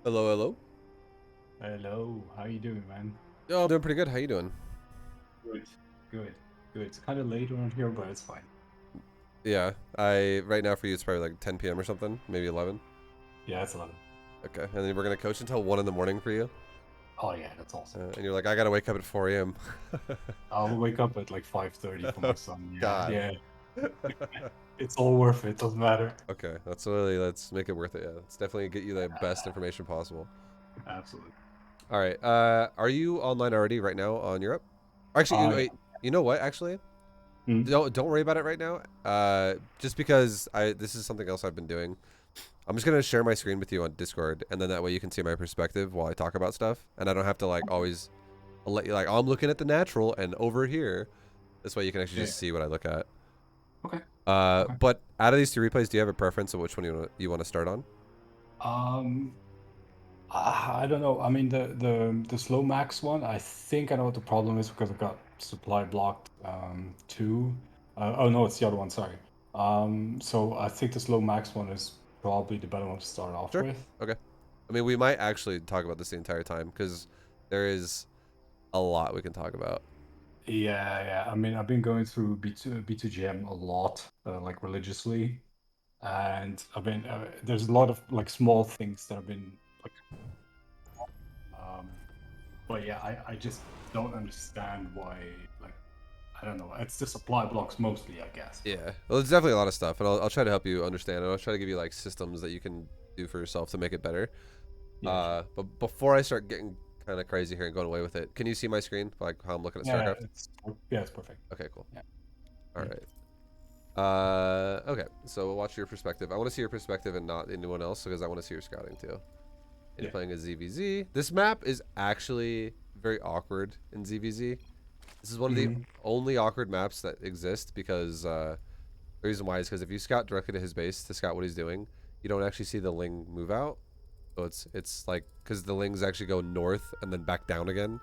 Hello, hello. Hello, how you doing, man? Oh, I'm doing pretty good. How you doing? Good, good, good. It's kind of late around here, but it's fine. Yeah, I right now for you it's probably like 10 p.m. or something, maybe 11. Yeah, it's 11. Okay, and then we're gonna coach until 1 in the morning for you. Oh yeah, that's awesome. And you're like, I gotta wake up at 4 a.m. I'll wake up at like 5:30 for my Oh son. Yeah, God. yeah. It's all worth it. Doesn't matter. Okay, let's make it worth it. Yeah, let's definitely get you the best information possible. Absolutely. All right. Are you online already right now on Europe? Actually, Yeah. wait. You know what? Actually, Hmm? don't worry about it right now. Just because this is something else I've been doing. I'm just gonna share my screen with you on Discord, and then that way you can see my perspective while I talk about stuff, and I don't have to like always let you like, oh, I'm looking at the natural and over here. This way you can actually Yeah. just see what I look at. Okay. Okay. But out of these two replays, do you have a preference of which one you want to start on? Um, I don't know. I mean, the slow max one. I think I know what the problem is because I got supply blocked. Two. Oh no, it's the other one. Sorry. So I think the slow max one is probably the better one to start off Sure. with. Okay. I mean, we might actually talk about this the entire time because there is a lot we can talk about. Yeah, yeah. I mean, I've been going through B2GM a lot, like religiously, and I've been there's a lot of like small things that have been like, um, but yeah, I just don't understand why. Like, I don't know. It's the supply blocks mostly, I guess. But Yeah. Well, there's definitely a lot of stuff, and I'll try to help you understand it. I'll try to give you like systems that you can do for yourself to make it better. yeah, sure. But before I start getting kind of crazy here and going away with it, can you see my screen, like how I'm looking at Yeah, StarCraft? it's perfect. Okay, cool. Yeah. All Mm. right. Okay. So we'll watch your perspective. I want to see your perspective and not anyone else because I want to see your scouting too. And you're Yeah. playing a ZvZ. This map is actually very awkward in ZvZ. This is one of the Hmm. only awkward maps that exist because the reason why is because if you scout directly to his base to scout what he's doing, you don't actually see the Ling move out. So it's like because the Lings actually go north and then back down again.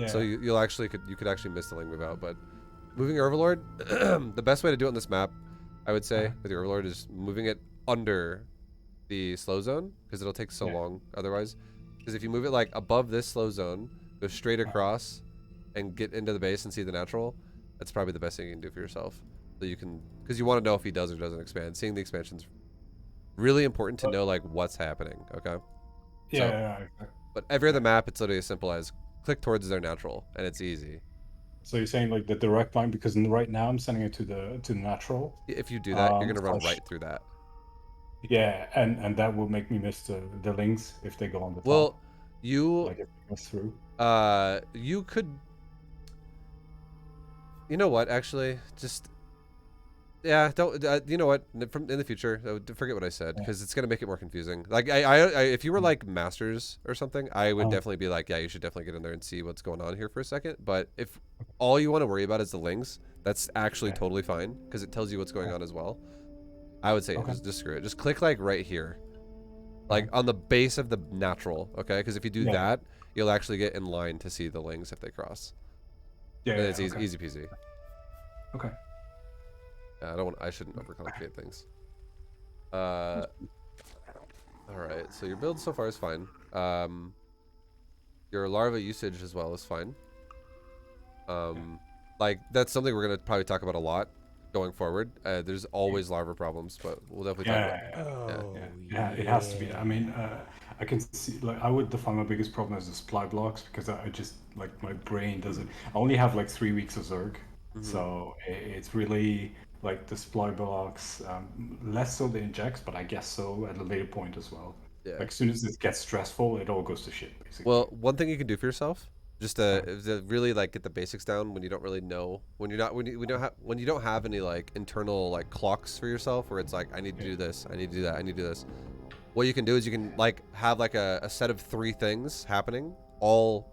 So Yeah. you could actually miss the Ling move out. But moving your Overlord, the best way to do it on this map, I would say, Uh, with your Overlord is moving it under the slow zone because it'll take so yeah. long otherwise. Because if you move it like above this slow zone, go straight Uh, across, and get into the base and see the natural, that's probably the best thing you can do for yourself. So you can, because you want to know if he does or doesn't expand. Seeing the expansion's really important to but know like what's happening. Okay. yeah, So, yeah, yeah. but every other Yeah. map, it's literally as simple as click towards their natural, and it's easy. So you're saying like the direct line because right now I'm sending it to the natural. If you do that, you're gonna run Slash right through that. yeah, and that will make me miss the links if they go on the Well, top, you like if it goes through. you could, you know what? Actually, just yeah, don't. You know what? From in the future, forget what I said Yeah. because it's gonna make it more confusing. Like if you were Mm. like masters or something, I would Um, definitely be like, yeah, you should definitely get in there and see what's going on here for a second. But if all you want to worry about is the links, that's actually yeah. totally fine because it tells you what's going Okay. on as well. I would say Okay. just screw it. Just click like right here, like Okay. on the base of the natural. Okay, because if you do Yeah. that, you'll actually get in line to see the links if they cross. Yeah. And it's Yeah. Okay. easy peasy. Okay. I don't want. I shouldn't overcomplicate things. Uh, All right, so your build so far is fine. Your larva usage as well is fine. Yeah. Like that's something we're gonna probably talk about a lot going forward. There's always larva problems, but we'll definitely talk about. Yeah. Yeah. Yeah. Yeah. Oh Yeah. It has to be. I mean, yeah. I can see. Like, I would define my biggest problem as the supply blocks because I just like my brain doesn't. I only have like 3 weeks of Zerg, Hmm. so it's really like the supply blocks. Less so the injects, but I guess so at a later point as well. Yeah. Like, as soon as it gets stressful, it all goes to shit, Well, basically. one thing you can do for yourself, just Uh, to really like get the basics down when you don't really know, when you're not when you don't have any like internal like clocks for yourself where it's like I need to yeah. do this, I need to do that, I need to do this. What you can do is you can like have like a set of 3 things happening all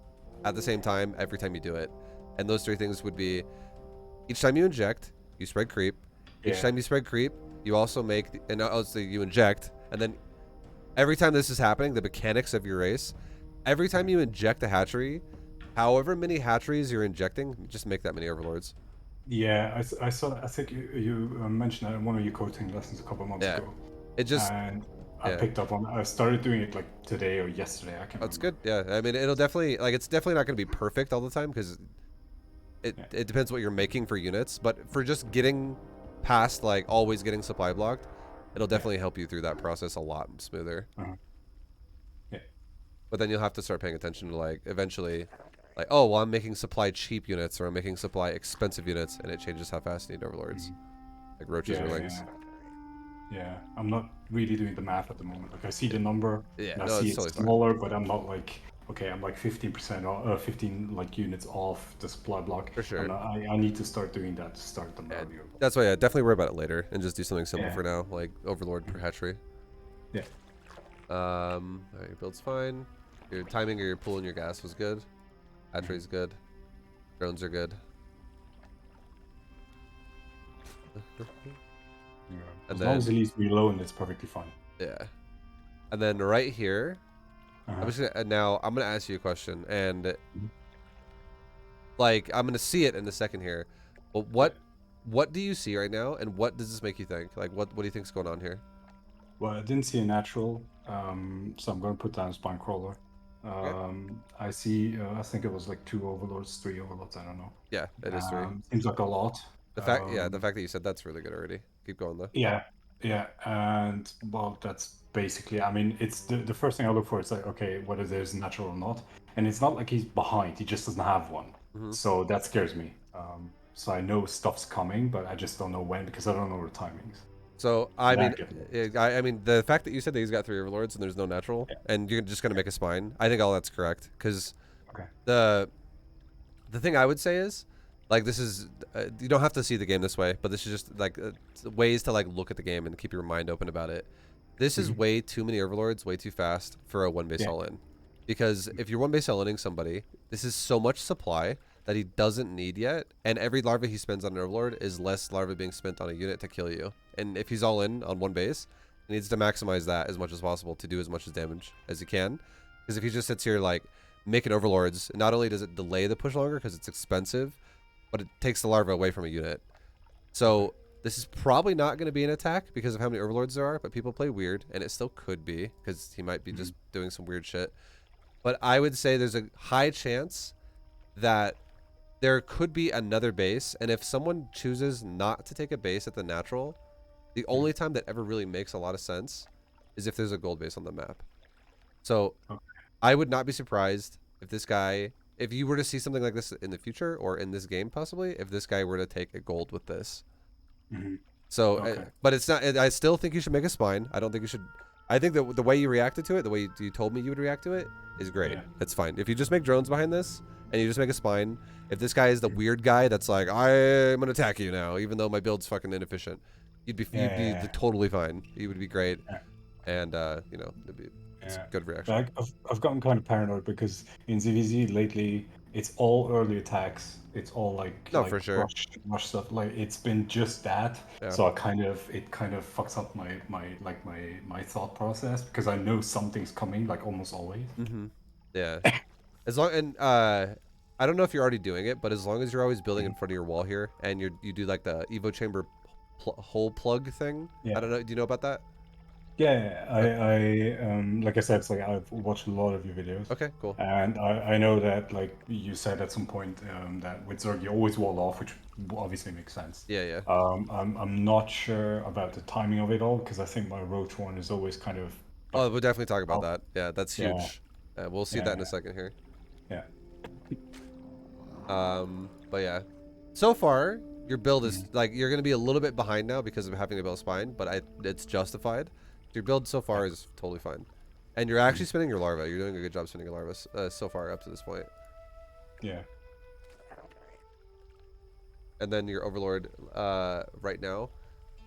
at the same time every time you do it. And those 3 things would be each time you inject, you spread creep. Each Yeah. time you spread creep, you also make, and also you inject. And then every time this is happening, the mechanics of your race, every time you inject a hatchery, however many hatcheries you're injecting, just make that many overlords. Yeah, I saw. I think you mentioned that in one of your coaching lessons a couple of months Yeah. ago, It just, and I Yeah. picked up on. I started doing it like today or yesterday. I can't That's remember. good. Yeah. I mean, it'll definitely like it's definitely not going to be perfect all the time because Yeah. it depends what you're making for units, but for just getting past like always getting supply blocked, it'll Yeah. definitely help you through that process a lot smoother. Uh-huh. Yeah. But then you'll have to start paying attention to like eventually like, oh, well, I'm making supply cheap units or I'm making supply expensive units, and it changes how fast you need overlords, Mhm. like roaches or Yeah. lings. Yeah. Yeah. I'm not really doing the math at the moment. Like I see the number Yeah, and I no, see it's it's totally fine. smaller, but I'm not like okay. I'm like 15% off, 15 like units off the supply block, For and sure. I need to start doing that to start the Yeah, valuable. that's why, yeah, definitely worry about it later and just do something simple Yeah. for now, like overlord per Mhm. hatchery. Yeah. All right, your build's fine. Your timing or your pool and your gas was good. Mhm. Hatchery's good. Drones are good. Yeah. And As long as it then, leaves me alone, it's perfectly fine. yeah. And then right here, I'm Uh-huh. just gonna, now I'm gonna ask you a question, and Mhm. like I'm gonna see it in a second here. But Yeah. what do you see right now, and what does this make you think? Like, what do you think's going on here? Well, I didn't see a natural, so I'm going to put down spine crawler. Okay. I see. I think it was like 2 overlords, 3 overlords. I don't know. Yeah, it is three. Seems like a lot. Yeah, the fact that you said that's really good already. Keep going though. Yeah, yeah, and well, that's basically. I mean, it's the first thing I look for is like, okay, whether there's natural or not, and it's not like he's behind. He just doesn't have one, Hmm. so that scares me. So I know stuff's coming, but I just don't know when because I don't know the timings. So So I mean, that gets me. I mean the fact that you said that he's got three overlords and there's no natural, Yeah. and you're just gonna make a spine. I think all that's correct because Okay. the the thing I would say is like this is you don't have to see the game this way, but this is just like ways to like look at the game and keep your mind open about it. This is Hmm. way too many overlords, way too fast for a one base Yeah. all in. Because if you're one base all inning somebody, this is so much supply that he doesn't need yet, and every larva he spends on an overlord is less larva being spent on a unit to kill you. And if he's all in on one base, he needs to maximize that as much as possible to do as much as damage as he can. Because if he just sits here like making overlords, not only does it delay the push longer because it's expensive, but it takes the larva away from a unit. Okay. So this is probably not going to be an attack because of how many overlords there are, but people play weird, and it still could be because he might be Hmm. just doing some weird shit. But I would say there's a high chance that there could be another base, and if someone chooses not to take a base at the natural, the Hmm. only time that ever really makes a lot of sense is if there's a gold base on the map. So Okay. I would not be surprised if this guy, if you were to see something like this in the future or in this game possibly, if this guy were to take a gold with this. Hmm. So, Okay. but it's not. I still think you should make a spine. I don't think you should. I think that the way you reacted to it, the way you told me you would react to it, is great. Yeah. That's fine. If you just make drones behind this and you just make a spine, if this guy is the weird guy that's like, I'm gonna attack you now, even though my build's fucking inefficient, Yeah. you'd be Yeah. totally fine. You would be great, Yeah. and it's a Yeah. good reaction. But I've gotten kind of paranoid because in ZvZ lately, it's all early attacks. It's all No, like for sure. rush stuff. Like it's been just that. Yeah. So it kind of fucks up my thought process because I know something's coming like almost always. Mm-hmm. Yeah. As long and I don't know if you're already doing it, but as long as you're always building in Mhm. front of your wall here, and you do like the Evo chamber hole plug thing. I Yeah. don't know. Do you know about that? Yeah, Uh, like I said, it's like I've watched a lot of your videos, okay, cool. and I know that like you said at some point that with Zerg you always wall off, which obviously makes sense. Yeah, yeah. I'm not sure about the timing of it all because I think my roach one is always kind of like, Oh, we'll definitely talk about oh, that. Yeah, that's yeah, huge. We'll see that in a yeah, second here. yeah. But yeah, so far your build is Mhm. like you're gonna be a little bit behind now because of having to build spine, but it's justified. Your build so Yeah. far is totally fine, and you're Mhm. actually spinning your larva. You're doing a good job spinning your larva so far up to this point. Yeah. And then your overlord right now.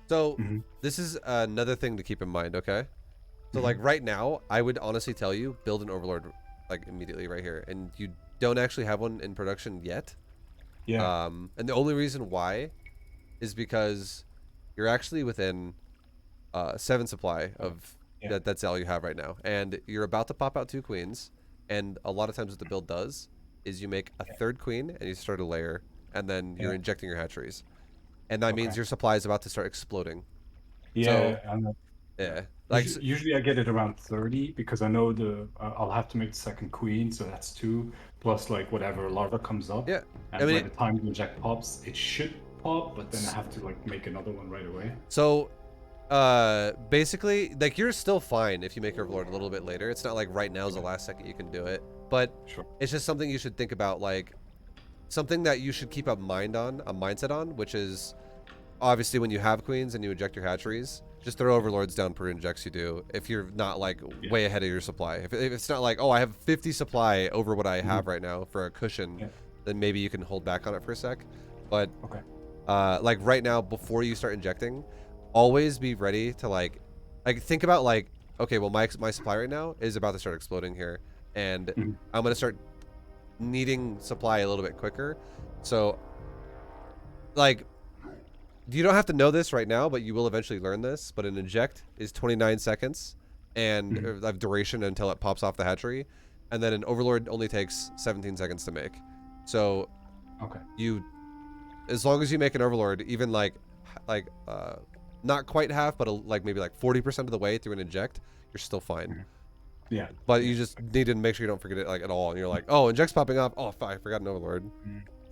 So Hmm. this is another thing to keep in mind, okay? So Hmm. like right now, I would honestly tell you build an overlord like immediately right here, and you don't actually have one in production yet. Yeah. And the only reason why is because you're actually within 7 supply of Yeah. that's all you have right now, and you're about to pop out 2 queens, and a lot of times what the build does is you make a Yeah. 3rd queen and you start a layer, and then you're Yeah. injecting your hatcheries, and that means Okay. your supply is about to start exploding. So Yeah. I know. Yeah. Like, Usually I get it around 30 because I know I'll have to make the second queen, so that's 2 plus like whatever larva comes up. yeah. I And by mean, the time the inject pops, it should pop, but then I have to like make another one right away. so basically, like, you're still fine if you make Overlord a little bit later. It's not like right now is the last second you can do it, but Sure. it's just something you should think about, like something that you should keep a mindset on, which is obviously when you have queens and you inject your hatcheries, just throw Overlords down per injects you do. If you're not like way ahead of your supply, if it's not like, oh, I have 50 supply over what I have right now for a cushion, then maybe you can hold back on it for a sec. But like right now, before you start injecting, always be ready to like think about like, okay, well my supply right now is about to start exploding here, and I'm gonna start needing supply a little bit quicker. So like, you don't have to know this right now, but you will eventually learn this. But an inject is 29 seconds and of duration until it pops off the hatchery, and then an overlord only takes 17 seconds to make. So you, as long as you make an overlord, even like not quite half, but like maybe like 40% of the way through an inject, you're still fine. Yeah. But you just need to make sure you don't forget it like at all. And you're like, oh, inject's popping off. Oh, I forgot an overlord.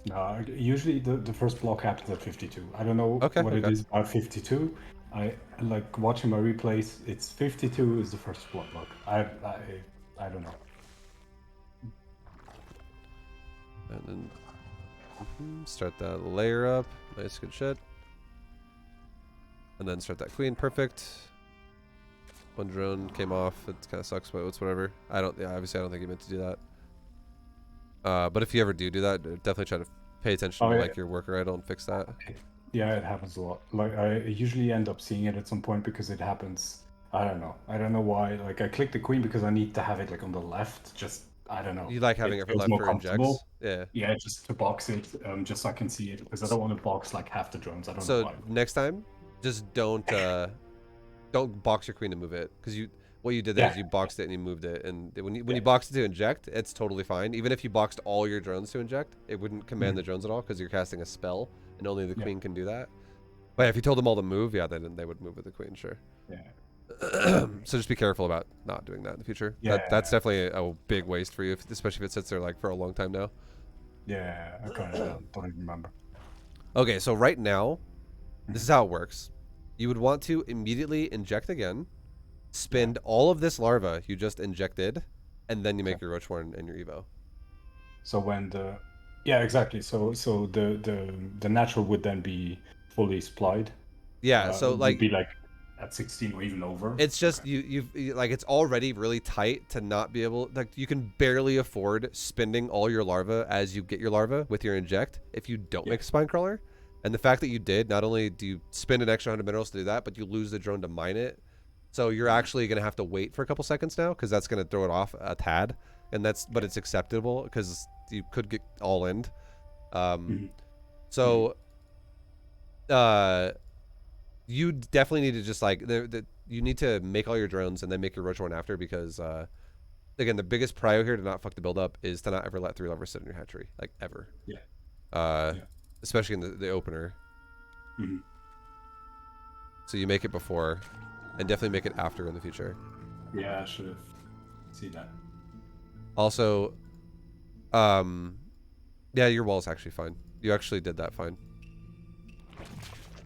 No, usually the first block happens at 52. I don't know what it is about 52. I like watching my replays. It's 52 is the first block. I don't know. And then start that layer up. Nice, good shit. And then start that queen. Perfect. One drone came off. It kind of sucks, but it's whatever. Obviously I don't think you meant to do that. But if you ever do that, definitely try to pay attention to like your worker idle and fix that. Yeah, it happens a lot. Like I usually end up seeing it at some point because it happens. I don't know why. Like I click the queen because I need to have it like on the left. Just I don't know. You like having it for left for injects? Yeah. Yeah, just to box it, just so I can see it because I don't want to box like half the drones. I don't know why. So next time, just don't box your queen to move it, because what you did there is you boxed it and you moved it, and when you boxed it to inject, it's totally fine. Even if you boxed all your drones to inject, it wouldn't command the drones at all because you're casting a spell and only the queen can do that. But if you told them all to move, yeah, then they would move with the queen, sure. Yeah. So just be careful about not doing that in the future. Yeah. That's definitely a big waste for you, especially if it sits there like for a long time now. Yeah, I kind of don't even remember. Okay, so right now, this is how it works. You would want to immediately inject again, spend all of this larva you just injected, and then you make your Roachborn and your Evo. So when exactly. So the natural would then be fully supplied. Yeah, so like be like at 16 or even over. It's just you've like, it's already really tight to not be able, like, you can barely afford spending all your larva as you get your larva with your inject if you don't make a spine crawler. And the fact that you did, not only do you spend an extra 100 minerals to do that, but you lose the drone to mine it. So you're actually going to have to wait for a couple seconds now, because that's going to throw it off a tad. And but it's acceptable because you could get all in. So you definitely need to just like, you need to make all your drones and then make your Roachborn after, because again, the biggest prio here to not fuck the build up is to not ever let 3 larvae sit in your hatchery, like ever. Especially in the opener. So you make it before, and definitely make it after in the future. Yeah, I should have seen that. Also, yeah, your wall's actually fine. You actually did that fine.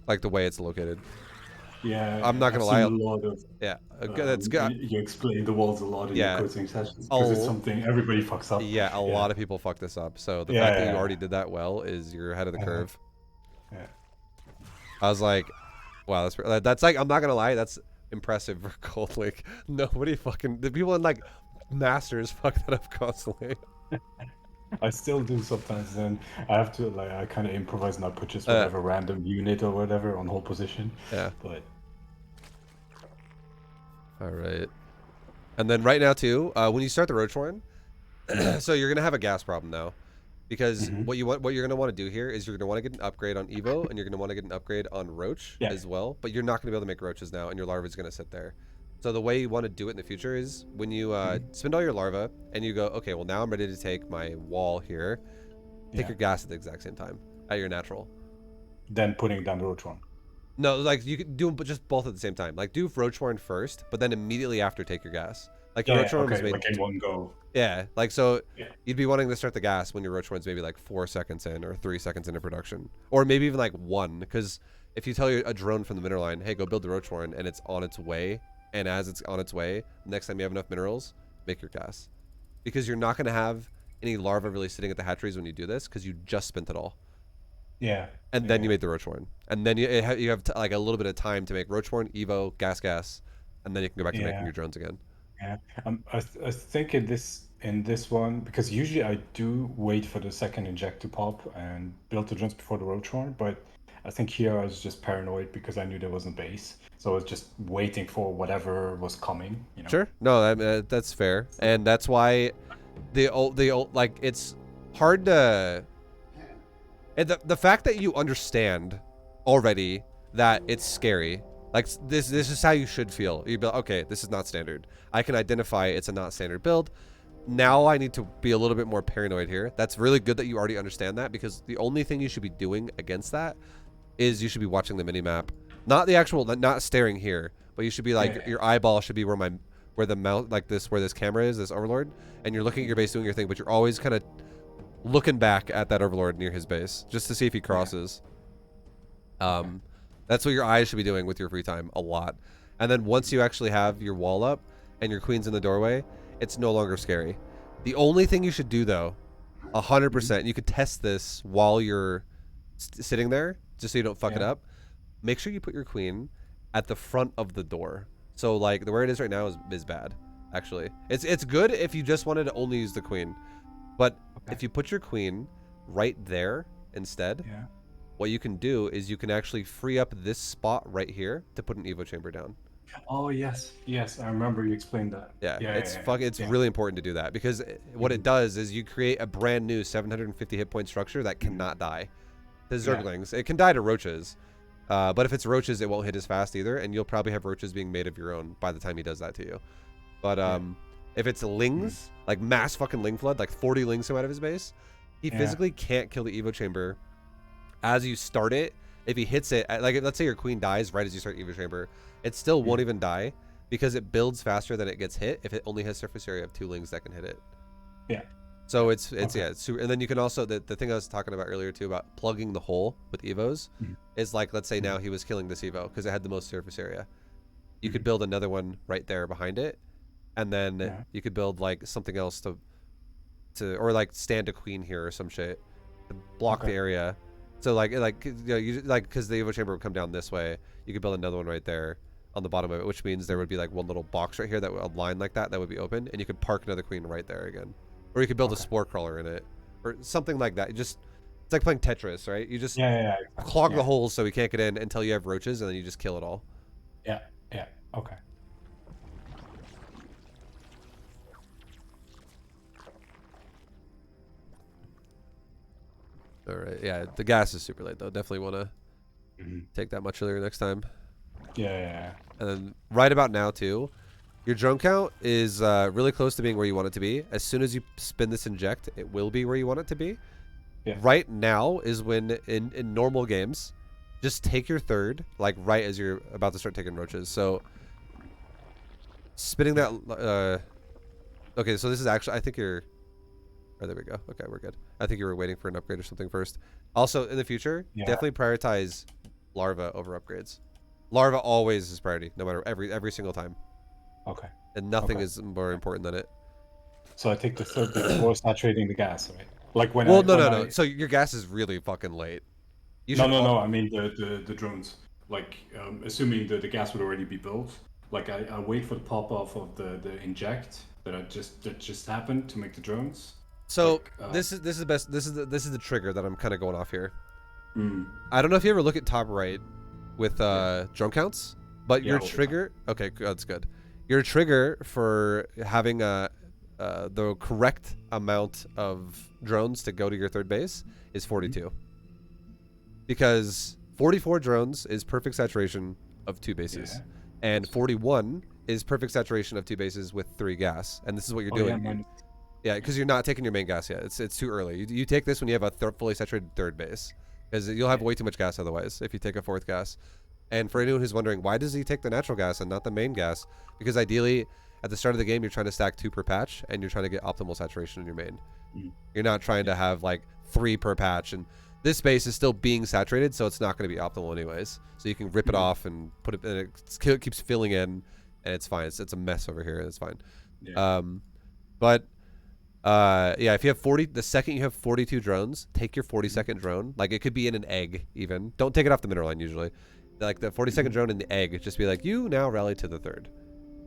Like the way it's located. Yeah, I'm not gonna lie. A lot of, that's good. You explain the walls a lot in your coaching sessions because it's something everybody fucks up. Yeah, a lot of people fuck this up. So the fact that you already did that well is you're ahead of the curve. I was like, wow, that's like, I'm not gonna lie, that's impressive for Cold. Like, nobody fucking, the people in like Masters fuck that up constantly. I still do sometimes, and I have to like, I kind of improvise and I put just whatever random unit or whatever on hold position. Yeah. But all right. And then right now too, when you start the Roachborn, so you're gonna have a gas problem now, because what you're gonna want to do here is you're gonna want to get an upgrade on Evo, and you're gonna want to get an upgrade on Roach as well. But you're not gonna be able to make Roaches now, and your larva is gonna sit there. So the way you want to do it in the future is when you spend all your larva and you go, okay, well now I'm ready to take my wall here. Take your gas at the exact same time at your natural. Then putting down the Roachborn. No, like you could do them, but just both at the same time. Like do Roachhorn first, but then immediately after take your gas. Like your Yeah, Roachhorn was okay, made. like in one go. Yeah, like so Yeah. you'd be wanting to start the gas when your Roachhorn's maybe like 4 seconds in or 3 seconds into production, or maybe even like 1. Because if you tell a drone from the mineral line, hey, go build the Roachhorn, and it's on its way, and as it's on its way, next time you have enough minerals, make your gas, because you're not going to have any larvae really sitting at the hatcheries when you do this, because you just spent it all. Yeah. And then Yeah. you made the Roachhorn, and then you have like a little bit of time to make Roachhorn, Evo, gas, and then you can go back to making Yeah. your drones again. Yeah. I think in this one, because usually I do wait for the second inject to pop and build the drones before the Roachhorn, but I think here I was just paranoid because I knew there wasn't base, so I was just waiting for whatever was coming. You know. Sure, no, that's fair, and that's why the old like it's hard to. And the fact that you understand already that it's scary, like this is how you should feel. You'd be like, okay, this is not standard. I can identify it's a not standard build. Now I need to be a little bit more paranoid here. That's really good that you already understand that, because the only thing you should be doing against that is you should be watching the minimap. Not the actual, not staring here, but you should be like, your eyeball should be where the mount, like this, where this camera is, this overlord, and you're looking at your base doing your thing, but you're always kind of looking back at that overlord near his base just to see if he crosses. That's what your eyes should be doing with your free time a lot. And then once you actually have your wall up and your queen's in the doorway, it's no longer scary. The only thing you should do though, 100%, you could test this while you're sitting there just so you don't fuck it up. Make sure you put your queen at the front of the door. So like where it is right now is bad. Actually, it's good if you just wanted to only use the queen. But if you put your queen right there instead, what you can do is you can actually free up this spot right here to put an Evo chamber down. Oh yes, I remember you explained that. Yeah, it's really important to do that, because what it does is you create a brand new 750 hit point structure that cannot die. The Zerglings, it can die to roaches, but if it's roaches, it won't hit as fast either, and you'll probably have roaches being made of your own by the time he does that to you. But if it's lings, like mass fucking ling flood, like 40 lings come out of his base, he physically can't kill the Evo chamber as you start it. If he hits it, like let's say your queen dies right as you start Evo chamber, it still won't even die, because it builds faster than it gets hit if it only has surface area of 2 lings that can hit it. Yeah. So it's super. And then you can also, the thing I was talking about earlier too about plugging the hole with Evos is like, let's say now he was killing this Evo because it had the most surface area. You could build another one right there behind it, and then you could build like something else or like stand a queen here or some shit to block the area. So like you know, you like, because the Evo chamber would come down this way, you could build another one right there on the bottom of it, which means there would be like one little box right here that would align like that would be open, and you could park another queen right there again, or you could build a spore crawler in it or something like that. It's like playing Tetris, right? You just clog the holes so he can't get in until you have roaches, and then you just kill it all. Okay. All right, yeah, the gas is super late though. Definitely want to take that much earlier next time. Yeah. And then right about now too, your drone count is really close to being where you want it to be. As soon as you spin this inject, it will be where you want it to be. Right now is when in normal games, just take your third, like right as you're about to start taking roaches. So spinning that, okay, so this is actually, I think you're, oh, there we go. Okay, we're good. I think you were waiting for an upgrade or something first. Also, in the future, definitely prioritize larva over upgrades. Larva always is priority, no matter every single time. Okay. And nothing is more important than it. So I take the third before saturating the gas, right? Like when no. So your gas is really fucking late. No. I mean the drones. Like assuming that the gas would already be built. Like I wait for the pop off of the inject that just happened to make the drones. So like, this is the best. This is the trigger that I'm kind of going off here. I don't know if you ever look at top right with drone counts, but your trigger. Okay, that's good. Your trigger for having the correct amount of drones to go to your third base is 42. Because 44 drones is perfect saturation of 2 bases, and 41 is perfect saturation of 2 bases with 3 gas. And this is what you're doing. Yeah, because you're not taking your main gas yet. It's too early. You take this when you have a fully saturated third base, because you'll have way too much gas otherwise if you take a 4th gas. And for anyone who's wondering, why does he take the natural gas and not the main gas? Because ideally, at the start of the game, you're trying to stack 2 per patch, and you're trying to get optimal saturation in your main. You're not trying to have like 3 per patch, and this base is still being saturated, so it's not going to be optimal anyways. So you can rip it off and put it, and it keeps filling in, and it's fine. It's a mess over here, and it's fine. Yeah. Yeah, if you have 40, the second you have 42 drones, take your 42nd drone. Like, it could be in an egg even. Don't take it off the mineral line usually. Like the 42nd drone in the egg, just be like, you now rally to the 3rd.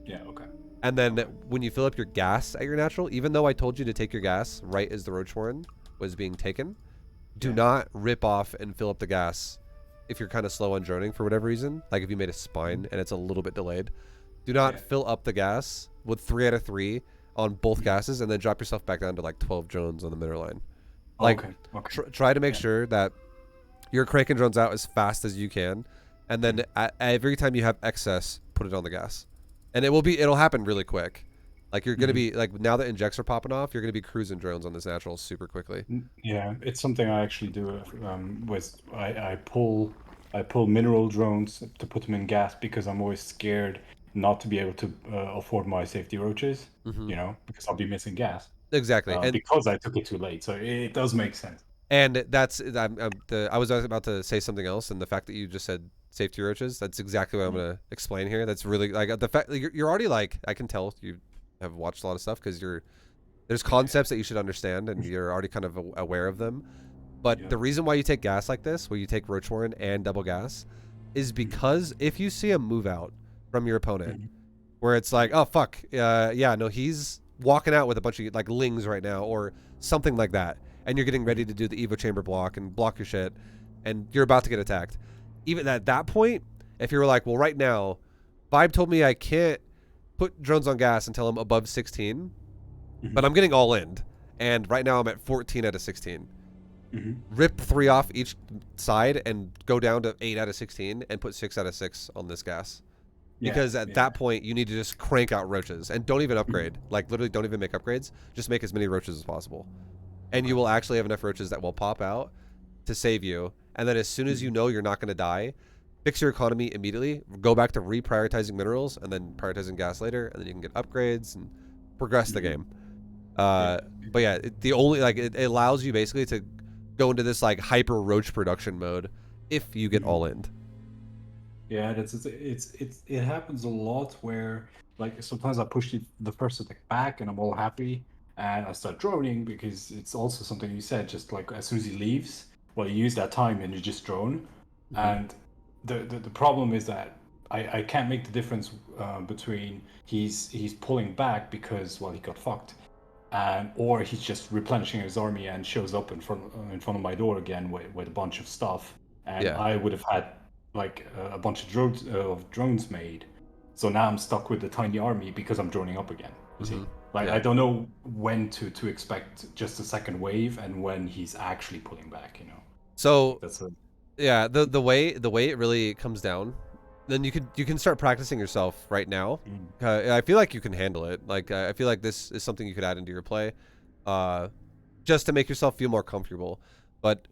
Yeah, okay. And then when you fill up your gas at your natural, even though I told you to take your gas right as the roach warren was being taken, do not rip off and fill up the gas if you're kind of slow on droning for whatever reason. Like if you made a spine and it's a little bit delayed. Do not fill up the gas with 3 out of 3 on both gases and then drop yourself back down to like 12 drones on the middle line. Like, try to make sure that you're cranking drones out as fast as you can. And then every time you have excess, put it on the gas. And it'll happen really quick. Like you're gonna be like, now that injects are popping off, you're gonna be cruising drones on this natural super quickly. Yeah, it's something I actually do. With I pull mineral drones to put them in gas because I'm always scared not to be able to afford my safety roaches. You know, because I'll be missing gas. Exactly, and because I took it too late, so it does make sense. And that's I was about to say something else, and the fact that you just said safety roaches, that's exactly what I'm going to explain here. That's really like the fact you're already like, I can tell you have watched a lot of stuff because there's concepts that you should understand and you're already kind of aware of them. But the reason why you take gas like this, where you take roach warren and double gas, is because if you see a move out from your opponent where it's like, oh fuck, yeah, no, he's walking out with a bunch of like lings right now or something like that, and you're getting ready to do the Evo chamber block and block your shit, and you're about to get attacked. Even at that point, if you were like, well, right now, Vibe told me I can't put drones on gas until I'm above 16, but I'm getting all in, and right now I'm at 14 out of 16. Rip 3 off each side and go down to 8 out of 16 and put 6 out of 6 on this gas. Because at that point, you need to just crank out roaches and don't even upgrade. Like, literally don't even make upgrades. Just make as many roaches as possible. And you will actually have enough roaches that will pop out to save you. And then as soon as you know you're not going to die, fix your economy immediately. Go back to reprioritizing minerals and then prioritizing gas later. And then you can get upgrades and progress the game. But yeah, it allows you basically to go into this like hyper roach production mode if you get all in. Yeah, it happens a lot where like sometimes I push the first attack back and I'm all happy and I start droning because it's also something you said, just like as soon as he leaves, well, you use that time and you just drone. And the problem is that I can't make the difference between he's pulling back because, well, he got fucked, or he's just replenishing his army and shows up in front of my door again with a bunch of stuff, and I would have had like a bunch of drones made. So now I'm stuck with the tiny army because I'm droning up again. You see, like I don't know when to expect just a second wave and when he's actually pulling back. You know. So yeah, the way it really comes down, then you can start practicing yourself right now. I feel like you can handle it. Like I feel like this is something you could add into your play, just to make yourself feel more comfortable. But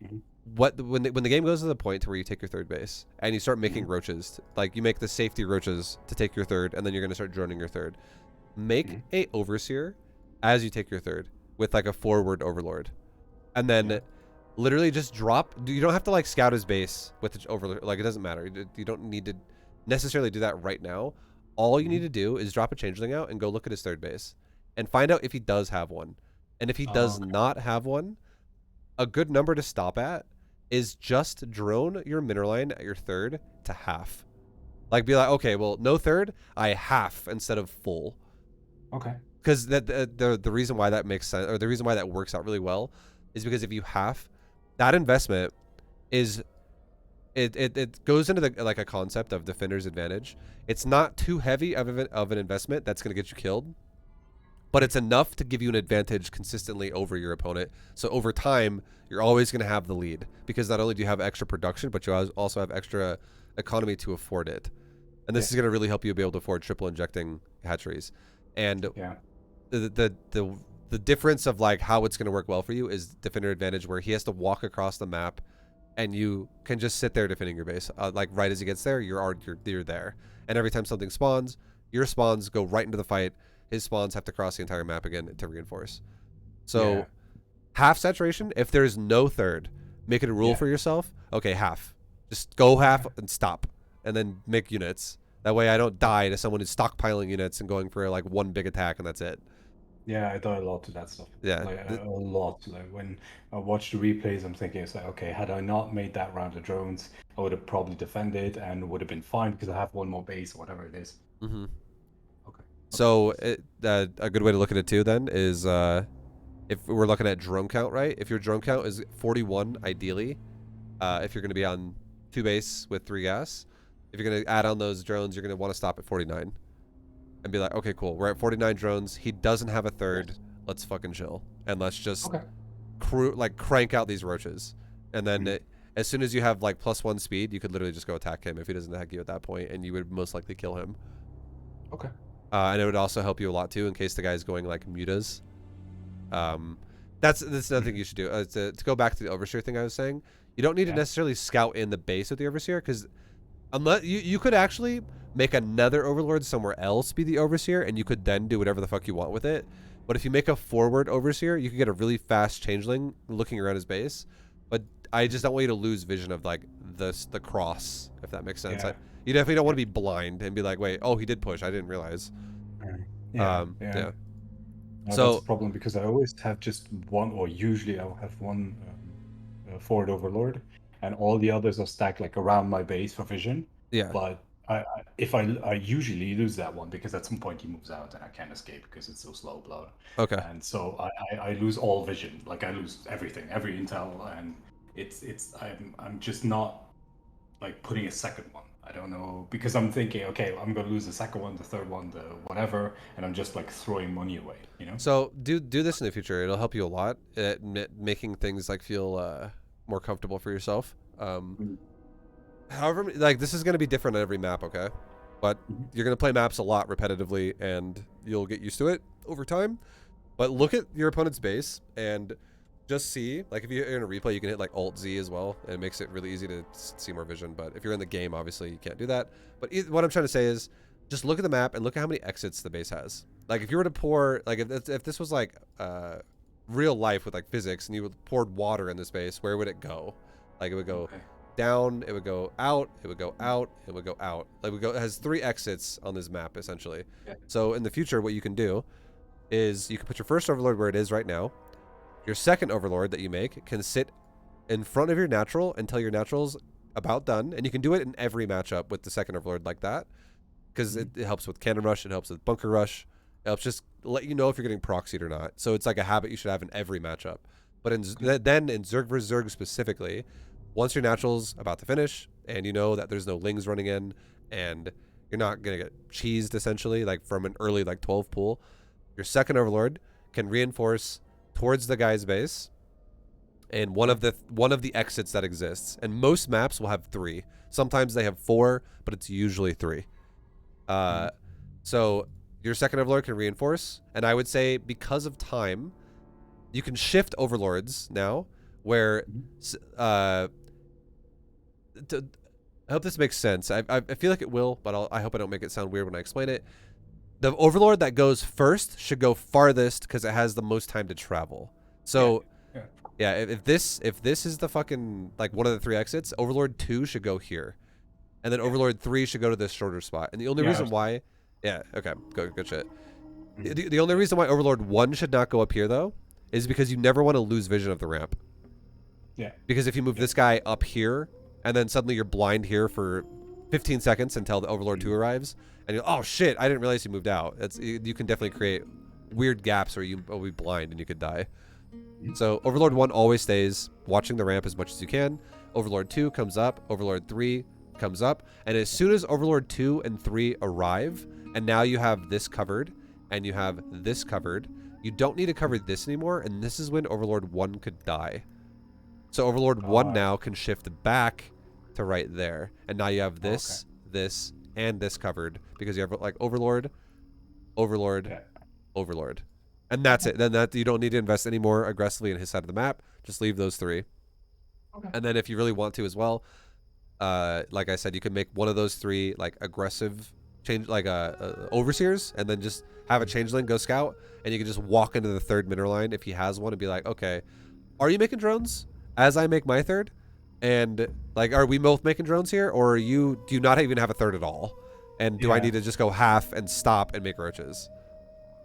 when the game goes to the point to where you take your third base and you start making roaches, like you make the safety roaches to take your third, and then you're gonna start droning your third. Make a overseer as you take your third with like a forward overlord, and then literally just drop. You don't have to like scout his base with the overlord. Like it doesn't matter. You don't need to necessarily do that right now. All you need to do is drop a changeling out and go look at his third base and find out if he does have one. And if he does not have one, a good number to stop at is just drone your mineral line at your third to half. Like be like, okay, well, no third, I half instead of full. Okay. Because the reason why that makes sense, or the reason why that works out really well, is because if you half, that investment is it goes into the like a concept of defender's advantage. It's not too heavy of an investment that's going to get you killed, but it's enough to give you an advantage consistently over your opponent. So over time, you're always going to have the lead, because not only do you have extra production, but you also have extra economy to afford it. And this is going to really help you be able to afford triple injecting hatcheries. And the difference of like how it's going to work well for you is defender advantage, where he has to walk across the map and you can just sit there defending your base. Like right as he gets there, you're there. And every time something spawns, your spawns go right into the fight. His spawns have to cross the entire map again to reinforce. Yeah. So half saturation. If there's no third, make it a rule Yeah. for yourself. Okay, half. Just go half and stop, and then make units. That way, I don't die to someone who's stockpiling units and going for like one big attack, and that's it. Yeah, I thought a lot to that stuff. Yeah. Like a lot. Like when I watch the replays, I'm thinking it's like, okay, had I not made that round of drones, I would have probably defended and would have been fine because I have one more base or whatever it is. Mm-hmm. Okay. So a good way to look at it too then is if we're looking at drone count, right? If your drone count is 41, ideally, if you're going to be on 2 base with 3 gas, if you're going to add on those drones, you're going to want to stop at 49 and be like, okay, cool, we're at 49 drones. He doesn't have a third. Yes. Let's fucking chill and let's just Okay. crank out these roaches, and then as soon as you have like +1 speed, you could literally just go attack him if he doesn't attack you at that point, and you would most likely kill him. Okay. And it would also help you a lot too in case the guy's going like mutas. That's another thing you should do. To go back to the overseer thing I was saying, you don't need to necessarily scout in the base with the overseer, because unless you could actually make another overlord somewhere else be the overseer, and you could then do whatever the fuck you want with it. But if you make a forward overseer, you can get a really fast changeling looking around his base. But I just don't want you to lose vision of like the cross, if that makes sense. Yeah. You definitely don't want to be blind and be like, wait, oh, he did push, I didn't realize. Yeah. Yeah. No, So that's a problem because I always have just one, or usually I'll have one forward overlord, and all the others are stacked like around my base for vision. yeah. But I usually lose that one because at some point he moves out and I can't escape because it's so slow blown. Okay. And so I lose all vision, like I lose everything, every intel, and I'm just not like putting a second one. I don't know, because I'm thinking, okay, I'm gonna lose the second one, the third one, the whatever, and I'm just like throwing money away, you know? So do this in the future. It'll help you a lot at making things like feel more comfortable for yourself. However, like this is going to be different on every map, okay? But you're going to play maps a lot repetitively, and you'll get used to it over time. But look at your opponent's base and just see, like if you're in a replay, you can hit like Alt-Z as well, and it makes it really easy to see more vision. But if you're in the game, obviously you can't do that. But what I'm trying to say is just look at the map and look at how many exits the base has. Like if you were to pour, like if this was like real life with like physics, and you poured water in this base, where would it go? Like it would go down, it would go out, it would go out, it would go out. Like it has 3 exits on this map essentially. So in the future, what you can do is you can put your first overlord where it is right now. Your second overlord that you make can sit in front of your natural until your natural's about done, and you can do it in every matchup with the second overlord like that, because it helps with cannon rush, it helps with bunker rush, it helps just let you know if you're getting proxied or not. So it's like a habit you should have in every matchup. But then in Zerg vs Zerg specifically, once your natural's about to finish and you know that there's no lings running in and you're not gonna get cheesed essentially like from an early like 12 pool, your second overlord can reinforce towards the guy's base and one of the exits that exists. And most maps will have 3. Sometimes they have 4, but it's usually 3. So your second overlord can reinforce, and I would say because of time, you can shift overlords now where I hope this makes sense. I feel like it will, but I hope I don't make it sound weird when I explain it. The overlord that goes first should go farthest because it has the most time to travel. So yeah, if this is the fucking like one of the 3 exits, overlord 2 should go here, and then overlord 3 should go to this shorter spot. And the only reason why, okay, good shit. The only reason why overlord 1 should not go up here though is because you never want to lose vision of the ramp. Yeah. Because if you move this guy up here and then suddenly you're blind here for 15 seconds until the overlord 2 arrives, and you're, oh shit, I didn't realize he moved out. You can definitely create weird gaps where you will be blind and you could die. So overlord 1 always stays watching the ramp as much as you can. Overlord 2 comes up, overlord 3 comes up, and as soon as overlord 2 and 3 arrive, and now you have this covered and you have this covered, you don't need to cover this anymore, and this is when overlord 1 could die. So overlord 1 now can shift back to right there, and now you have this, this, and this covered because you have like overlord, overlord, overlord, and that's it. Then you don't need to invest any more aggressively in his side of the map. Just leave those 3. Okay. And then if you really want to as well, like I said, you can make one of those 3 like aggressive change like overseers, and then just have a changeling go scout, and you can just walk into the 3rd mineral line if he has one and be like, okay, are you making drones as I make my 3rd? And like, are we both making drones here, or do you not even have a 3rd at all? And do I Yeah. need to just go half and stop and make roaches?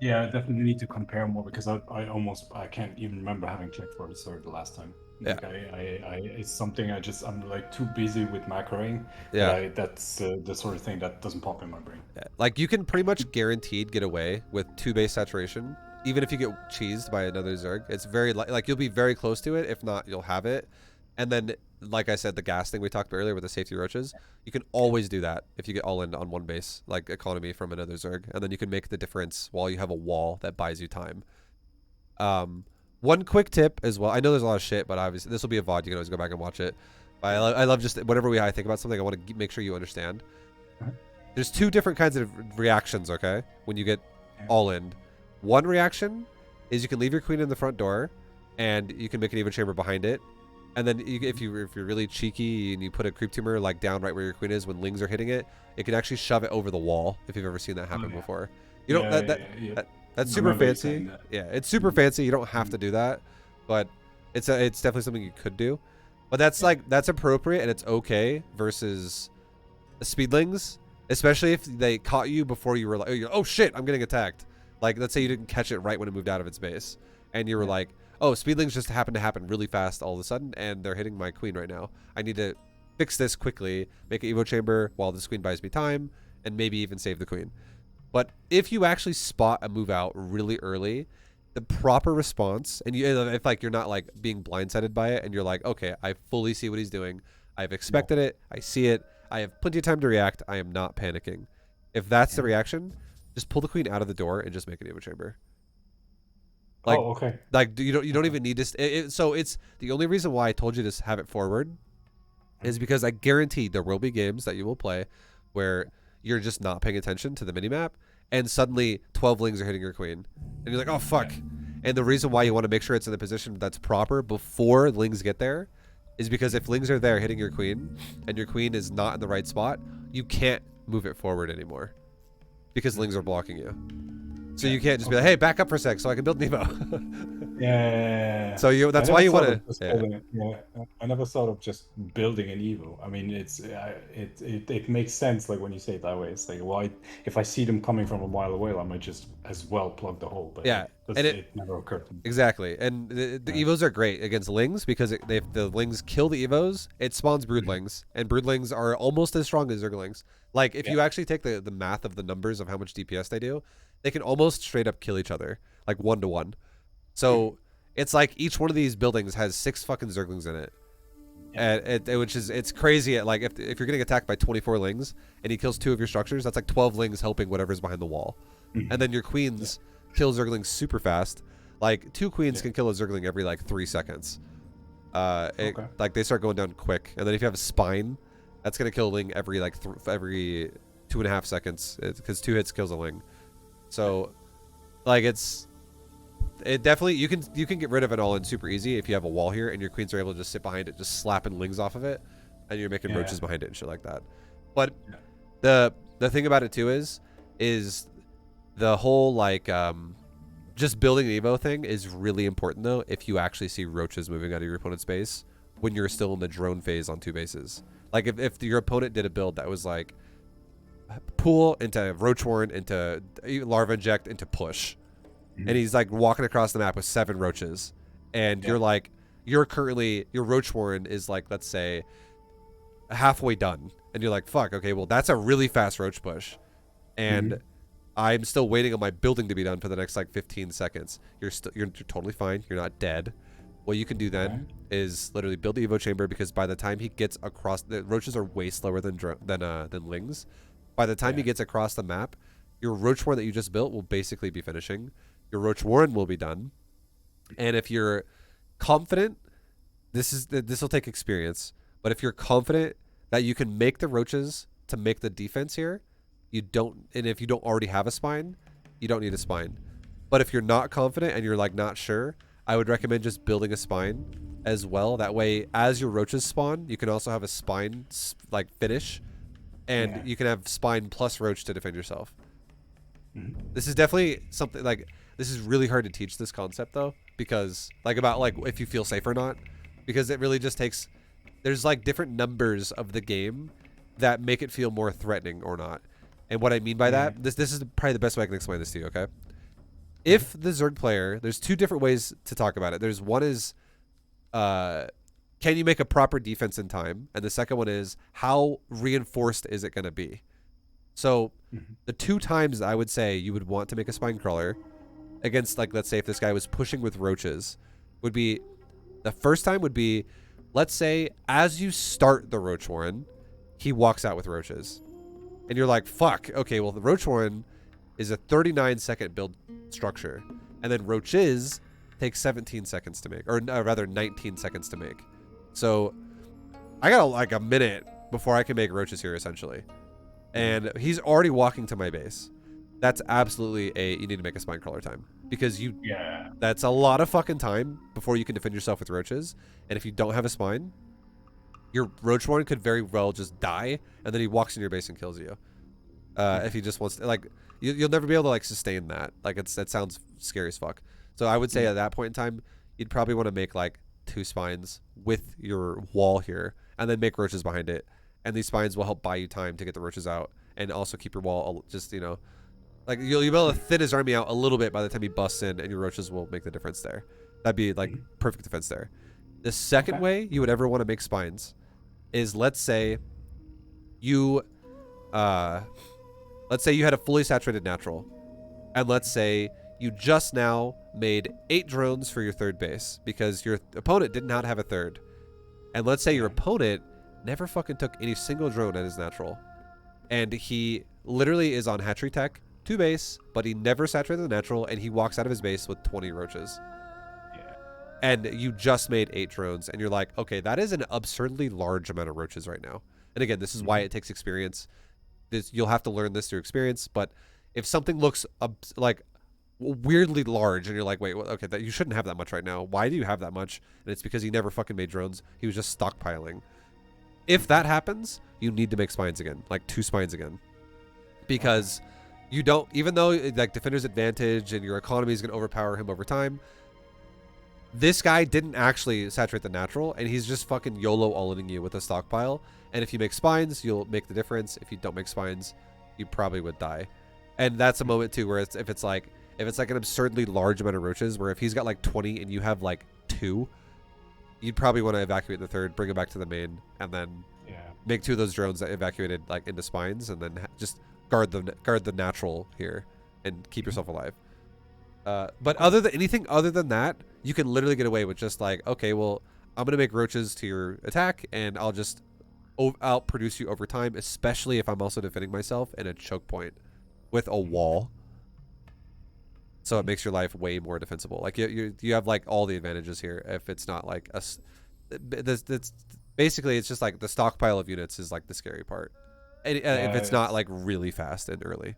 Yeah, I definitely need to compare more because I can't even remember having checked for the Zerg the last time. Yeah, Like it's something I'm like too busy with macroing that yeah. that's the sort of thing that doesn't pop in my brain. Yeah. Like you can pretty much guaranteed get away with 2 base saturation, even if you get cheesed by another Zerg. It's very like you'll be very close to it. If not, you'll have it. And then, like I said, the gas thing we talked about earlier with the safety roaches, you can always do that if you get all in on one base, like economy from another Zerg, and then you can make the difference while you have a wall that buys you time. Um, One quick tip as well. I know there's a lot of shit, but obviously this will be a VOD. You can always go back and watch it. But I love just whenever I think about something, I want to make sure you understand. Uh-huh. There's 2 different kinds of reactions, okay? When you get all in. One reaction is you can leave your queen in the front door, and you can make an Evo chamber behind it. And then if you're really cheeky and you put a creep tumor like down right where your queen is when lings are hitting it, it can actually shove it over the wall. If you've ever seen that happen before, you don't that's super fancy. That. Yeah, it's super fancy. You don't have to do that, but it's definitely something you could do. But that's appropriate and it's okay versus the speedlings, especially if they caught you before you were like, oh shit, I'm getting attacked. Like let's say you didn't catch it right when it moved out of its base, and you were like, oh, speedlings just happen to happen really fast all of a sudden, and they're hitting my queen right now. I need to fix this quickly, make an Evo chamber while this queen buys me time, and maybe even save the queen. But if you actually spot a move out really early, the proper response, and if like you're not like being blindsided by it, and you're like, okay, I fully see what he's doing, I've expected it, I see it, I have plenty of time to react, I am not panicking. If that's the reaction, just pull the queen out of the door and just make an Evo chamber. Like, okay. Like you don't even need to. So it's the only reason why I told you to have it forward is because I guarantee there will be games that you will play where you're just not paying attention to the minimap, and suddenly 12 lings are hitting your queen, and you're like, oh fuck. And the reason why you want to make sure it's in the position that's proper before lings get there is because if lings are there hitting your queen and your queen is not in the right spot, you can't move it forward anymore because lings are blocking you. So you can't just be like, hey, back up for a sec so I can build an Evo. Yeah. So that's why you want to. Yeah, I never thought of just building an Evo. I mean, it makes sense. Like when you say it that way, it's like, why? If I see them coming from a mile away, I might just as well plug the hole. But yeah, and it never occurred to me. Exactly, and the Evos are great against lings because if the lings kill the Evos, it spawns broodlings, and broodlings are almost as strong as zerglings. Like if you actually take the math of the numbers of how much DPS they do, they can almost straight up kill each other, like 1-to-1. So it's like each one of these buildings has 6 fucking zerglings in it, and it's crazy. Like if you're getting attacked by 24 lings and he kills 2 of your structures, that's like 12 lings helping whatever's behind the wall, and then your queens kill zerglings super fast. Like 2 queens can kill a zergling every like 3 seconds. Like they start going down quick, and then if you have a spine, that's gonna kill a ling every like every 2.5 seconds because 2 hits kills a ling. So, like it definitely you can get rid of it all in super easy if you have a wall here and your queens are able to just sit behind it, just slapping lings off of it, and you're making roaches behind it and shit like that. But the thing about it too is the whole like just building an Evo thing is really important though if you actually see roaches moving out of your opponent's base when you're still in the drone phase on 2 bases. Like if your opponent did a build that was like pool into roach warren into larva inject into push, and he's like walking across the map with 7 roaches, and you're like your roach warren is like, let's say, halfway done, and you're like, fuck, okay, well that's a really fast roach push, and I'm still waiting on my building to be done for the next like 15 seconds. You're totally fine. You're not dead. What you can do then is literally build the Evo chamber, because by the time he gets across, the roaches are way slower than lings. By the time he gets across the map, your roach warren that you just built will basically be finishing. Your roach warren will be done. And if you're confident, this will take experience, but if you're confident that you can make the roaches to make the defense here, and if you don't already have a spine, you don't need a spine. But if you're not confident and you're like not sure, I would recommend just building a spine as well. That way, as your roaches spawn, you can also have a spine like finish, and Yeah. you can have spine plus roach to defend yourself. Mhm. This is definitely something like this is really hard to teach this concept though, because like about like if you feel safe or not, because it really just takes there's like different numbers of the game that make it feel more threatening or not. And what I mean by Yeah. that, this is probably the best way I can explain this to you, okay? If the Zerg player, there's two different ways to talk about it. There's one is can you make a proper defense in time? And the second one is how reinforced is it going to be? So Mhm. the two times I would say you would want to make a spine crawler against, like, let's say if this guy was pushing with roaches, would be the first time would be, let's say as you start the roach warren, he walks out with roaches, and you're like, fuck, okay, well the roach warren is a 39-second build structure, and then roaches take 17 seconds to make, or rather 19 seconds to make. So I got like a minute before I can make roaches here essentially, and he's already walking to my base. That's absolutely you need to make a spine crawler time, because Yeah. that's a lot of fucking time before you can defend yourself with roaches. And if you don't have a spine, your roach warren could very well just die, and then he walks in your base and kills you. If he just wants to, like, you'll never be able to like sustain that. Like that sounds scary as fuck. So I would say at that point in time, you'd probably want to make like 2 spines with your wall here, and then make roaches behind it. And these spines will help buy you time to get the roaches out, and also keep your wall just, you know, like you'll be able to thin his army out a little bit by the time he busts in, and your roaches will make the difference there. That'd be like perfect defense there. The second way you would ever want to make spines is, let's say you had a fully saturated natural, and let's say you just now made 8 drones for your third base because your opponent did not have a third, and let's say your opponent never fucking took any single drone at his natural, and he literally is on hatchery tech 2 base, but he never saturated the natural, and he walks out of his base with 20 roaches. Yeah. And you just made 8 drones, and you're like, okay, that is an absurdly large amount of roaches right now. And again, this is why it takes experience. You'll have to learn this through experience. But if something looks like weirdly large, and you're like, wait, okay, that you shouldn't have that much right now. Why do you have that much? And it's because he never fucking made drones. He was just stockpiling. If that happens, you need to make spines again, like 2 spines again, because you don't. Even though like defender's advantage and your economy is gonna overpower him over time, this guy didn't actually saturate the natural, and he's just fucking YOLO all-inning you with a stockpile. And if you make spines, you'll make the difference. If you don't make spines, you probably would die. And that's a moment too where if it's like an absurdly large amount of roaches, where if he's got like 20 and you have like 2, you'd probably want to evacuate the third, bring it back to the main, and then make 2 of those drones that evacuated like into spines, and then just guard the natural here and keep yourself alive. But anything other than that, you can literally get away with just like, okay, well, I'm gonna make roaches to your attack, and I'll just outproduce you over time, especially if I'm also defending myself in a choke point with a wall. So it makes your life way more defensible. Like you have like all the advantages here. If it's not like that's basically, it's just like the stockpile of units is like the scary part. And if it's not like really fast and early.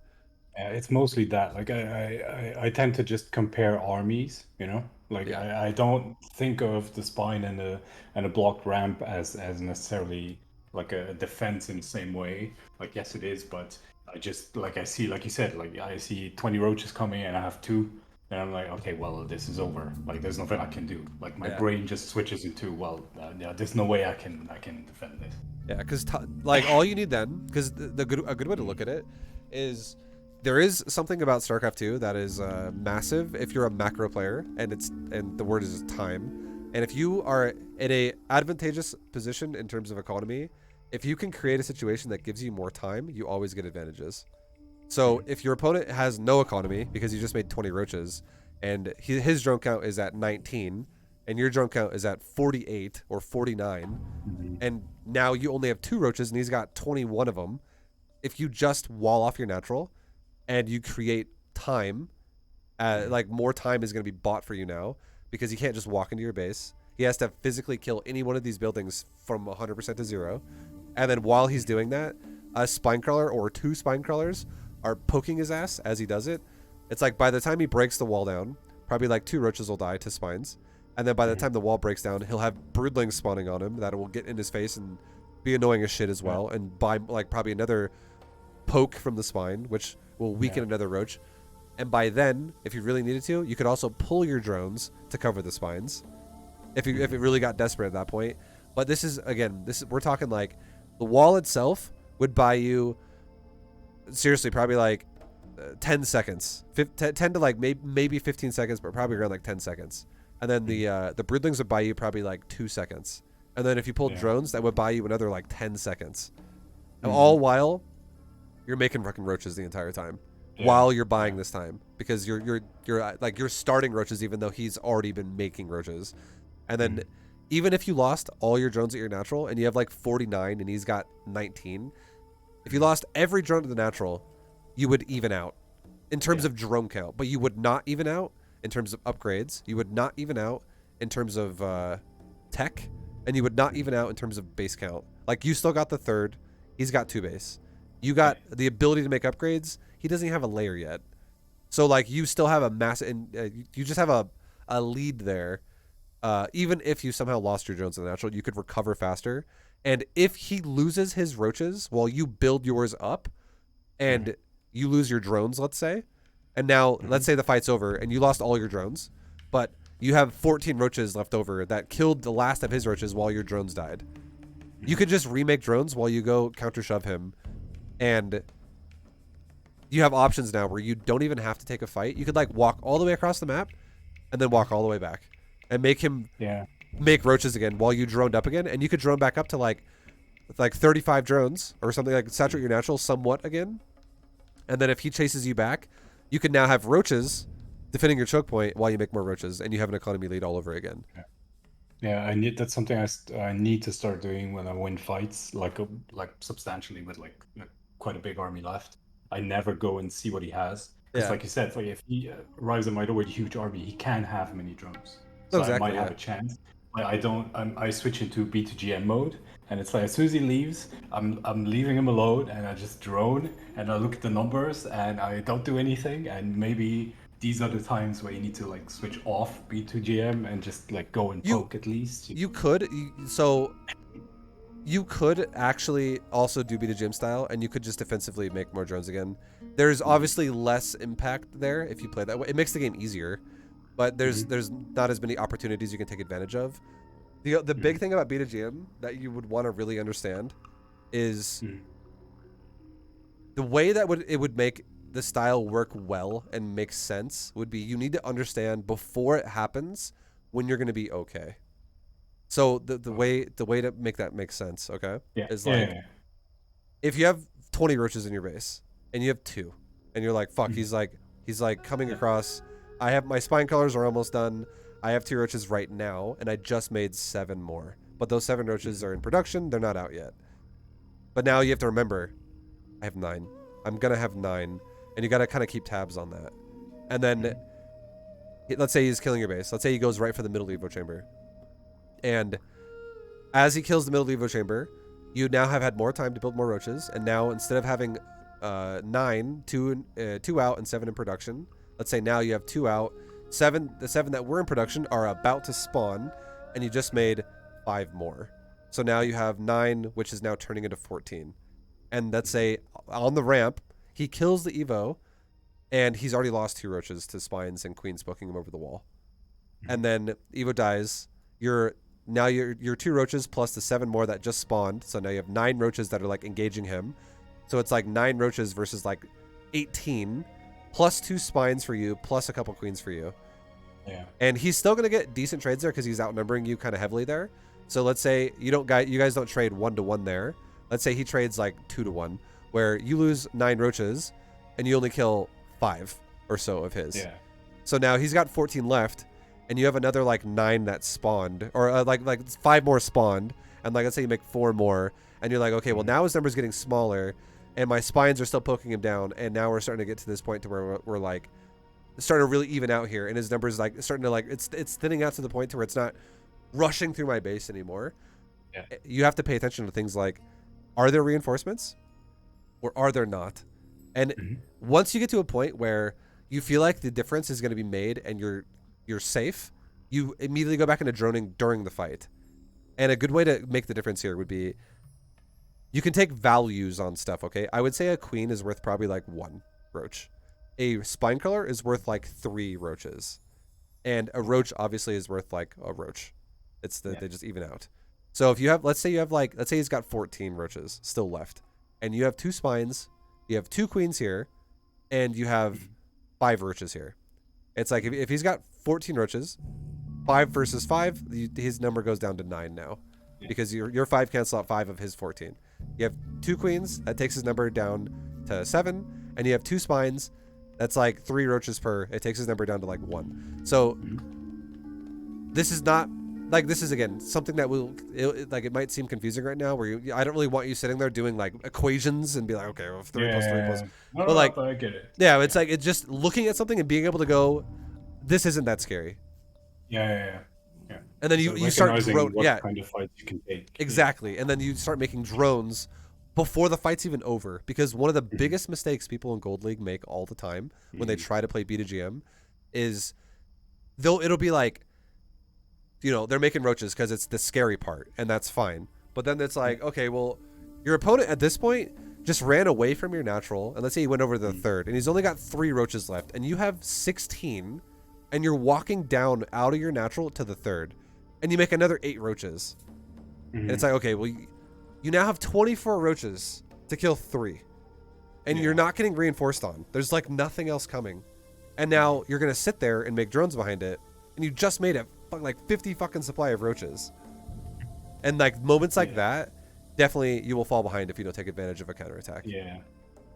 Yeah, it's mostly that. Like I tend to just compare armies, you know. Like Yeah. I don't think of the spine and a blocked ramp as necessarily like a defense in the same way. Like yes, it is, but I just like I see, like you said, like I see 20 roaches coming and I have 2, and I'm like, okay, well, this is over. Like there's nothing I can do. Like my brain just switches into, well, yeah, there's no way I can defend this. Yeah, because like all you need then, because a good way to look at it is, there is something about StarCraft 2 that is massive if you're a macro player, and the word is time. And if you are in a advantageous position in terms of economy, if you can create a situation that gives you more time, you always get advantages. So if your opponent has no economy because you just made 20 roaches, and his drone count is at 19, and your drone count is at 48 or 49, and now you only have 2 roaches and he's got 21 of them, if you just wall off your natural and you create time, like more time is going to be bought for you now, because he can't just walk into your base. He has to physically kill any one of these buildings from 100% to 0. And then while he's doing that, a spine crawler or 2 spine crawlers are poking his ass as he does it. It's like by the time he breaks the wall down, probably like 2 roaches will die to spines. And then by the time the wall breaks down, he'll have broodlings spawning on him that will get in his face and be annoying as shit as well. And by like probably another poke from the spine, which will weaken another roach. And by then, if you really needed to, you could also pull your drones to cover the spines. If it really got desperate at that point. But this is, again, we're talking like the wall itself would buy you, seriously, probably like 10 seconds. 10 to like maybe 15 seconds, but probably around like 10 seconds. And then the broodlings would buy you probably like 2 seconds. And then if you pulled drones, that would buy you another like 10 seconds. And all while you're making fucking roaches the entire time. While you're buying this time, because you're starting roaches even though he's already been making roaches. And then even if you lost all your drones at your natural and you have like 49 and he's got 19, if you lost every drone to the natural, you would even out in terms of drone count, but you would not even out in terms of upgrades. You would not even out in terms of tech, and you would not even out in terms of base count. Like, you still got the third, he's got 2 base. You got the ability to make upgrades. He doesn't even have a layer yet. So like, you still have a massive, and you just have a lead there. Even if you somehow lost your drones in the natural, you could recover faster. And if he loses his roaches while you build yours up, and you lose your drones, let's say, and now let's say the fight's over and you lost all your drones, but you have 14 roaches left over that killed the last of his roaches while your drones died. You could just remake drones while you go counter shove him, and you have options now where you don't even have to take a fight. You could like walk all the way across the map and then walk all the way back and make him make roaches again while you droned up again. And you could drone back up to like 35 drones or something, like saturate your natural somewhat again. And then if he chases you back, you can now have roaches defending your choke point while you make more roaches, and you have an economy lead all over again. That's something I need to start doing when I win fights, like substantially with like quite a big army left. I never go and see what he has, because like you said, like if he arrives at my door with a huge army, he can have many drones, so exactly, I might have a chance. I switch into B2GM mode, and it's like as soon as he leaves, I'm leaving him alone, and I just drone and I look at the numbers and I don't do anything. And maybe these are the times where you need to like switch off B2GM and just like go and poke at least. You could actually also do B2GM style, and you could just defensively make more drones again. There's obviously less impact there if you play that way. It makes the game easier, but there's not as many opportunities you can take advantage of. The big thing about B2GM that you would want to really understand is the way that it would make the style work well and make sense would be, you need to understand before it happens when you're going to be okay. So the way to make that make sense, okay, is like if you have 20 roaches in your base and you have 2, and you're like, fuck, he's like coming across. I have my spine colors are almost done. I have 2 roaches right now, and I just made 7 more. But those 7 roaches are in production. They're not out yet. But now you have to remember, I have 9. I'm gonna have 9, and you gotta kind of keep tabs on that. And then, let's say he's killing your base. Let's say he goes right for the middle Evo chamber. And as he kills the middle Evo chamber, you now have had more time to build more roaches. And now, instead of having 9, 2 out and 7 in production, let's say now you have 2 out, 7. The 7 that were in production are about to spawn, and you just made 5 more. So now you have 9, which is now turning into 14. And let's say on the ramp, he kills the Evo, and he's already lost 2 roaches to spines and queens poking him over the wall. And then Evo dies. Your 2 roaches plus the 7 more that just spawned. So now you have 9 roaches that are like engaging him. So it's like 9 roaches versus like 18, plus 2 spines for you, plus a couple queens for you. And he's still gonna get decent trades there because he's outnumbering you kind of heavily there. So let's say you guys don't trade 1-to-1 there. Let's say he trades like 2-to-1, where you lose 9 roaches and you only kill 5 or so of his. So now he's got 14 left, and you have another like 9 that spawned, or like 5 more spawned, and like let's say you make 4 more, and you're like, okay, well now his number's getting smaller, and my spines are still poking him down, and now we're starting to get to this point to where we're like starting to really even out here, and his numbers like starting to like it's thinning out to the point to where it's not rushing through my base anymore. You have to pay attention to things like, are there reinforcements or are there not? And once you get to a point where you feel like the difference is going to be made and you're safe, you immediately go back into droning during the fight. And a good way to make the difference here would be you can take values on stuff, okay? I would say a queen is worth probably like 1 roach. A spine color is worth like 3 roaches. And a roach obviously is worth like a roach. It's they just even out. So if you have, let's say he's got 14 roaches still left, and you have 2 spines, you have 2 queens here, and you have 5 roaches here. It's like if he's got 14 roaches, 5 versus 5, his number goes down to 9 now, because your 5 cancel out 5 of his 14. You have 2 queens, that takes his number down to 7, and you have 2 spines, that's like 3 roaches per. It takes his number down to like 1. So this is not like, this is again something that it might seem confusing right now. Where I don't really want you sitting there doing like equations and be like, okay, well, 3 plus 3 plus. No, but like, I get it. Yeah, it's like it's just looking at something and being able to go, this isn't that scary. Yeah. And then you start what kind of fights you can take. Exactly, and then you start making drones before the fight's even over, because one of the biggest mistakes people in Gold League make all the time when they try to play B2GM is it'll be like, they're making roaches because it's the scary part, and that's fine. But then it's like, okay, well, your opponent at this point just ran away from your natural, and let's say he went over the third, and he's only got 3 roaches left, and you have 16, and you're walking down out of your natural to the third, and you make another 8 roaches. And it's like, okay, well, you now have 24 roaches to kill 3, and you're not getting reinforced on. There's like nothing else coming, and now you're gonna sit there and make drones behind it, and you just made a like 50 fucking supply of roaches. And like moments like that, definitely you will fall behind if you don't take advantage of a counterattack.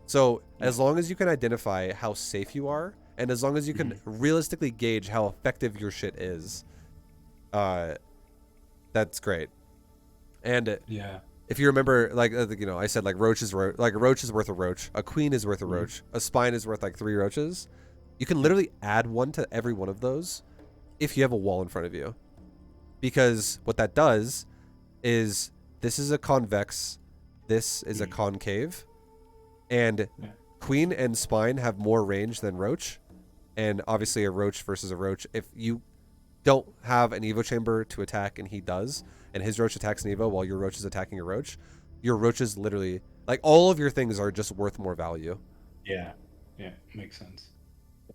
So as long as you can identify how safe you are, and as long as you can realistically gauge how effective your shit is, that's great. And if you remember, like I said, like roach is worth a roach, a queen is worth a roach, a spine is worth like 3 roaches. You can literally add 1 to every one of those if you have a wall in front of you, because what that does is this is a convex, this is a concave, and queen and spine have more range than roach, and obviously a roach versus a roach, if you don't have an evo chamber to attack and he does, and his roach attacks an evo while your roach is attacking your roach is literally like, all of your things are just worth more value. Yeah, makes sense.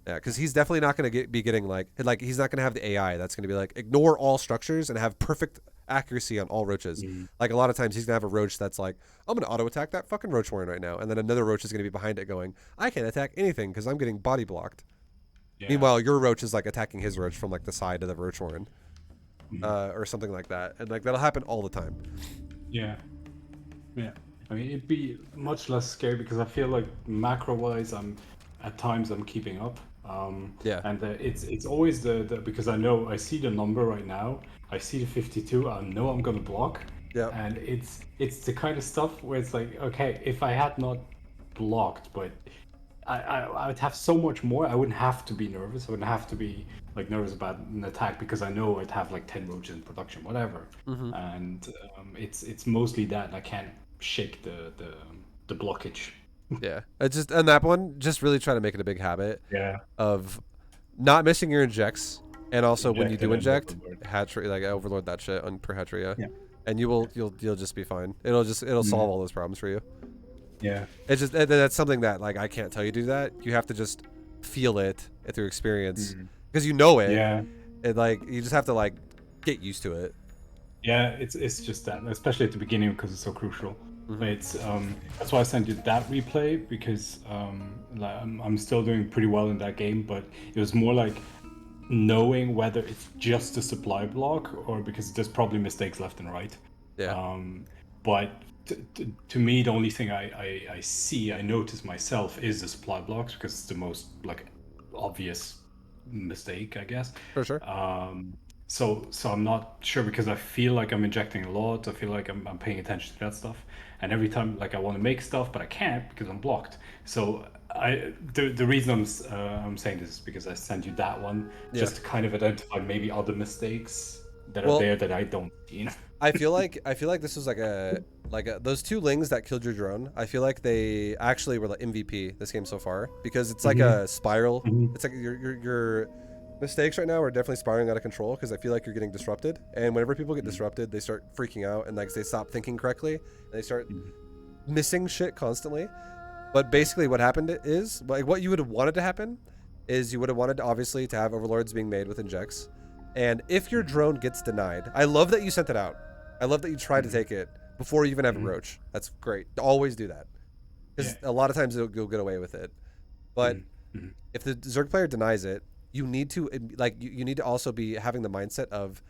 Yeah, because he's definitely not going to be getting like he's not going to have the AI that's going to be like, ignore all structures and have perfect accuracy on all roaches. Like a lot of times he's going to have a roach that's like, I'm going to auto attack that fucking roach warren right now, and then another roach is going to be behind it going, I can't attack anything because I'm getting body blocked. Meanwhile, your roach is like attacking his roach from like the side of the roach warren, or something like that, and like that'll happen all the time. Yeah. I mean, it'd be much less scary because I feel like macro-wise, at times I'm keeping up. And it's always the because I see the number right now. I see the 52. I know I'm gonna block. And it's the kind of stuff where it's like, okay, if I had not blocked, but I would have so much more. I wouldn't have to be nervous. I wouldn't have to be like nervous about an attack because I know I'd have like 10 roaches in production, whatever. And it's mostly that I can't shake the blockage. I just on that one, just really try to make it a big habit of not missing your injects, and also when you do inject, hatchery, like overlord that shit on per hatchery, and you'll just be fine. It'll solve all those problems for you. It's just that's something that like I can't tell you to do that. You have to just feel it through experience, because you know it. And like you just have to like get used to it. It's just that, especially at the beginning, because it's so crucial. It's that's why I sent you that replay, because I'm still doing pretty well in that game, but it was more like knowing whether it's just a supply block or because there's probably mistakes left and right. But to me, the only thing I notice myself is the supply blocks, because it's the most like obvious mistake, I guess. For sure. So I'm not sure, because I feel like I'm injecting a lot. I feel like I'm paying attention to that stuff, and every time like I want to make stuff, but I can't because I'm blocked. So the reason I'm saying this is because I sent you that one just to kind of identify maybe other mistakes that are there that I don't see. I feel like this was like a those 2 lings that killed your drone. I feel like they actually were like MVP this game so far, because it's like a spiral. It's like Mistakes right now are definitely spiraling out of control because I feel like you're getting disrupted. And whenever people get disrupted, they start freaking out and like they stop thinking correctly. And they start missing shit constantly. But basically what happened is, like what you would have wanted to happen is you would have wanted obviously to have overlords being made with injects. And if your drone gets denied, I love that you sent it out. I love that you tried to take it before you even have a roach. That's great. Always do that. Because a lot of times you'll get away with it. But if the Zerg player denies it, you need to like you need to also be having the mindset of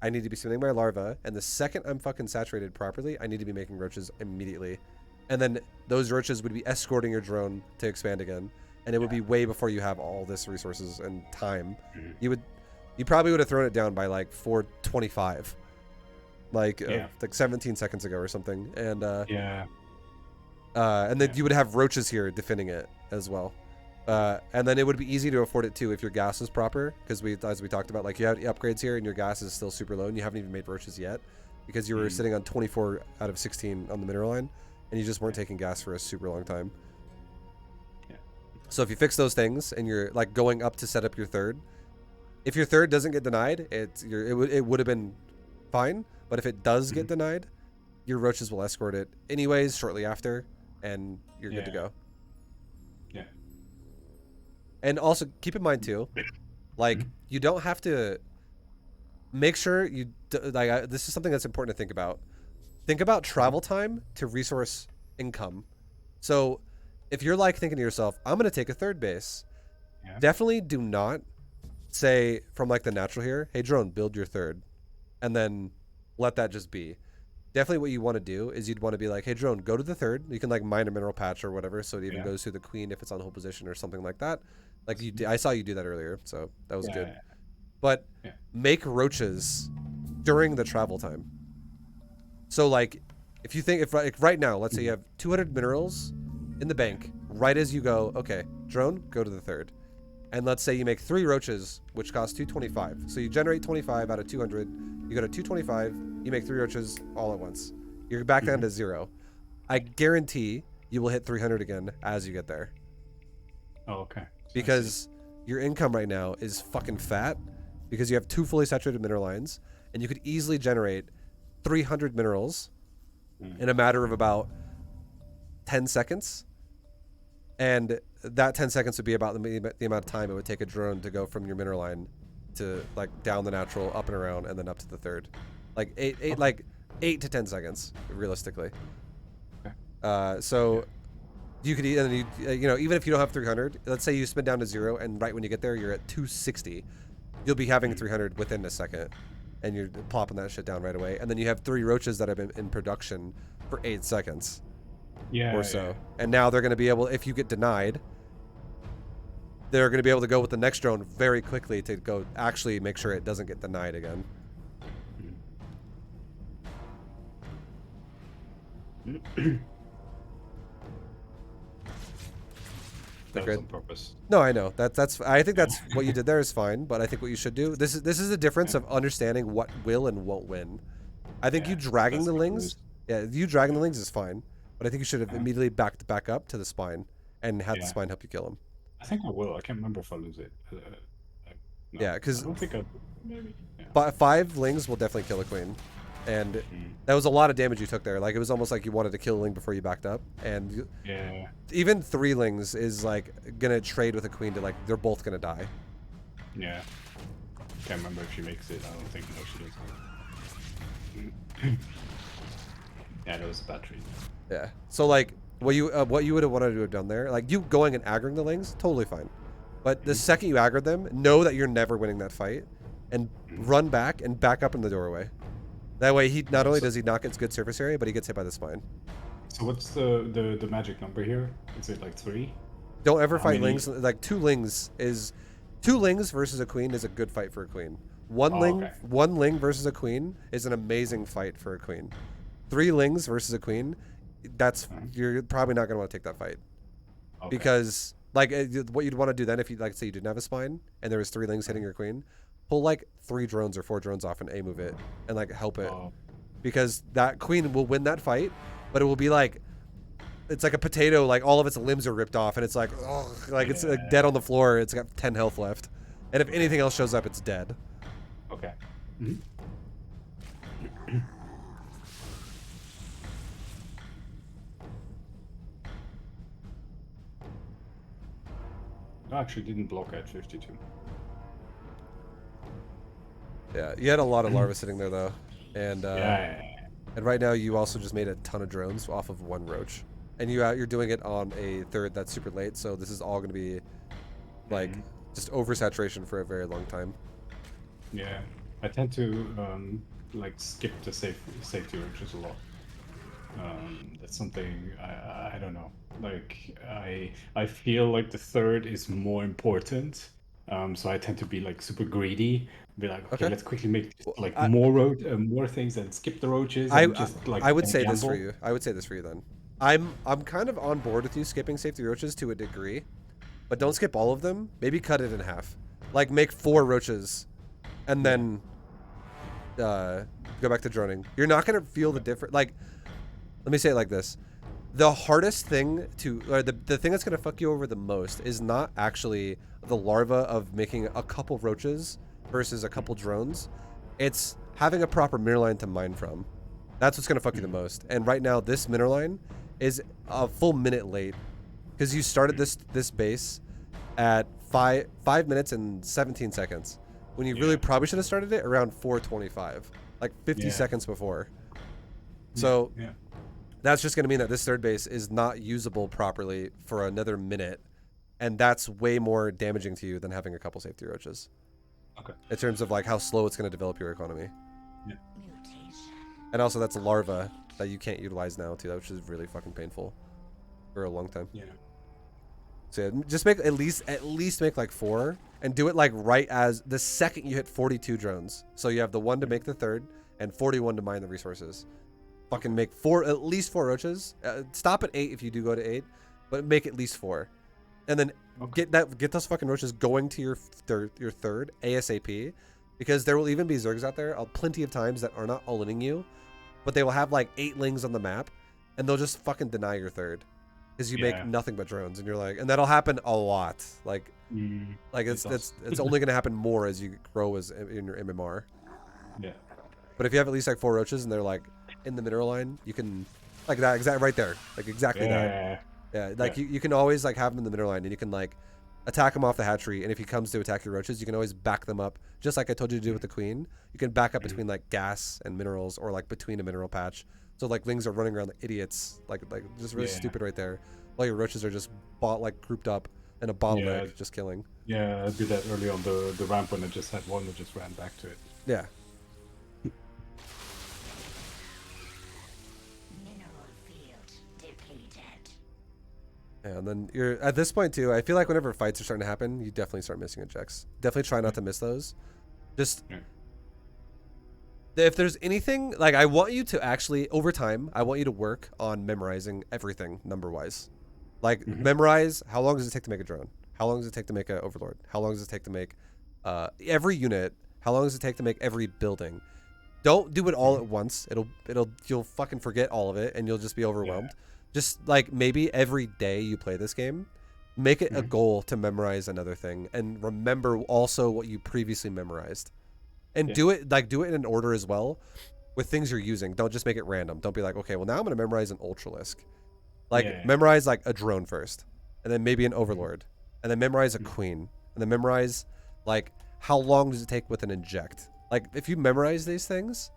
I need to be spinning my larva, and the second I'm fucking saturated properly, I need to be making roaches immediately. And then those roaches would be escorting your drone to expand again. And it would be way before you have all this resources and time. You probably would have thrown it down by like 4:25. Like 17 seconds ago or something. And and then you would have roaches here defending it as well. And then it would be easy to afford it too if your gas is proper, because as we talked about, like you have upgrades here and your gas is still super low and you haven't even made roaches yet because you were sitting on 24 out of 16 on the mineral line and you just weren't taking gas for a super long time. So if you fix those things and you're like going up to set up your third, if your third doesn't get denied, it would have been fine. But if it does get denied, your roaches will escort it anyways shortly after, and you're good to go. Yeah. And also keep in mind too, like you don't have to make sure you like this is something that's important to think about. Think about travel time to resource income. So if you're like thinking to yourself, I'm going to take a third base, definitely do not say from like the natural here, hey drone, build your third, and then let that just be. Definitely what you want to do is you'd want to be like, hey drone, go to the third. You can like mine a mineral patch or whatever, so it even goes through the queen if it's on hold position or something like that. Like I saw you do that earlier, so that was good. But make roaches during the travel time. So like if you think, if like right now, let's say you have 200 minerals in the bank, right as you go, okay, drone, go to the third. And let's say you make 3 roaches, which cost 225. So you generate 25 out of 200, you go to 225, you make 3 roaches all at once. You're back down to 0. I guarantee you will hit 300 again as you get there. Oh, okay. Because your income right now is fucking fat because you have 2 fully saturated mineral lines, and you could easily generate 300 minerals in a matter of about 10 seconds. And that 10 seconds would be about the amount of time it would take a drone to go from your mineral line to like down the natural, up and around, and then up to the third. Like 8 to 10 seconds, realistically. Okay. So you could, you know, even if you don't have 300, let's say you spin down to 0, and right when you get there, you're at 260. You'll be having 300 within a second, and you're plopping that shit down right away. And then you have 3 roaches that have been in production for 8 seconds. Or so. And now they're going to be able, if you get denied, they're going to be able to go with the next drone very quickly to go actually make sure it doesn't get denied again. That was on purpose. No, I know. I think that's what you did there is fine, but I think what you should do, this is the difference of understanding what will and won't win. I think you dragging the lings, you dragging the lings is fine. But I think you should have immediately backed back up to the spine and had the spine help you kill him. I think I will. I can't remember if I lose it. No, yeah, because I don't think I maybe. 5 lings will definitely kill a queen, and that was a lot of damage you took there. Like it was almost like you wanted to kill a ling before you backed up, and even 3 lings is like gonna trade with a queen to like they're both gonna die. Yeah, can't remember if she makes it. I don't think no, she doesn't. Yeah, that was a bad trade. Yeah. So like what you would have wanted to have done there, like you going and aggroing the lings, totally fine. But the second you aggro them, know that you're never winning that fight, and run back and back up in the doorway. That way, he not only does he not get good surface area, but he gets hit by the spine. So what's the magic number here? Is it like 3? Don't ever fight lings. Like 2 lings versus a queen is a good fight for a queen. One ling versus a queen is an amazing fight for a queen. 3 lings versus a queen, you're probably not gonna want to take that fight, because like what you'd want to do then, if you like say you didn't have a spine and there was 3 lings hitting your queen, pull like 3 drones or 4 drones off and A-move it and like help it, because that queen will win that fight, but it will be like it's like a potato, like all of its limbs are ripped off and it's like it's like dead on the floor. It's got 10 health left, And if anything else shows up, it's dead. Okay. Mhm. I actually didn't block at 52. Yeah, you had a lot of larvae sitting there though, and Yeah. and right now you also just made a ton of drones off of one roach, and you're doing it on a third that's super late, so this is all going to be like just oversaturation for a very long time. Yeah. I tend to like skip the safety roaches a lot. That's something I don't know. Like I feel like the third is more important. So I tend to be like super greedy. Be like, okay, Okay. let's quickly make Well, like more things and skip the roaches I and just like I would and say this for gamble. you. I would say this for you then. I'm kind of on board with you skipping safety roaches to a degree, but don't skip all of them. Maybe cut it in half. Like make 4 roaches, and Yeah. then go back to droning. You're not gonna feel the difference. Like, let me say it like this: the hardest thing to, or the thing that's gonna fuck you over the most is not actually the larva of making a couple roaches versus a couple drones. It's having a proper mineral line to mine from. That's what's gonna fuck you the most. And right now, this mineral line is a full minute late because you started this base at 5 minutes and 17 seconds when you really probably should have started it around 4:25, like 50 seconds before. So Yeah. that's just gonna mean that this third base is not usable properly for another minute, and that's way more damaging to you than having a couple safety roaches. Okay. In terms of like how slow it's gonna develop your economy. Yeah. And also that's a larva that you can't utilize now too, which is really fucking painful for a long time. Yeah. So yeah, just make at least make like 4 and do it like right as the second you hit 42 drones. So you have the 1 to make the third and 41 to mine the resources. Fucking make at least 4 roaches. Stop at 8 if you do go to 8, but make at least 4. And then get those fucking roaches going to your third ASAP, because there will even be Zergs out there plenty of times that are not all-inning you, but they will have like 8 lings on the map, and they'll just fucking deny your third because you make nothing but drones, and you're like, and that'll happen a lot. Like it's only gonna happen more as you grow as in your MMR. Yeah. But if you have at least like 4 roaches and they're like in the mineral line, you can like that exact right there, like exactly that. Yeah, like you can always like have them in the mineral line, and you can like attack him off the hatchery, and if he comes to attack your roaches, you can always back them up, just like I told you to do with the queen. You can back up between like gas and minerals, or like between a mineral patch. So like lings are running around like idiots, like just really stupid right there, while your roaches are just like grouped up in a bottleneck, just killing. Yeah, I did that early on the ramp when I just had one that just ran back to it. Yeah. And then you're at this point too. I feel like whenever fights are starting to happen, you definitely start missing ejects. Definitely try not to miss those. Just if there's anything, like I want you to actually over time, I want you to work on memorizing everything number wise. Like memorize how long does it take to make a drone? How long does it take to make an overlord? How long does it take to make every unit? How long does it take to make every building? Don't do it all at once. You'll fucking forget all of it, and you'll just be overwhelmed. Just like maybe every day you play this game, make it a goal to memorize another thing, and remember also what you previously memorized, and do it in an order as well with things you're using. Don't just make it random. Don't be like, okay, well now I'm gonna memorize an ultralisk. Like memorize like a drone first, and then maybe an overlord, and then memorize a queen, and then memorize like how long does it take with an inject. Like if you memorize these things,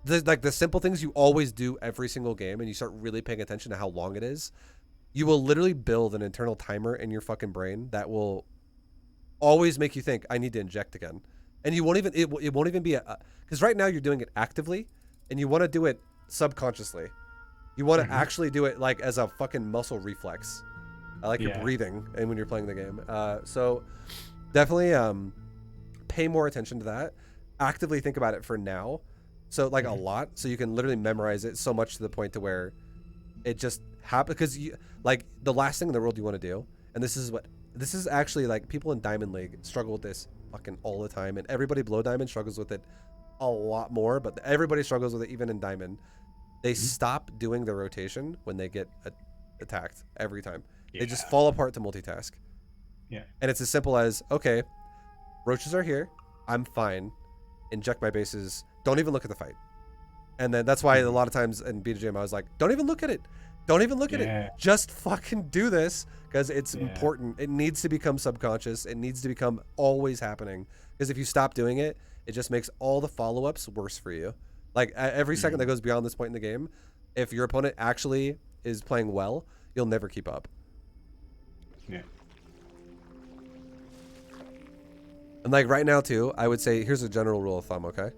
the simple things you always do every single game, and you start really paying attention to how long it is, you will literally build an internal timer in your fucking brain that will always make you think, I need to inject again. And you won't even, it won't even be because right now you're doing it actively, and you want to do it subconsciously. You want to actually do it like as a fucking muscle reflex, like you're breathing, and when you're playing the game. So definitely pay more attention to that. Actively think about it for now. So like a lot, so you can literally memorize it so much to the point to where it just happens, because you like the last thing in the world you want to do, and this is actually like people in Diamond League struggle with this fucking all the time, and everybody below Diamond struggles with it a lot more, but everybody struggles with it even in Diamond. They stop doing the rotation when they get attacked every time. They just fall apart to multitask. And it's as simple as, okay, Roaches are here. I'm fine. Inject my bases. Don't even look at the fight. And then that's why a lot of times in BGM I was like, don't even look at it. Don't even look at it. Just fucking do this because it's important. It needs to become subconscious. It needs to become always happening. Because if you stop doing it, it just makes all the follow-ups worse for you. Like every second that goes beyond this point in the game, if your opponent actually is playing well, you'll never keep up. Yeah. And like right now too, I would say here's a general rule of thumb, okay?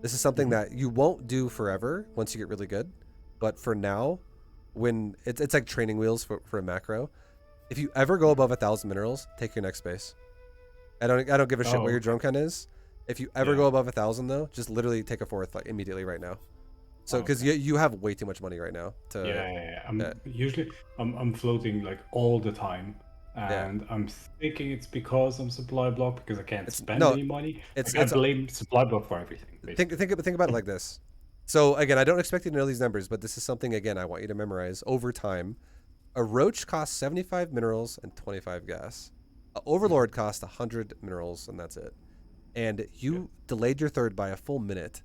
This is something that you won't do forever once you get really good. But for now, when it's like training wheels for a macro. If you ever go above 1,000 minerals, take your next base. I don't give a shit what your drone count is. If you ever go above 1,000 though, just literally take a fourth like immediately right now. So because you have way too much money right now to I'm floating like all the time. And I'm thinking it's because I'm supply block because I can't spend any money. I blame supply block for everything. Think about it like this. So again, I don't expect you to know these numbers, but this is something again I want you to memorize. Over time, a roach costs 75 minerals and 25 gas. An overlord costs 100 minerals and that's it. And you delayed your third by a full minute,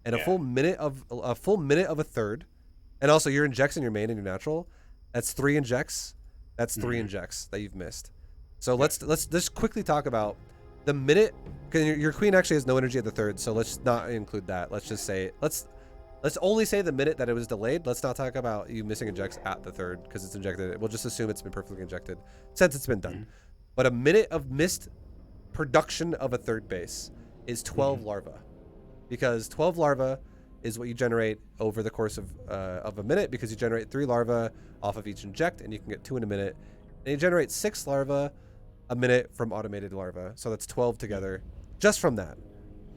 and a full minute of a third, and also your injects in your main and your natural. That's 3 injects. That's 3 injects that you've missed. So let's just quickly talk about the minute. Because your queen actually has no energy at the third, so let's not include that. Let's just say let's only say the minute that it was delayed. Let's not talk about you missing injects at the third because it's injected. We'll just assume it's been perfectly injected since it's been done. But a minute of missed production of a third base is 12 larvae, because 12 larvae is what you generate over the course of a minute, because you generate 3 larvae off of each inject, and you can get 2 in a minute. And you generate 6 larvae a minute from automated larvae, so that's 12 together just from that.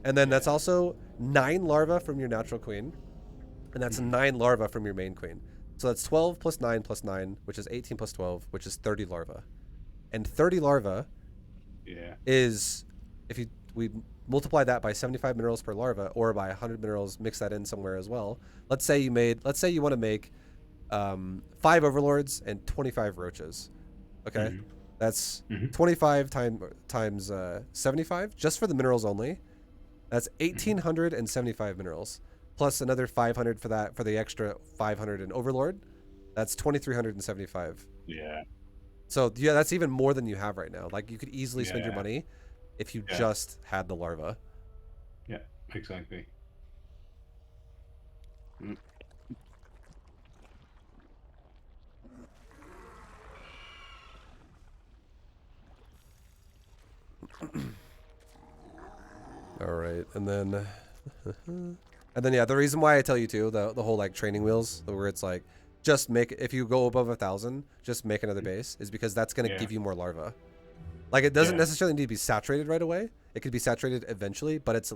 And then that's also 9 larvae from your natural queen, and that's 9 larvae from your main queen. So that's 12 plus 9 plus 9, which is 18 plus 12, which is 30 larvae. And 30 larvae is, if we multiply that by 75 minerals per larva, or by 100 minerals, mix that in somewhere as well. Let's say you want to make 5 overlords and 25 roaches. Okay, that's 25 times 75 just for the minerals only. That's 1,875 minerals, plus another 500 for that for the extra 500 in overlord. That's 2,375. Yeah. So yeah, that's even more than you have right now. Like you could easily spend your money if you just had the larva. Yeah, exactly. All right, and then yeah, the reason why I tell you too, the whole like training wheels, where it's like just make, if you go above 1,000, just make another base, is because that's gonna give you more larvae. Like it doesn't necessarily need to be saturated right away. It could be saturated eventually, but it's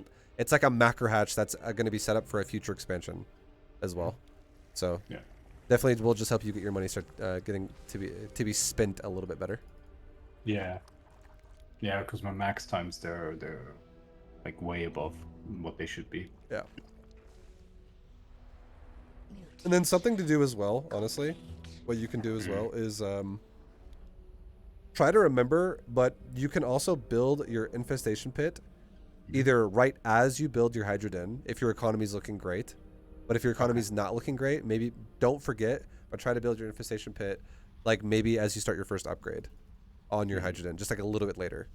like a macro hatch that's going to be set up for a future expansion as well. So definitely will just help you get your money start getting to be spent a little bit better. Yeah, because my max times they're like way above what they should be. Yeah. And then something to do as well, honestly, what you can do as well is try to remember, but you can also build your infestation pit either right as you build your Hydra Den if your economy is looking great. But if your economy is not looking great, maybe don't forget, but try to build your infestation pit like maybe as you start your first upgrade on your Hydra Den, just like a little bit later.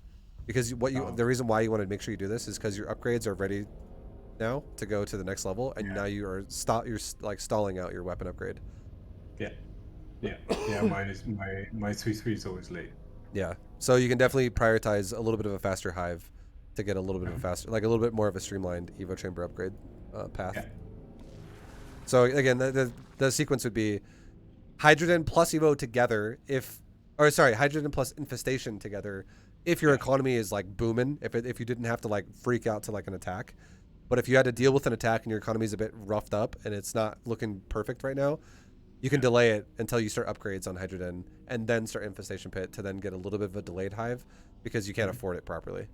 Because the reason why you want to make sure you do this is because your upgrades are ready now to go to the next level, and now you're like stalling out your weapon upgrade. My 3/3 is always late. Yeah, so you can definitely prioritize a little bit of a faster hive to get a little bit of a faster, like a little bit more of a streamlined Evo chamber upgrade path. So again, the sequence would be Hydrogen plus Evo together Hydrogen plus infestation together if your economy is like booming, if you didn't have to like freak out to like an attack. But if you had to deal with an attack and your economy is a bit roughed up and it's not looking perfect right now, you can delay it until you start upgrades on Hydrogen and then start Infestation Pit to then get a little bit of a delayed hive because you can't afford it properly.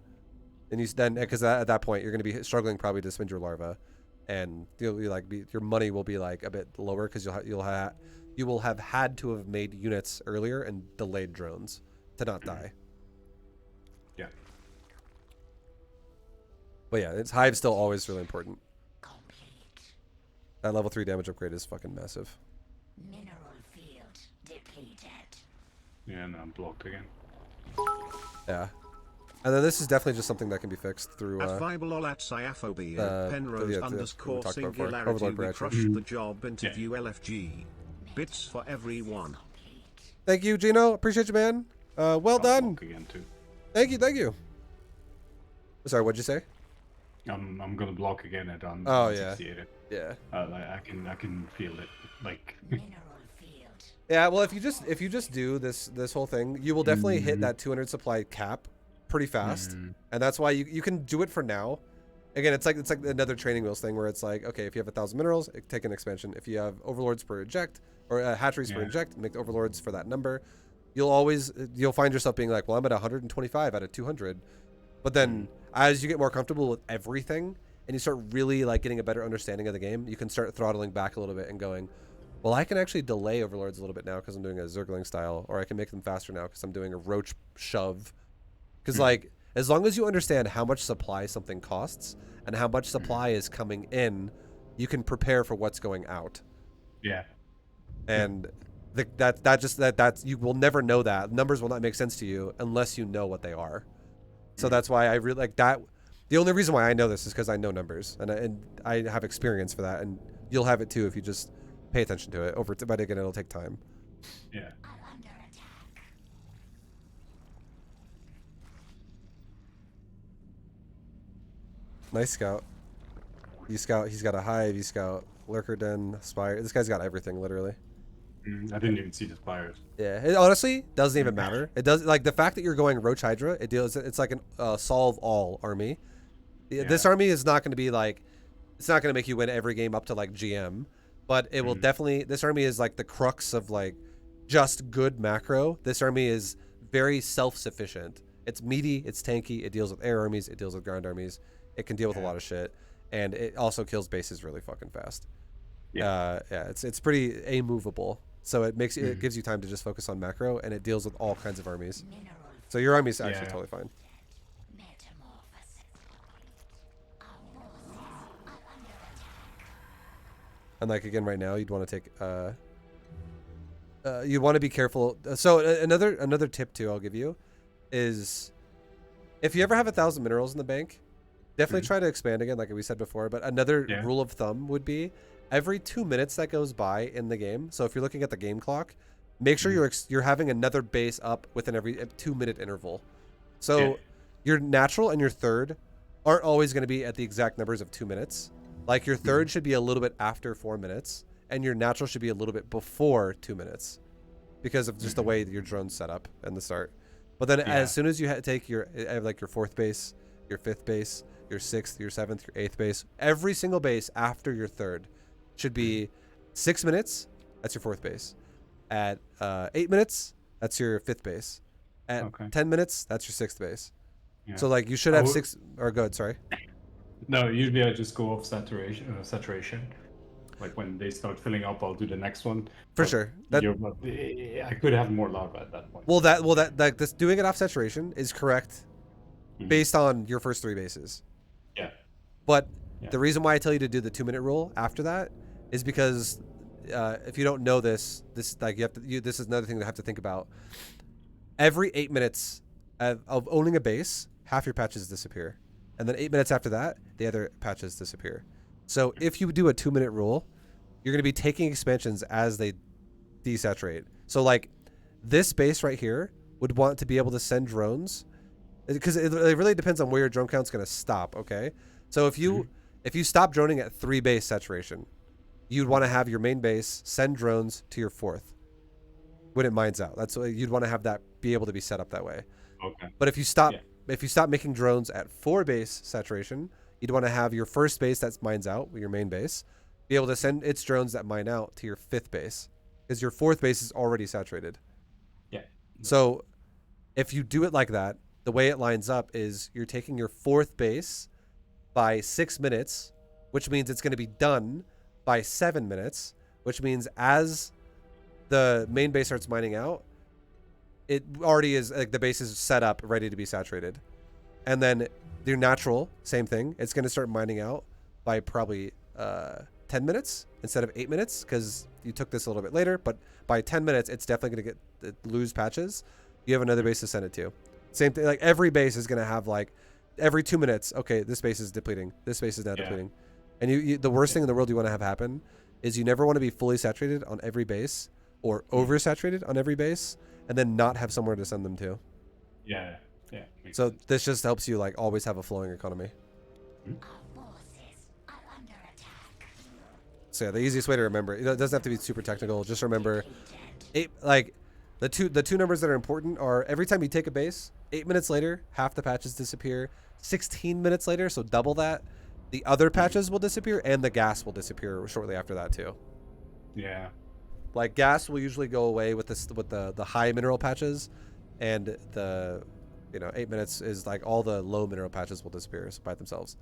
And because at that point you're going to be struggling probably to spend your larva, and you'll be your money will be like a bit lower because you will have had to have made units earlier and delayed drones to not die. But yeah, it's Hive's still always really important. That level 3 damage upgrade is fucking massive. Mineral field depleted. Yeah, and I'm blocked again. Yeah. And then this is definitely just something that can be fixed through At Vibalol at Sciaphobia, Penrose we talked underscore about before. singularity, Overlord we Bradshaw. crushed the job, interview LFG. Bits for everyone. Thank you, Gino. Appreciate you, man. Well I'll done. block again too. Thank you, thank you. Sorry, what'd you say? I'm gonna block again at Oh, yeah. 168. Yeah. Like I can feel it. Like Mineral field. Yeah, well, if you just do this whole thing, you will definitely hit that 200 supply cap pretty fast, and that's why you can do it for now. Again, it's like another training wheels thing where it's like, okay, if you have 1,000 minerals, take an expansion. If you have overlords per inject or hatcheries per inject, make the overlords for that number. You'll find yourself being like, well, I'm at 125 out of 200, but then as you get more comfortable with everything and you start really like getting a better understanding of the game, you can start throttling back a little bit and going, well, I can actually delay overlords a little bit now because I'm doing a Zergling style, or I can make them faster now because I'm doing a roach shove. Because like, as long as you understand how much supply something costs and how much supply is coming in, you can prepare for what's going out. yeah. And that's you will never know that. Numbers will not make sense to you unless you know what they are. So that's why I really like that. The only reason why I know this is because I know numbers and I have experience for that, and you'll have it too if you just pay attention to it. But again, it'll take time. Yeah. I'm under attack. Nice scout. You scout. He's got a hive. You scout lurker den, spire. This guy's got everything literally. I didn't even see the spires. Yeah, it honestly doesn't even matter. It does like the fact that you're going Roach Hydra. It's like an solve all army. This army is not going to be like, it's not going to make you win every game up to like GM, but it will definitely. This army is like the crux of like just good macro. This army is very self-sufficient. It's meaty. It's tanky. It deals with air armies. It deals with ground armies. It can deal with a lot of shit, and it also kills bases really fucking fast. Yeah, it's pretty immovable. So it makes it gives you time to just focus on macro, and it deals with all kinds of armies. Mineral So your army's actually totally fine. metamorphosis. Our forces are under attack. And like again, right now, you'd want to take you want to be careful. So another tip too, I'll give you, is if you ever have 1,000 minerals in the bank, definitely try to expand again, like we said before. But another rule of thumb would be every 2 minutes that goes by in the game. So if you're looking at the game clock, make sure you're having another base up within every 2 minute interval. So your natural and your third aren't always going to be at the exact numbers of 2 minutes. Like your third should be a little bit after 4 minutes, and your natural should be a little bit before 2 minutes, because of just the way that your drone's set up and the start. But then as soon as you take your like your fourth base, your fifth base, your sixth, your seventh, your eighth base, every single base after your third should be 6 minutes. That's your fourth base. At 8 minutes, that's your fifth base. At 10 minutes, that's your sixth base. Yeah. So like you should have six. Or go ahead, sorry. No, usually I just go off saturation. Like when they start filling up, I'll do the next one. For sure. I could have more larvae at that point. Well, this doing it off saturation is correct, based on your first 3 bases. Yeah. But the reason why I tell you to do the 2 minute rule after that is because if you don't know this like this is another thing to have to think about. Every 8 minutes of owning a base, half your patches disappear, and then 8 minutes after that, the other patches disappear. So if you do a 2 minute rule, you're going to be taking expansions as they desaturate. So like this base right here would want to be able to send drones, because it really depends on where your drone count's going to stop. Okay, so if you stop droning at 3 base saturation, you'd want to have your main base send drones to your fourth when it mines out. That's what you'd want to have, that be able to be set up that way. Okay. But if you stop making drones at 4 base saturation, you'd want to have your first base that mines out, your main base, be able to send its drones that mine out to your 5th base, because your 4th base is already saturated. Yeah. So if you do it like that, the way it lines up is you're taking your 4th base by 6 minutes, which means it's going to be done by 7 minutes, which means as the main base starts mining out, it already is like the base is set up ready to be saturated. And then Your natural, same thing. It's going to start mining out by probably 10 minutes instead of 8 minutes because you took this a little bit later. But by 10 minutes, it's definitely going to lose patches. You have another base to send it to. Same thing. Like every base is going to have like every 2 minutes. Okay, this base is depleting. This base is now depleting. And the worst thing in the world you want to have happen is you never want to be fully saturated on every base or oversaturated on every base and then not have somewhere to send them to. Yeah. Makes So sense. this just helps you like always have a flowing economy. Our forces are under attack. So yeah, the easiest way to remember, it doesn't have to be super technical. Just remember the two numbers that are important are every time you take a base, 8 minutes later, half the patches disappear. 16 minutes later, so double that, the other patches will disappear and the gas will disappear shortly after that too. Yeah. Like gas will usually go away with the high mineral patches, and the 8 minutes is like all the low mineral patches will disappear by themselves.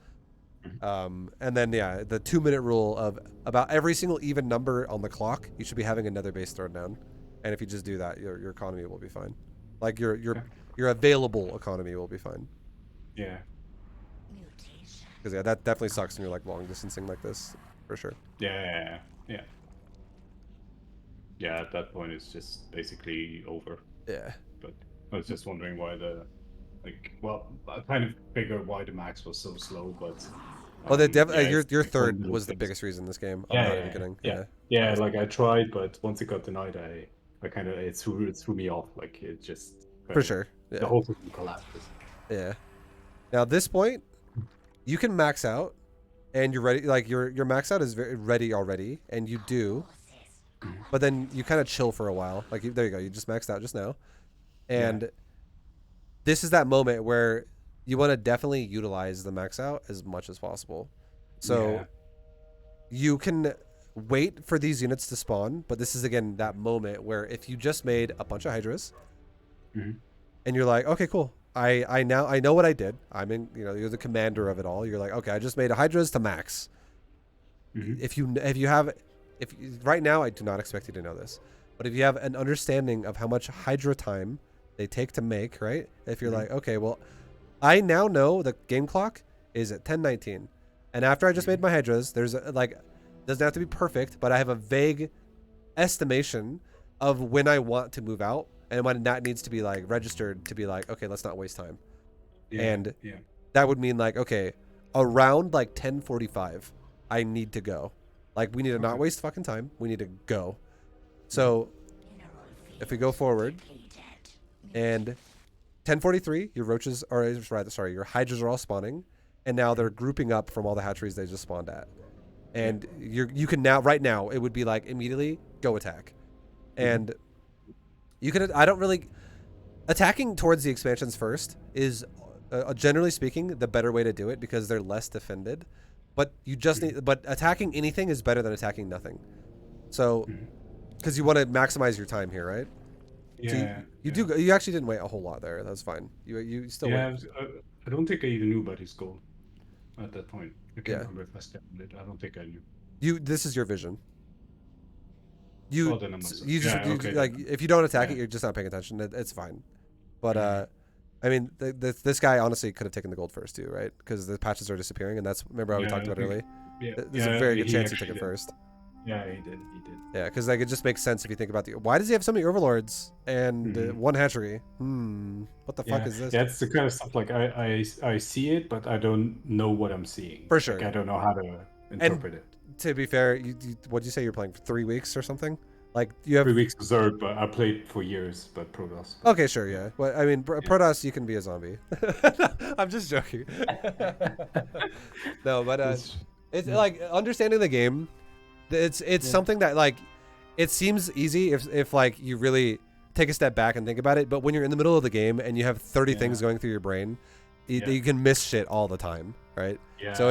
And then yeah, the 2 minute rule of about every single even number on the clock, you should be having another base thrown down, and if you just do that, your economy will be fine. Like your available economy will be fine. Yeah. Mutation. Because yeah, that definitely sucks when you're like long distancing like this, for sure. Yeah. Yeah, at that point it's just basically over. Yeah. But I was just wondering why I kind of figured why the max was so slow, but Oh, your it's one third little was the things. biggest reason in this game. I'm Yeah, not yeah, even kidding. yeah. Yeah. Yeah, like I tried, but once it got denied, I kind of it threw me off. Like it just For sure. Yeah. the whole system collapses. Yeah. Now at this point, you can max out, and you're ready. Like your max out is very ready already, and you do. But then you kind of chill for a while. Like there you go. You just maxed out just now, and this is that moment where you want to definitely utilize the max out as much as possible. So you can wait for these units to spawn, but this is again that moment where if you just made a bunch of hydras, and you're like, okay, cool. I know what I did. I'm in. You're the commander of it all. You're like, okay, I just made a hydras to max. If right now, I do not expect you to know this, but if you have an understanding of how much hydra time they take to make, right? If you're like, okay, well, I now know the game clock is at 10:19, and after I just made my hydras, there's doesn't have to be perfect, but I have a vague estimation of when I want to move out and when that needs to be like registered to be like, okay, let's not waste time. And that would mean like, okay, around like 10:45, I need to go. Like we need to not waste fucking time. We need to go. So if we go forward and 10:43, your roaches are your hydras are all spawning, and now they're grouping up from all the hatcheries they just spawned at. And you can now right now it would be like immediately go attack. And you could attacking towards the expansions first is generally speaking the better way to do it because they're less defended. But you just need. But attacking anything is better than attacking nothing. So, because you want to maximize your time here, right? Yeah. So you actually didn't wait a whole lot there. That's fine. You still wait. I don't think I even knew about his goal at that point. I can't Yeah. remember if I stepped it. I don't think I knew. This is your vision. Oh, then I must have. Like if you don't attack it, you're just not paying attention. It's fine. But I mean, this guy honestly could have taken the gold first too, right? Because the patches are disappearing, and that's remember how we talked about earlier. There's a very good chance he took it first. Yeah, he did. Yeah, because like it just makes sense if you think about why does he have so many overlords and one hatchery? What the fuck is this? Yeah, it's the kind of stuff like I see it, but I don't know what I'm seeing. For sure. Like, I don't know how to interpret it. To be fair, what'd you say you're playing for 3 weeks or something? Like you have 3 weeks of Zerg, but I played for years, but Protoss. Okay, sure, yeah. Well, I mean, Protoss, you can be a zombie. I'm just joking. No, but it's like understanding the game. It's something that like it seems easy if like you really take a step back and think about it. But when you're in the middle of the game and you have 30 things going through your brain, you can miss shit all the time, right? Yeah. So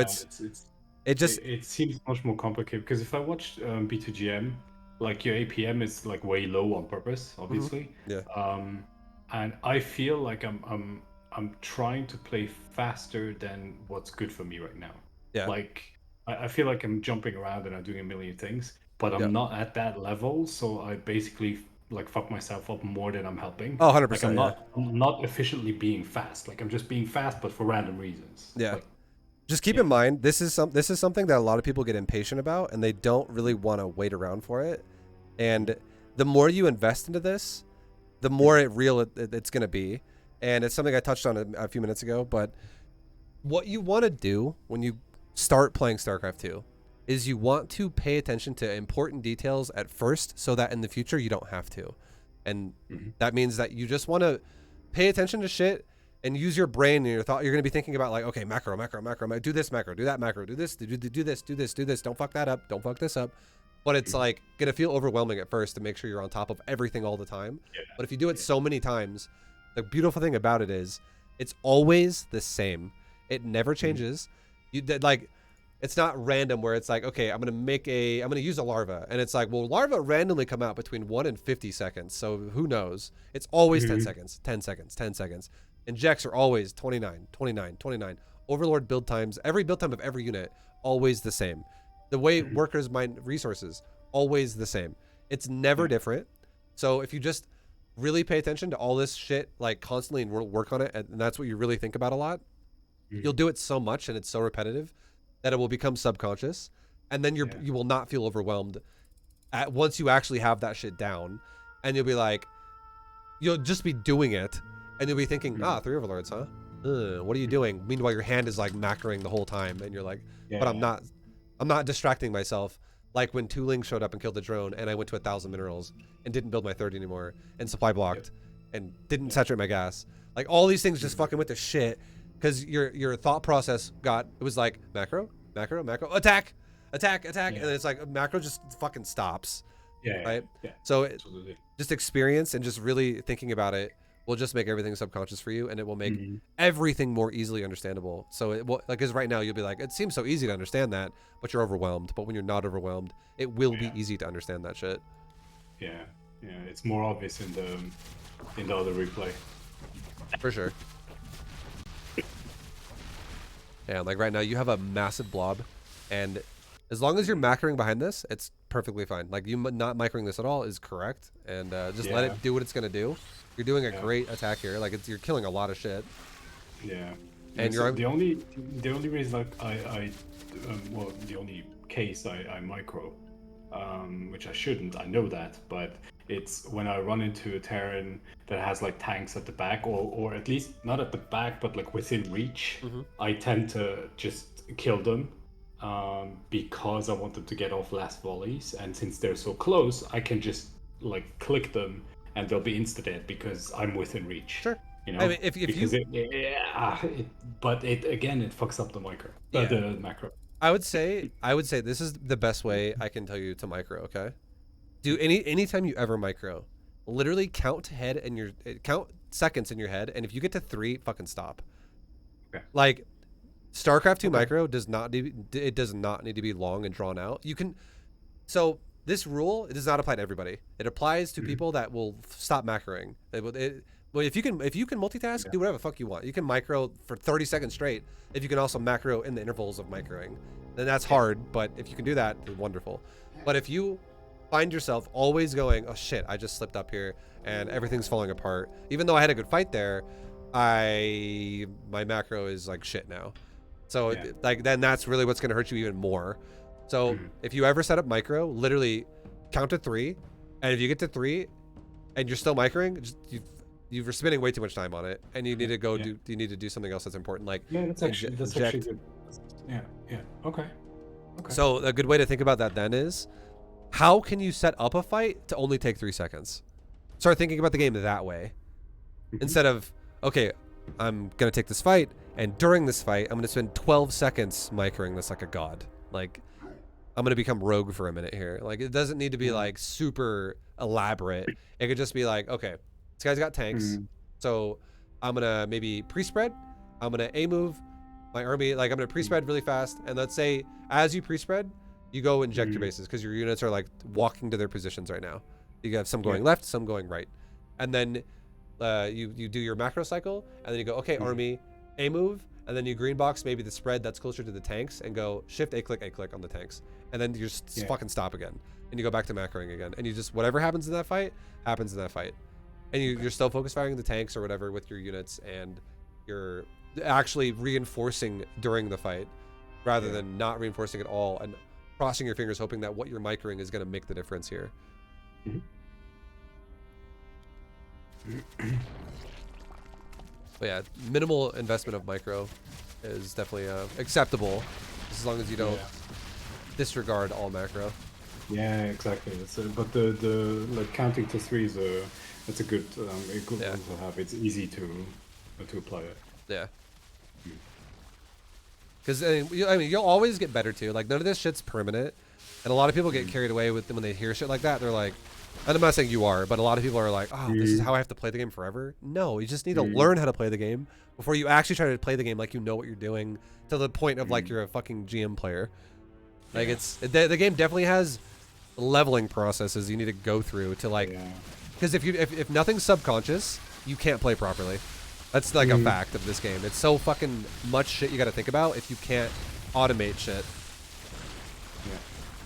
it seems much more complicated because if I watched B2GM. Like your APM is like way low on purpose, obviously. Yeah. And I feel like I'm trying to play faster than what's good for me right now. Yeah. Like I feel like I'm jumping around and I'm doing a million things, but I'm not at that level. So I basically like fuck myself up more than I'm helping. Oh, 100%. Like I'm not efficiently being fast. Like I'm just being fast, but for random reasons. Yeah. Like, Just keep in mind, this is something that a lot of people get impatient about, and they don't really want to wait around for it. And the more you invest into this, the more it's going to be. And it's something I touched on a few minutes ago. But what you want to do when you start playing StarCraft 2 is you want to pay attention to important details at first, so that in the future you don't have to. And that means that you just want to pay attention to shit and use your brain and your thought. You're going to be thinking about like, okay, macro, do this macro, do that macro, do this, do this. Don't fuck that up. Don't fuck this up. But it's like going to feel overwhelming at first to make sure you're on top of everything all the time. Yeah. But if you do it so many times, the beautiful thing about it is it's always the same. It never changes. You did like, it's not random where it's like, okay, I'm going to use a larva. And it's like, well, larva randomly come out between 1 and 50 seconds. So who knows? It's always 10 seconds, 10 seconds, 10 seconds. Injects are always 29. Overlord build times, every build time of every unit, always the same. The way workers mine resources, always the same. It's never different. So if you just really pay attention to all this shit, like constantly and work on it, and that's what you really think about a lot, you'll do it so much and it's so repetitive that it will become subconscious. And then you will not feel overwhelmed once you actually have that shit down. And you'll be like, you'll just be doing it. And you'll be thinking, 3 overlords, huh? What are you doing? Meanwhile, your hand is like macroing the whole time, and you're like, but I'm not distracting myself. Like when Tooling showed up and killed the drone, and I went to 1,000 minerals and didn't build my 30 anymore, and supply blocked, and didn't saturate my gas. Like all these things just fucking went to shit, because your thought process it was like macro, attack, and it's like macro just fucking stops. Right. So just experience and just really thinking about it will just make everything subconscious for you, and it will make everything more easily understandable. So it will, like, because right now you'll be like, it seems so easy to understand that, but you're overwhelmed. But when you're not overwhelmed, it will be easy to understand that shit. Yeah, it's more obvious in the other replay. For sure. Yeah, like right now you have a massive blob, and as long as you're macroing behind this, it's perfectly fine. Like you not microing this at all is correct, and just let it do what it's gonna do. You're doing a great attack here. Like you're killing a lot of shit. Yeah. And so the only reason like the only case I micro, which I shouldn't. I know that, but it's when I run into a Terran that has like tanks at the back, or at least not at the back, but like within reach. I tend to just kill them. Because I want them to get off last volleys, and since they're so close, I can just like click them and they'll be insta dead because I'm within reach. Sure. You know, I mean, if but it again, it fucks up the micro, the macro. I would say this is the best way I can tell you to micro. Okay, do anytime you ever micro, literally count seconds in your head, and if you get to 3, fucking stop. Okay. Like StarCraft 2 micro does not need to be long and drawn out. So this rule, it does not apply to everybody. It applies to people that will stop macroing. Well, if you can multitask, do whatever the fuck you want. You can micro for 30 seconds straight. If you can also macro in the intervals of microing, then that's hard. But if you can do that, it's wonderful. But if you find yourself always going, oh shit, I just slipped up here and everything's falling apart, even though I had a good fight there, my macro is like shit now. So then that's really what's going to hurt you even more. So if you ever set up micro, literally count to 3, and if you get to 3 and you're still microing, you're spending way too much time on it, and you need to go you need to do something else that's important, like that's actually good. Okay. So a good way to think about that then is, how can you set up a fight to only take 3 seconds? Start thinking about the game that way, instead of, okay, I'm gonna take this fight, and during this fight I'm gonna spend 12 seconds microing this like a god. Like I'm gonna become rogue for a minute here. Like it doesn't need to be like super elaborate. It could just be like, okay, this guy's got tanks, so I'm gonna maybe pre-spread. I'm gonna A-move my army. Like I'm gonna pre-spread really fast, and let's say as you pre-spread, you go inject your bases because your units are like walking to their positions right now. You have some going left, some going right, and then you do your macro cycle, and then you go, okay, army, A-move, and and then you green box maybe the spread that's closer to the tanks and go shift A click on the tanks, and then you just fucking stop again, and you go back to macroing again, and you just whatever happens in that fight happens in that fight, and you're still focus firing the tanks or whatever with your units, and you're actually reinforcing during the fight rather than not reinforcing at all and crossing your fingers hoping that what you're microing is going to make the difference here. But yeah, minimal investment of micro is definitely acceptable as long as you don't disregard all macro. Yeah, exactly. But the like counting to 3 is that's a good one to have. It's easy to apply it. Yeah. Because I mean, you'll always get better too. Like, none of this shit's permanent, and a lot of people get carried away with when they hear shit like that. They're like, and I'm not saying you are, but a lot of people are like, oh, this is how I have to play the game forever. No, you just need to learn how to play the game before you actually try to play the game like you know what you're doing to the point of like you're a fucking GM player. Like the game definitely has leveling processes you need to go through to like, because if nothing's subconscious, you can't play properly. That's like a fact of this game. It's so fucking much shit you got to think about if you can't automate shit. Yeah.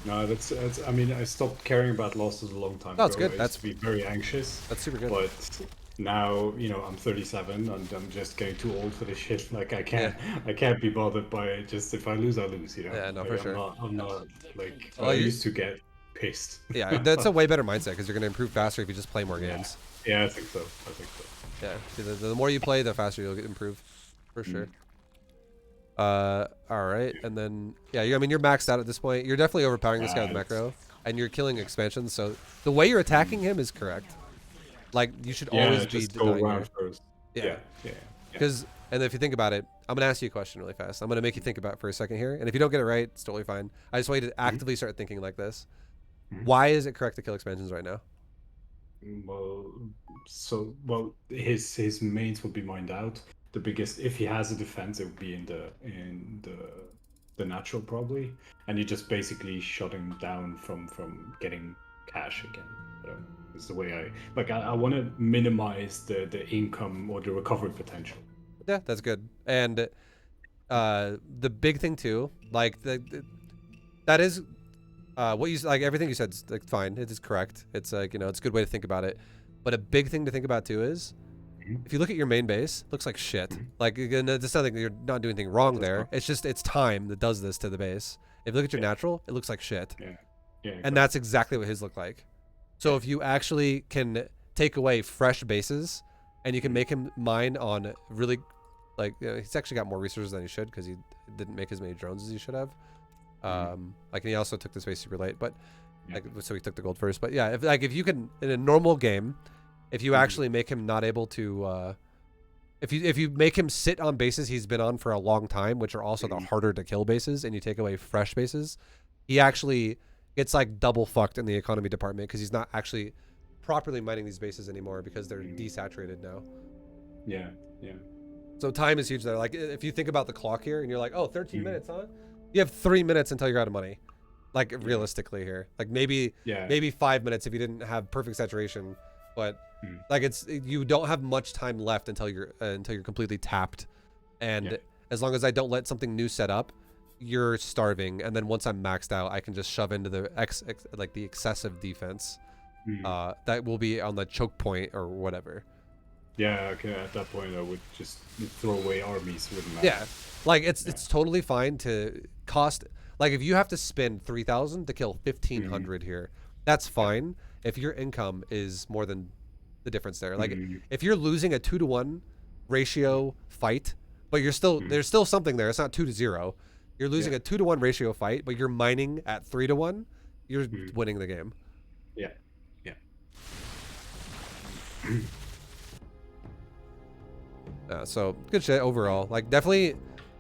No, that's. I mean, I stopped caring about losses a long time ago. That's good. I That's used to be very anxious. That's super good. But now, you know, I'm 37 and I'm just getting too old for this shit. Like, I can't be bothered by it. Just if I lose, I lose. You know. Yeah, no, like, for sure. I'm not like Well, I used to get pissed. Yeah, that's a way better mindset because you're gonna improve faster if you just play more games. Yeah, I think so. Yeah, the more you play, the faster you'll get improved, for sure. All right, and then I mean you're maxed out at this point. You're definitely overpowering this guy with macro, and you're killing expansions. So the way you're attacking him is correct. Like you should always be denying around first. Yeah. Because and if you think about it, I'm gonna ask you a question really fast. I'm gonna make you think about it for a second here, and if you don't get it right, it's totally fine. I just want you to actively start thinking like this. Why is it correct to kill expansions right now? Well, his mains would be mined out. The biggest, if he has a defense, it would be in the natural probably, and you just basically shut him down from getting cash again. Is the way I want to minimize the income or the recovery potential. Yeah, that's good. And the big thing too, like that is what you like. Everything you said is like fine. It is correct. It's like it's a good way to think about it. But a big thing to think about too is if you look at your main base, it looks like shit. Like it's nothing. You're not doing anything wrong there. It's just it's time that does this to the base. If you look at your natural, it looks like shit. Yeah. And that's exactly what his look like. So if you actually can take away fresh bases, and you can make him mine on really, like he's actually got more resources than he should because he didn't make as many drones as he should have. Like and he also took this base super late, but like so he took the gold first. But yeah, if you can in a normal game, if you actually make him not able to, if you make him sit on bases he's been on for a long time, which are also the harder to kill bases, and you take away fresh bases, he actually gets like double fucked in the economy department because he's not actually properly mining these bases anymore because they're desaturated now. Yeah. So time is huge there. Like if you think about the clock here and you're like, oh, 13 minutes, huh? You have 3 minutes until you're out of money. Like realistically here, like maybe 5 minutes if you didn't have perfect saturation, but like you don't have much time left until you're completely tapped. And as long as I don't let something new set up, you're starving. And then once I'm maxed out, I can just shove into the the excessive defense. That will be on the choke point or whatever. Yeah, okay, at that point I would just throw away armies with them. Yeah, like it's totally fine to cost, like if you have to spend 3,000 to kill 1,500 here, that's fine if your income is more than the difference there. Like if you're losing a 2-to-1 ratio fight, but you're still there's still something there. It's not 2-to-0. You're losing a 2-to-1 ratio fight, but you're mining at 3-to-1. You're winning the game. Yeah. So good shit overall. Like definitely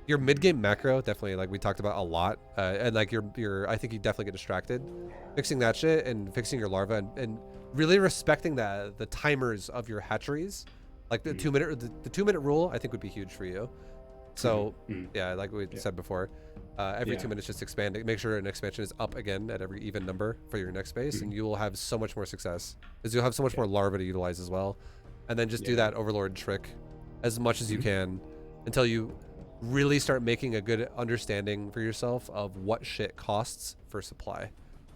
your mid-game macro, definitely like we talked about a lot. And like your I think you definitely get distracted. Fixing that shit and fixing your larva and really respecting the timers of your hatcheries. Like the 2 minute the 2 minute rule I think would be huge for you. So yeah, like we said before, every 2 minutes just expand it. Make sure an expansion is up again at every even number for your next base, and you will have so much more success because you'll have so much more larvae to utilize as well. And then just do that overlord trick as much as you can until you really start making a good understanding for yourself of what shit costs for supply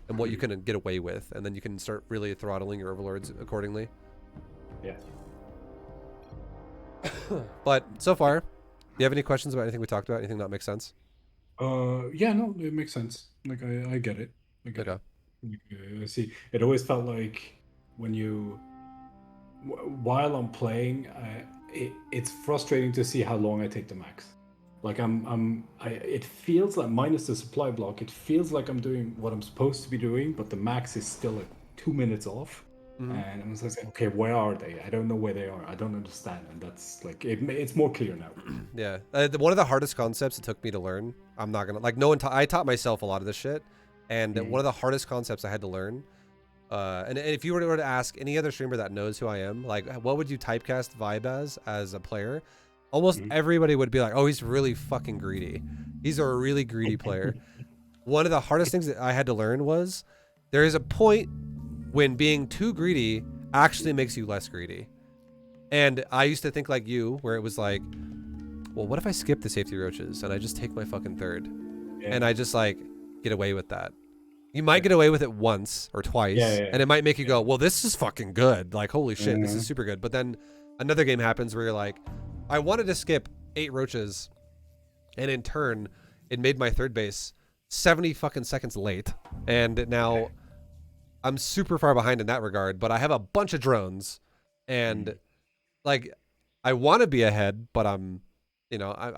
and what you can get away with, and then you can start really throttling your overlords accordingly. Yeah. But so far, do you have any questions about anything we talked about? Anything that makes sense? Yeah, no, it makes sense. Like I get it. I get Okay. it. Like, I see. It always felt like when you, while I'm playing, it's frustrating to see how long I take the max. Like it feels like minus the supply block, it feels like I'm doing what I'm supposed to be doing, but the max is still like 2 minutes off. And I'm just like, okay, where are they? I don't know where they are. I don't understand. And that's like, it's more clear now. Yeah. One of the hardest concepts it took me to learn, I'm not gonna, like, no one I taught myself a lot of this shit, and one of the hardest concepts I had to learn, and if you were to ask any other streamer that knows who I am, like, what would you typecast Vibe as a player? Almost everybody would be like, oh, he's really fucking greedy. He's a really greedy player. One of the hardest things that I had to learn was there is a point when being too greedy actually makes you less greedy. And I used to think like you, where it was like, well, what if I skip the safety roaches and I just take my fucking third? Yeah. And I just like get away with that. You might get away with it once or twice, and it might make you go, well, this is fucking good. Like, holy shit, this is super good. But then another game happens where you're like, I wanted to skip 8 roaches, and in turn, it made my third base 70 fucking seconds late. And now I'm super far behind in that regard, but I have a bunch of drones, and like, I want to be ahead, but I'm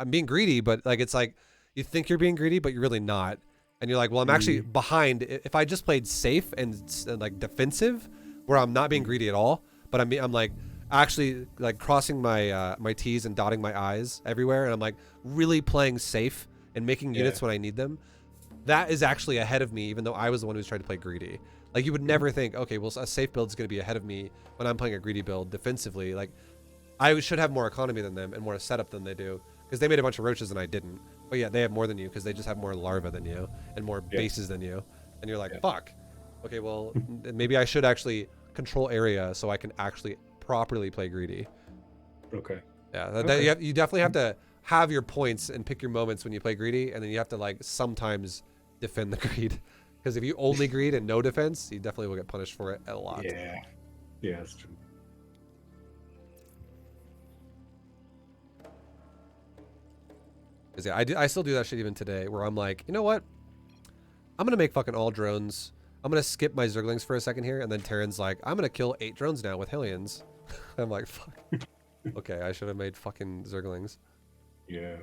being greedy, but like, it's like, you think you're being greedy, but you're really not. And you're like, well, I'm actually behind. If I just played safe and like defensive, where I'm not being greedy at all, but I'm like actually like crossing my my T's and dotting my I's everywhere, and I'm like really playing safe and making units when I need them. That is actually ahead of me, even though I was the one who's trying to play greedy. Like, you would never think, okay, well, a safe build is going to be ahead of me when I'm playing a greedy build defensively. Like, I should have more economy than them and more setup than they do, because they made a bunch of roaches and I didn't. But yeah, they have more than you because they just have more larvae than you and more bases than you. And you're like, fuck. Okay, well, maybe I should actually control area so I can actually properly play greedy. Okay. Yeah, you definitely have to have your points and pick your moments when you play greedy, and then you have to like sometimes defend the greed. Because if you only greed and no defense, you definitely will get punished for it a lot. Yeah, that's true. Yeah, I still do that shit even today, where I'm like, you know what? I'm gonna make fucking all drones. I'm gonna skip my Zerglings for a second here, and then Terran's like, I'm gonna kill 8 drones now with Hellions. I'm like, fuck. Okay, I should have made fucking Zerglings. Yeah.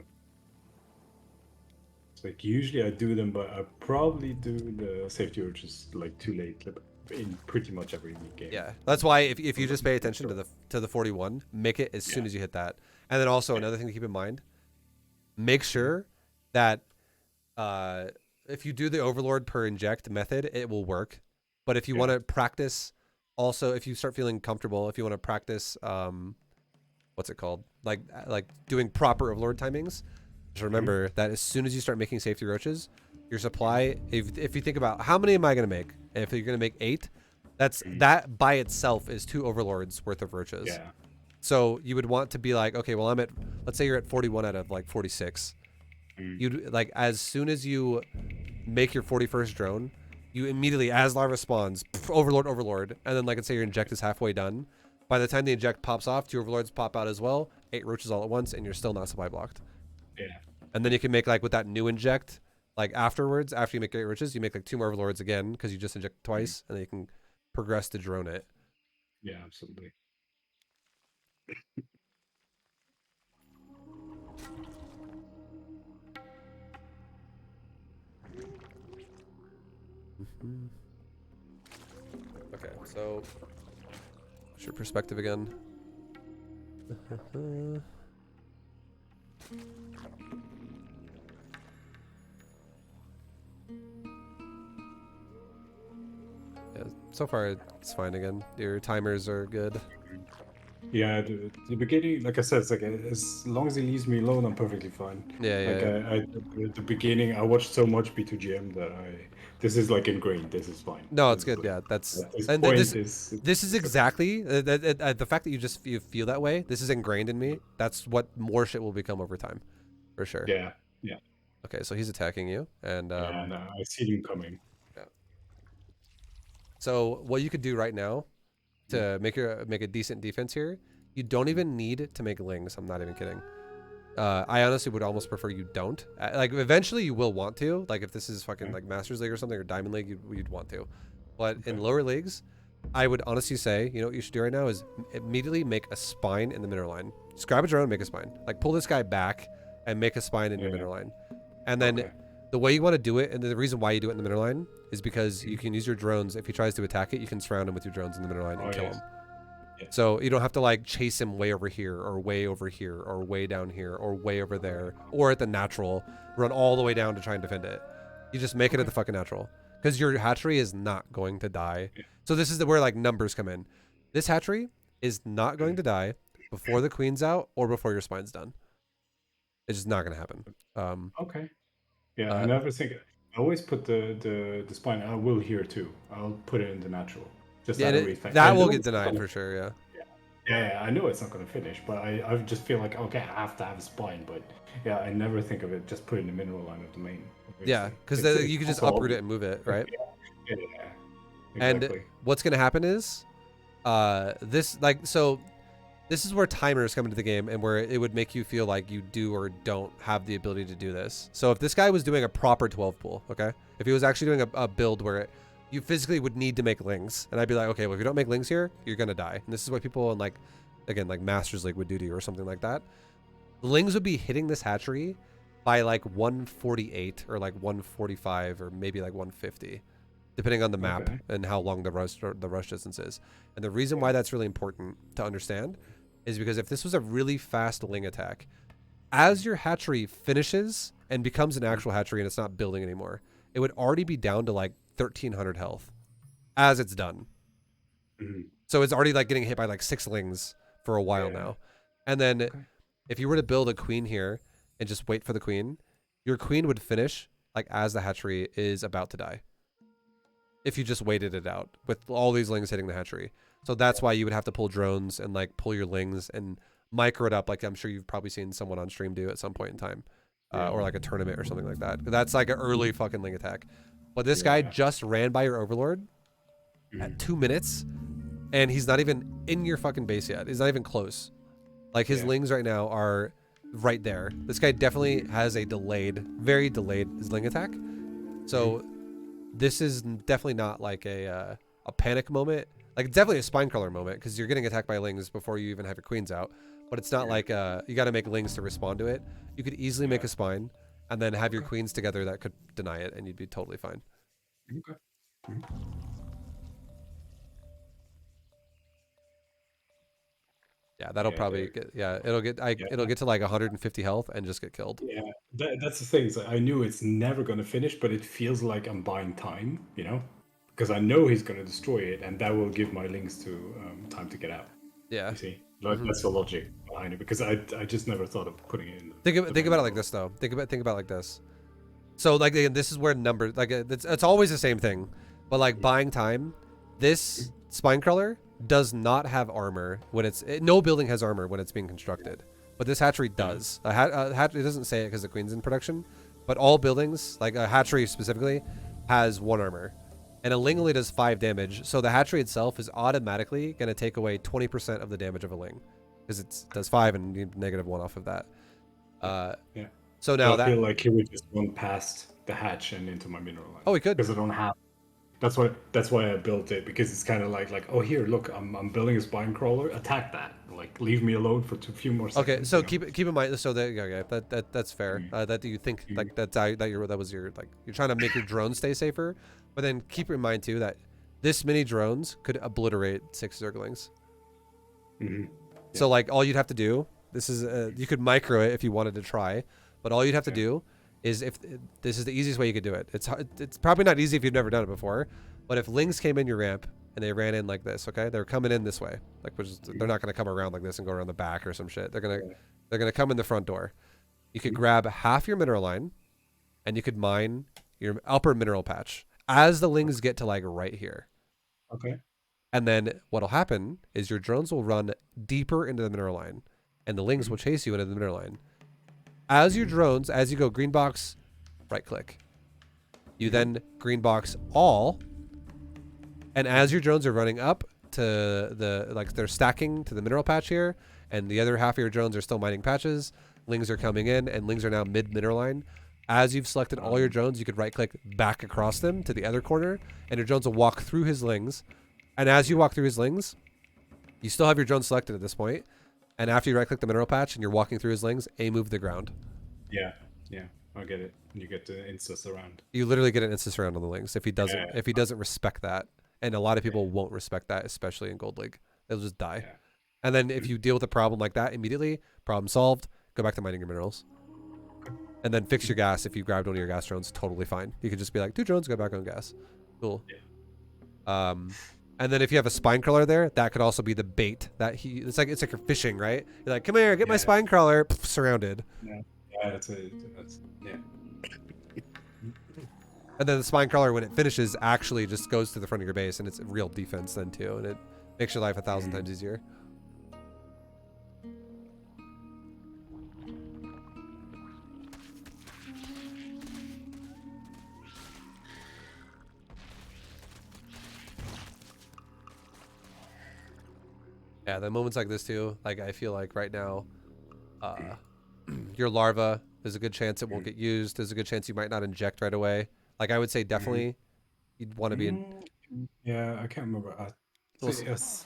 It's like, usually I do them, but I probably do the safety roaches like too late in pretty much every game. Yeah, that's why if you just pay attention to the 41, make it as soon as you hit that. And then also another thing to keep in mind, make sure that if you do the overlord per inject method, it will work. But if you want to practice, also if you start feeling comfortable, if you want to practice what's it called, like doing proper overlord timings, just remember that as soon as you start making safety roaches, your supply, if you think about how many am I going to make, if you're going to make 8, that by itself is 2 overlords worth of roaches. Yeah. So you would want to be like, okay, well, let's say you're at 41 out of like 46. You'd like, as soon as you make your 41st drone, you immediately, as larva spawns, overlord, and then like, let's say your inject is halfway done. By the time the inject pops off, 2 overlords pop out as well, 8 roaches all at once, and you're still not supply blocked. Yeah. And then you can make like with that new inject, like afterwards, after you make 8 roaches, you make like 2 more overlords again because you just inject twice, and then you can progress to drone it. Yeah, absolutely. Okay, so what's your perspective again? Yeah, so far it's fine again. Your timers are good. Yeah, the beginning, like I said, it's like as long as he leaves me alone, I'm perfectly fine. At the beginning, I watched so much B2GM that this is like ingrained. This is fine. No, it's good. Yeah, that's and this is exactly the fact that you feel that way. This is ingrained in me. That's what more shit will become over time. for sure. Yeah, yeah, Okay, so he's attacking you, and yeah. And I see him coming. yeah. So what you could do right now to make a decent defense here, you don't even need to make lings. I'm not even kidding. I honestly would almost prefer you don't. Like eventually you will want to. Like if this is fucking like Masters League or something or Diamond League, you'd want to. But in lower leagues, I would honestly say, you know what you should do right now is immediately make a spine in the mineral line. Just grab a drone and make a spine. Like pull this guy back and make a spine in your mineral line. And then the way you want to do it, and the reason why you do it in the mineral line is because you can use your drones. If he tries to attack it, you can surround him with your drones in the mineral line and kill him. So you don't have to like chase him way over here or way over here or way down here or way over there or at the natural, run all the way down to try and defend it. You just make it at the fucking natural because your hatchery is not going to die. So this is where like numbers come in. This hatchery is not going to die before the queen's out or before your spine's done. It's just not going to happen. Okay. Yeah, I never think. I always put the spine. I will here too. I'll put it in the natural. Just that will get denied for sure. Yeah. Yeah, I know it's not going to finish, but I just feel like, okay, I have to have a spine. But yeah, I never think of it just putting the mineral line of the main. Obviously. Yeah, because you can just uproot it and move it, right? Yeah. Exactly. And what's going to happen is, this is where timers come into the game and where it would make you feel like you do or don't have the ability to do this. So if this guy was doing a proper 12 pool, okay? If he was actually doing a build where you physically would need to make lings, and I'd be like, okay, well, if you don't make lings here, you're going to die. And this is what people in like Masters League would do to you or something like that. The lings would be hitting this hatchery by like 148 or like 145 or maybe like 150. Depending on the map and how long the rush distance is. And the reason why that's really important to understand is because if this was a really fast ling attack, as your hatchery finishes and becomes an actual hatchery and it's not building anymore, it would already be down to like 1,300 health as it's done. So it's already like getting hit by like 6 lings for a while now. And then if you were to build a queen here and just wait for the queen, your queen would finish like as the hatchery is about to die. If you just waited it out with all these lings hitting the hatchery. So that's why you would have to pull drones and like pull your lings and micro it up. Like I'm sure you've probably seen someone on stream do at some point in time or like a tournament or something like that. That's like an early fucking ling attack. But this guy just ran by your overlord at 2 minutes and he's not even in your fucking base yet. He's not even close. Like his lings right now are right there. This guy definitely has a very delayed ling attack. So this is definitely not like a panic moment. Like it's definitely a spine crawler moment because you're getting attacked by lings before you even have your queens out. But it's not like you got to make lings to respond to it. You could easily make a spine and then have your queens together that could deny it and you'd be totally fine. Okay. Yeah, that'll probably get, it'll get to like 150 health and just get killed. Yeah, that's the thing. Is I knew it's never going to finish, but it feels like I'm buying time, you know, because I know he's going to destroy it, and that will give my links to time to get out. Yeah, you see, that's the logic behind it. Because I just never thought of putting it in. Think about it like this though. Think about it like this. So like this is where numbers like it's always the same thing, but like buying time. This spine crawler does not have armor when no building has armor when it's being constructed, but this hatchery does. It doesn't say it because the queen's in production, but all buildings, like a hatchery specifically, has 1 armor, and a ling only does 5 damage. So the hatchery itself is automatically going to take away 20% of the damage of a ling because it does 5 and you need -1 off of that. So now I feel like he would just run past the hatch and into my mineral line. Oh, he could because I don't have. That's why I built it, because it's kind of like oh here look, I'm building a spine crawler, attack that, like leave me alone for a few more seconds. Okay, so keep in mind, so that's fair. That you think like that was your like you're trying to make your drones stay safer, but then keep in mind too that this many drones could obliterate 6 zerglings. So like all you'd have to do, this is you could micro it if you wanted to try, but all you'd have to do is if this is the easiest way you could do it. It's probably not easy if you've never done it before, but if lings came in your ramp and they ran in like this, okay, they're coming in this way, like they're not going to come around like this and go around the back or some shit. They're gonna come in the front door. You could grab half your mineral line, and you could mine your upper mineral patch as the lings get to like right here. Okay. And then what'll happen is your drones will run deeper into the mineral line, and the lings will chase you into the mineral line. As your drones, as you go green box, right click. You then green box all. And as your drones are running up to the, like they're stacking to the mineral patch here, and the other half of your drones are still mining patches, lings are coming in, and lings are now mid mineral line. As you've selected all your drones, you could right click back across them to the other corner, and your drones will walk through his lings. And as you walk through his lings, you still have your drone selected at this point. And after you right click the mineral patch and you're walking through his lings, A move the ground. Yeah, I get it. You get to insist around. You literally get an instant round on the lings if he doesn't respect that. And a lot of people won't respect that, especially in Gold League. They'll just die. Yeah. And then if you deal with a problem like that immediately, problem solved, go back to mining your minerals. And then fix your gas. If you grabbed one of your gas drones, totally fine. You could just be like, 2 drones, go back on gas. Cool. Yeah. And then if you have a spine crawler there, that could also be the bait that it's like you're fishing, right? You're like, come here, get my spine crawler. Pff, surrounded. Yeah, that's yeah. And then the spine crawler, when it finishes, actually just goes to the front of your base, and it's real defense then too, and it makes your life 1,000 times easier. Yeah, the moments like this too, like I feel like right now, your larva, there's a good chance it won't get used. There's a good chance you might not inject right away. Like I would say definitely you'd want to be in. Yeah, I can't remember. We'll see. Yes,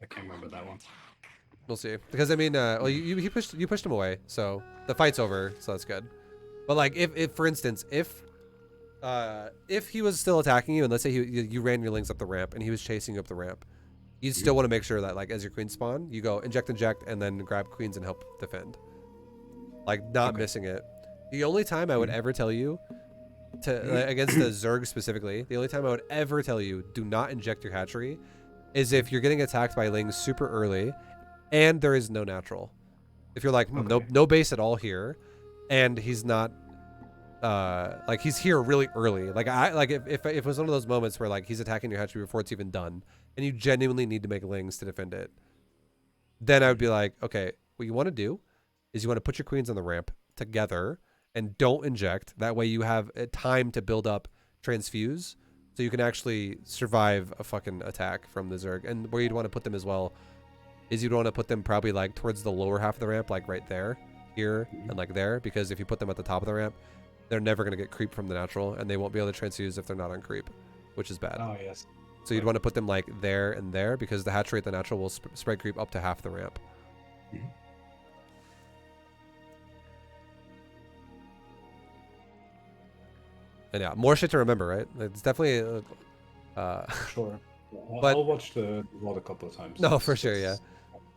I can't remember that one. We'll see. Because I mean, well, you pushed him away, so the fight's over, so that's good. But like, if for instance, if he was still attacking you, and let's say you ran your lings up the ramp, and he was chasing you up the ramp, you'd still want to make sure that like as your queens spawn, you go inject, and then grab queens and help defend. Like not missing it. The only time I would ever tell you to against the Zerg specifically, the only time I would ever tell you do not inject your hatchery is if you're getting attacked by lings super early and there is no natural. If you're like no base at all here and he's not like he's here really early. Like if it was one of those moments where like he's attacking your hatchery before it's even done and you genuinely need to make lings to defend it, then I would be like, okay, what you want to do is you want to put your queens on the ramp together and don't inject. That way you have time to build up transfuse so you can actually survive a fucking attack from the Zerg. And where you'd want to put them as well is you'd want to put them probably like towards the lower half of the ramp, like right there, here, and like there, because if you put them at the top of the ramp, they're never going to get creep from the natural and they won't be able to transfuse if they're not on creep, which is bad. Oh, yes. So you'd want to put them like there and there because the hatchery at the natural will spread creep up to half the ramp. Mm-hmm. And yeah, more shit to remember, right? It's definitely Sure. But- I'll watch the VOD a couple of times. no, for sure, yeah.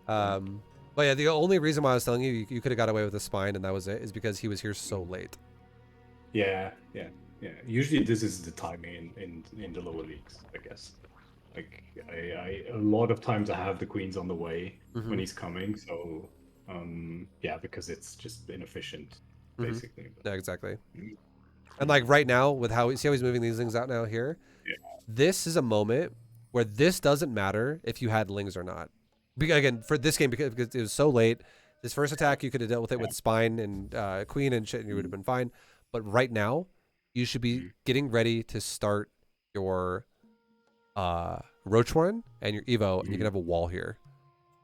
But yeah, the only reason why I was telling you you could have got away with the spine and that was it is because he was here so late. Yeah. Usually this is the timing in the lower leagues, I guess. Like I a lot of times I have the queens on the way when he's coming, so yeah, because it's just inefficient, basically. Yeah, exactly. And like right now, with how see how he's moving these things out now here, this is a moment where this doesn't matter if you had lings or not. Again, for this game because it was so late, this first attack you could have dealt with it with spine and queen and shit, and you would have been fine. But right now, you should be getting ready to start your Roach one and your Evo, and you can have a wall here.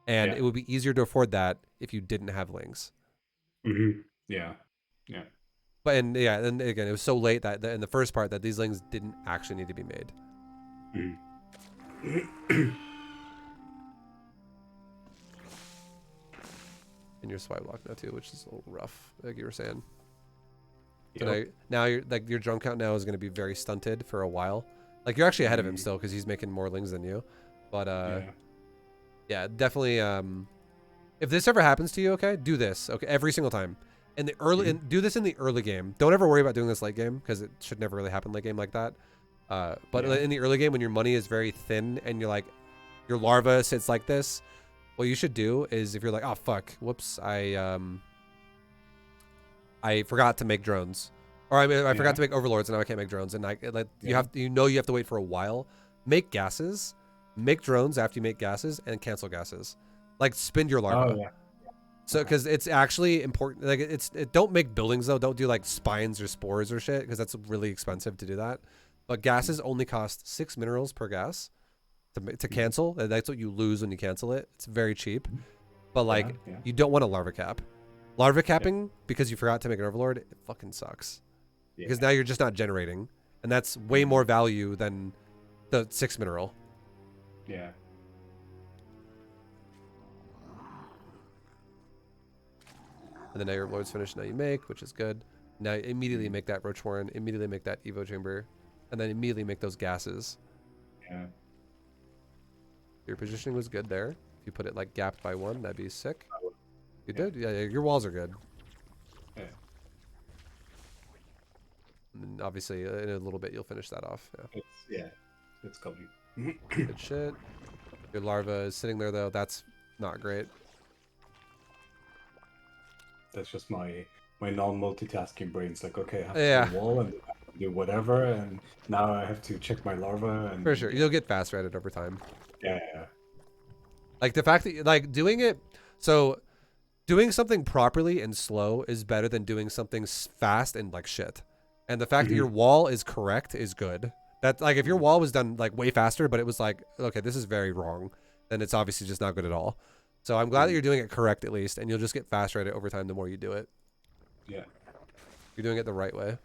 And it would be easier to afford that if you didn't have lings. Yeah. But and again, it was so late that in the first part that these lings didn't actually need to be made. And your spy block now too, which is a little rough, like you were saying. So now you're like your drone count now is going to be very stunted for a while. Like you're actually ahead of him still because he's making more lings than you. But yeah, definitely. If this ever happens to you, okay, do this. Okay, every single time. In the early, do this in the early game. Don't ever worry about doing this late game because it should never really happen late game like that. But in the early game, when your money is very thin and you're like, your larva sits like this, what you should do is if you're like, oh fuck, whoops, I forgot to make drones, or I forgot to make overlords, and now I can't make drones, and you have to wait for a while. Make gases, make drones after you make gases, and cancel gases. Like spend your larva. So, because it's actually important, like don't make buildings though. Don't do like spines or spores or shit, because that's really expensive to do that. But gases only cost 6 minerals per gas to cancel. And that's what you lose when you cancel it. It's very cheap. But like, you don't want a larva cap. Larva capping, because you forgot to make an overlord, it fucking sucks. Because now you're just not generating. And that's way more value than the 6 mineral. Yeah. And then now your overlord's finished. Now you make, which is good. Now immediately make that roach warren. Immediately make that evo chamber. And then immediately make those gases. Yeah. Your positioning was good there. If you put it like gapped by 1, that'd be sick. You did? Yeah, your walls are good. Yeah. And obviously, in a little bit, you'll finish that off. Yeah. It's coming. Good shit. Your larva is sitting there, though. That's not great. That's just my non-multitasking brain's like, okay, I have to Yeah. do a wall and do whatever, and now I have to check my larva. And For sure. You'll get faster at it over time. Yeah. Like, the fact that, like, doing it... So, doing something properly and slow is better than doing something fast and, like, shit. And the fact that your wall is correct is good. That, like, if your wall was done, like, way faster, but it was like, okay, this is very wrong, then it's obviously just not good at all. So I'm glad that you're doing it correct, at least, and you'll just get faster at it over time the more you do it. Yeah. You're doing it the right way.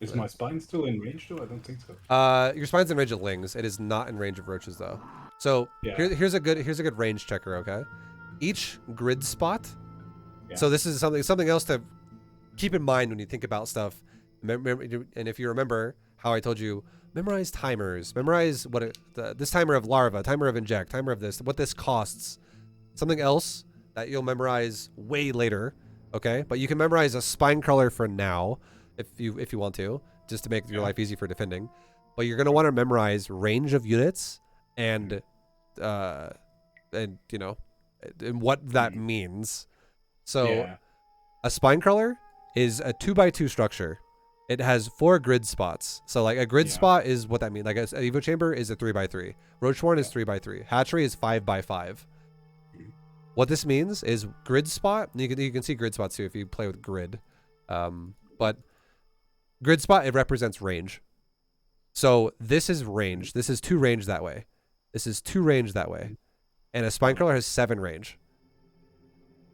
Is my spine still in range, though? I don't think so. Your spine's in range of lings. It is not in range of roaches, though. So here's a good range checker, okay? Each grid spot. Yeah. So this is something else to keep in mind when you think about stuff. And if you remember how I told you, memorize timers. Memorize what this timer of larva, timer of inject, timer of this, what this costs. Something else that you'll memorize way later, okay? But you can memorize a spine crawler for now, if you want to, just to make your life easy for defending. But you're gonna want to memorize range of units and you know, and what that means. So a spine crawler is a 2x2 structure. It has 4 grid spots. So like a grid spot is what that means. Like an evo chamber is a 3x3. Roach warren is 3x3. Hatchery is 5x5. What this means is grid spot. You can see grid spots too if you play with grid. But grid spot, it represents range. So this is range. This is 2 range that way. This is 2 range that way. And a spine crawler has 7 range.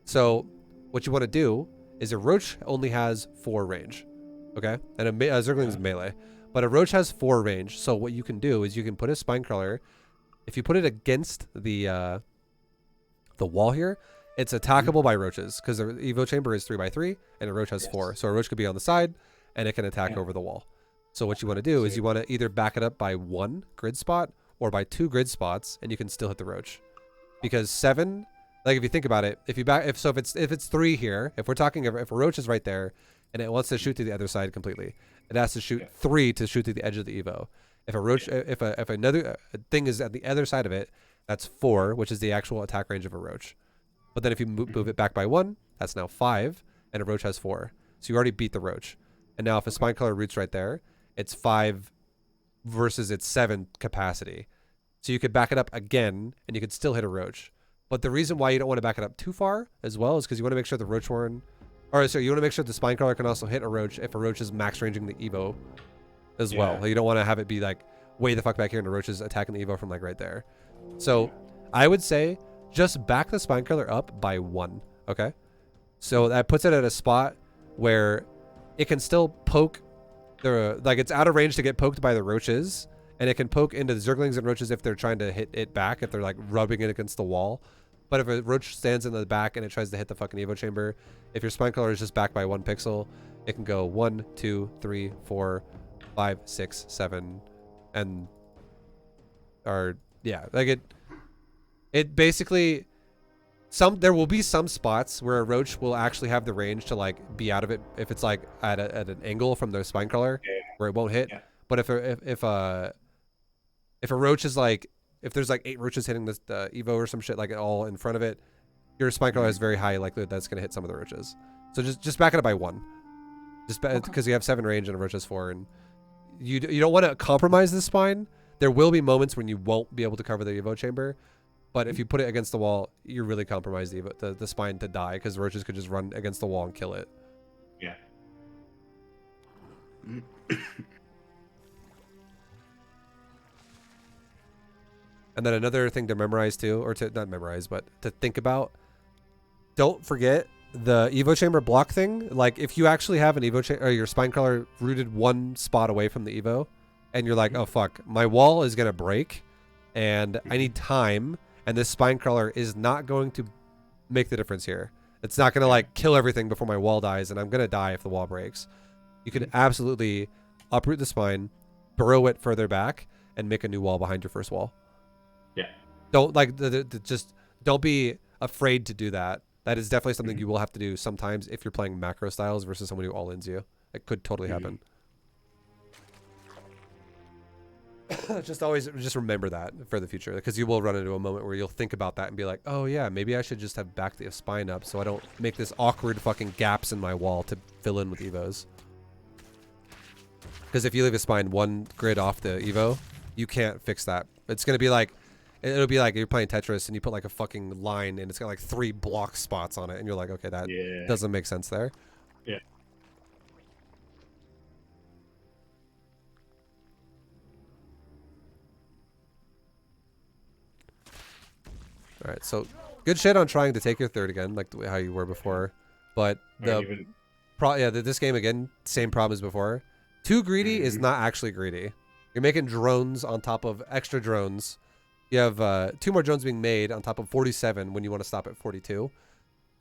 So what you want to do is a roach only has 4 range. Okay? And a zergling is melee. But a roach has 4 range. So what you can do is you can put a spine crawler. If you put it against the wall here, it's attackable by roaches. Because the evo chamber is 3x3 and a roach has 4. So a roach could be on the side and it can attack over the wall. So what you want to do is you want to either back it up by 1 grid spot or by 2 grid spots, and you can still hit the roach. Because 7, like if you think about it, if it's 3 here, if a roach is right there and it wants to shoot to the other side completely, it has to shoot 3 to shoot to the edge of the evo. If a roach, if another thing is at the other side of it, that's 4, which is the actual attack range of a roach. But then if you move it back by 1, that's now 5, and a roach has 4. So you already beat the roach. And now if a spine crawler roots right there, it's 5 versus its 7 capacity. So you could back it up again, and you could still hit a roach. But the reason why you don't want to back it up too far as well is because you want to make sure the roach warren, or sorry, you want to make sure the spine crawler can also hit a roach if a roach is max ranging the evo as well. Like, you don't want to have it be like way the fuck back here and the roach is attacking the evo from like right there. So I would say just back the spine crawler up by 1. Okay, so that puts it at a spot where it can still poke like it's out of range to get poked by the roaches, and it can poke into the zerglings and roaches if they're trying to hit it back, if they're like rubbing it against the wall. But if a roach stands in the back and it tries to hit the fucking evo chamber, if your spine crawler is just back by 1 pixel, it can go 1, 2, 3, 4, 5, 6, 7, and like it basically, there will be some spots where a roach will actually have the range to like be out of it if it's like at an angle from the spine crawler where it won't hit. But if a roach is like, if there's like 8 roaches hitting the evo or some shit like all in front of it, your spine crawler has very high likelihood that's gonna hit some of the roaches. So just back it up by 1, just because you have 7 range and a roach has 4, and you don't want to compromise the spine. There will be moments when you won't be able to cover the evo chamber, But if you put it against the wall, you really compromise the spine to die because roaches could just run against the wall and kill it. Yeah. And then another thing to memorize too, or to not memorize, but to think about. Don't forget the Evo chamber block thing. Like if you actually have an Evo chamber or your spine crawler rooted one spot away from the Evo, and you're like, oh fuck, my wall is gonna break, and I need time, and this spine crawler is not going to make the difference here. It's not gonna like kill everything before my wall dies, and I'm gonna die if the wall breaks. You can absolutely uproot the spine, burrow it further back, and make a new wall behind your first wall. Yeah. Don't like just don't be afraid to do that. That is definitely something you will have to do sometimes if you're playing macro styles versus someone who all-ins you. It could totally happen. Just remember that for the future, because you will run into a moment where you'll think about that and be like, oh yeah, maybe I should just have backed the spine up so I don't make this awkward fucking gaps in my wall to fill in with Evos. Because if you leave a spine one grid off the Evo, you can't fix that. It's going to be like, it'll be like you're playing Tetris and you put like a fucking line and it's got like 3 block spots on it and you're like, okay, that doesn't make sense there. Yeah. All right, so good shit on trying to take your third again, like how you were before. But this game again, same problem as before. Too greedy is not actually greedy. You're making drones on top of extra drones. You have 2 more drones being made on top of 47 when you want to stop at 42,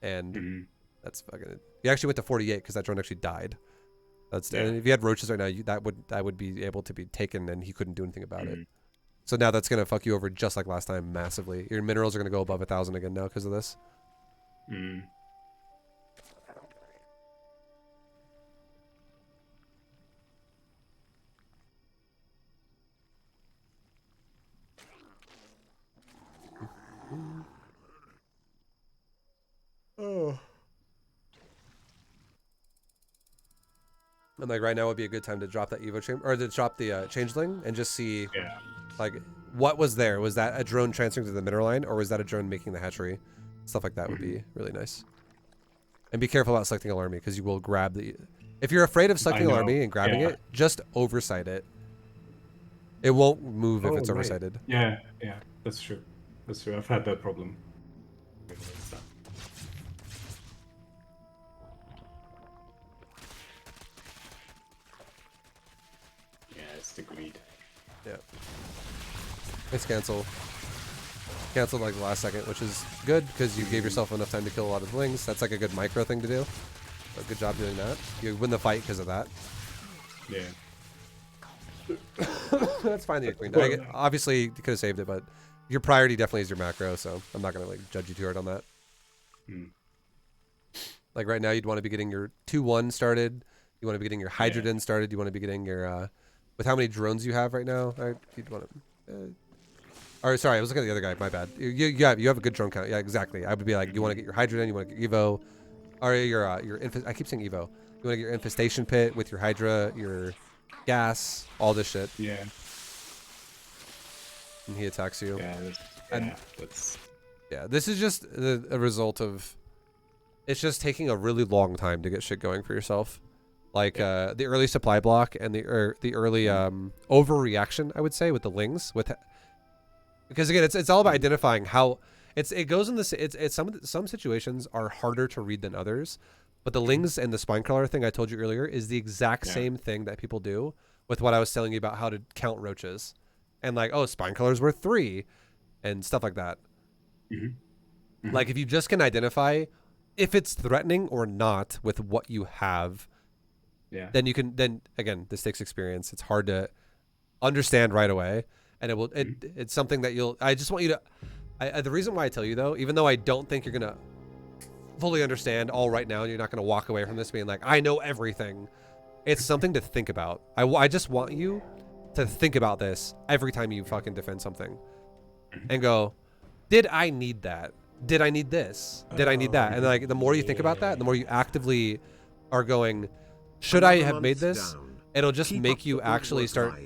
and that's fucking. You actually went to 48 because that drone actually died. That's and if you had roaches right now, that would be able to be taken, and he couldn't do anything about it. So now that's gonna fuck you over just like last time massively. Your minerals are gonna go above 1,000 again now because of this. Oh. And like right now would be a good time to drop that Evo chamber or to drop the changeling and just see like what was there. Was that a drone transferring to the mineral line, or was that a drone making the hatchery? Stuff like that would be really nice. And be careful about selecting alarmy because you will grab the. If you're afraid of selecting alarmy and grabbing it, just oversight it. It won't move if it's oversighted. Yeah, that's true. That's true. I've had that problem. Yeah, it's the greed. Yeah. It's cancel. Canceled like the last second, which is good because you gave yourself enough time to kill a lot of things. That's like a good micro thing to do. So good job doing that. You win the fight because of that. Yeah. That's fine that you cleaned. Obviously, you could have saved it, but your priority definitely is your macro, so I'm not going to like judge you too hard on that. Like right now, you'd want to be getting your 2-1 started. You want to be getting your Hydrogen started. You want to be getting your, with how many drones you have right now, right? You'd want to, or sorry, I was looking at the other guy. My bad. You have a good drone count. Yeah, exactly. I would be like, you want to get your Hydrogen, you want to get Evo, or I keep saying Evo. You want to get your infestation pit with your Hydra, your gas, all this shit. Yeah. And he attacks you. Yeah, this is just a result of. It's just taking a really long time to get shit going for yourself. Like the early supply block and the early overreaction, I would say, with the lings because again it's all about identifying how it goes in this. It's some situations are harder to read than others, but the lings and the spine crawler thing I told you earlier is the exact same thing that people do with what I was telling you about how to count roaches, and like, oh, spine crawler's worth 3, and stuff like that. Like if you just can identify if it's threatening or not with what you have, then you can. Then again, this takes experience. It's hard to understand right away, and it's something that you'll. I just want you to. The reason why I tell you though, even though I don't think you're gonna fully understand all right now, and you're not gonna walk away from this being like, I know everything. It's something to think about. I just want you to think about this every time you fucking defend something, and go, did I need that? Did I need this? Did I need that? And like the more you think about that, the more you actively are going, should I have made this? It'll just make you actually start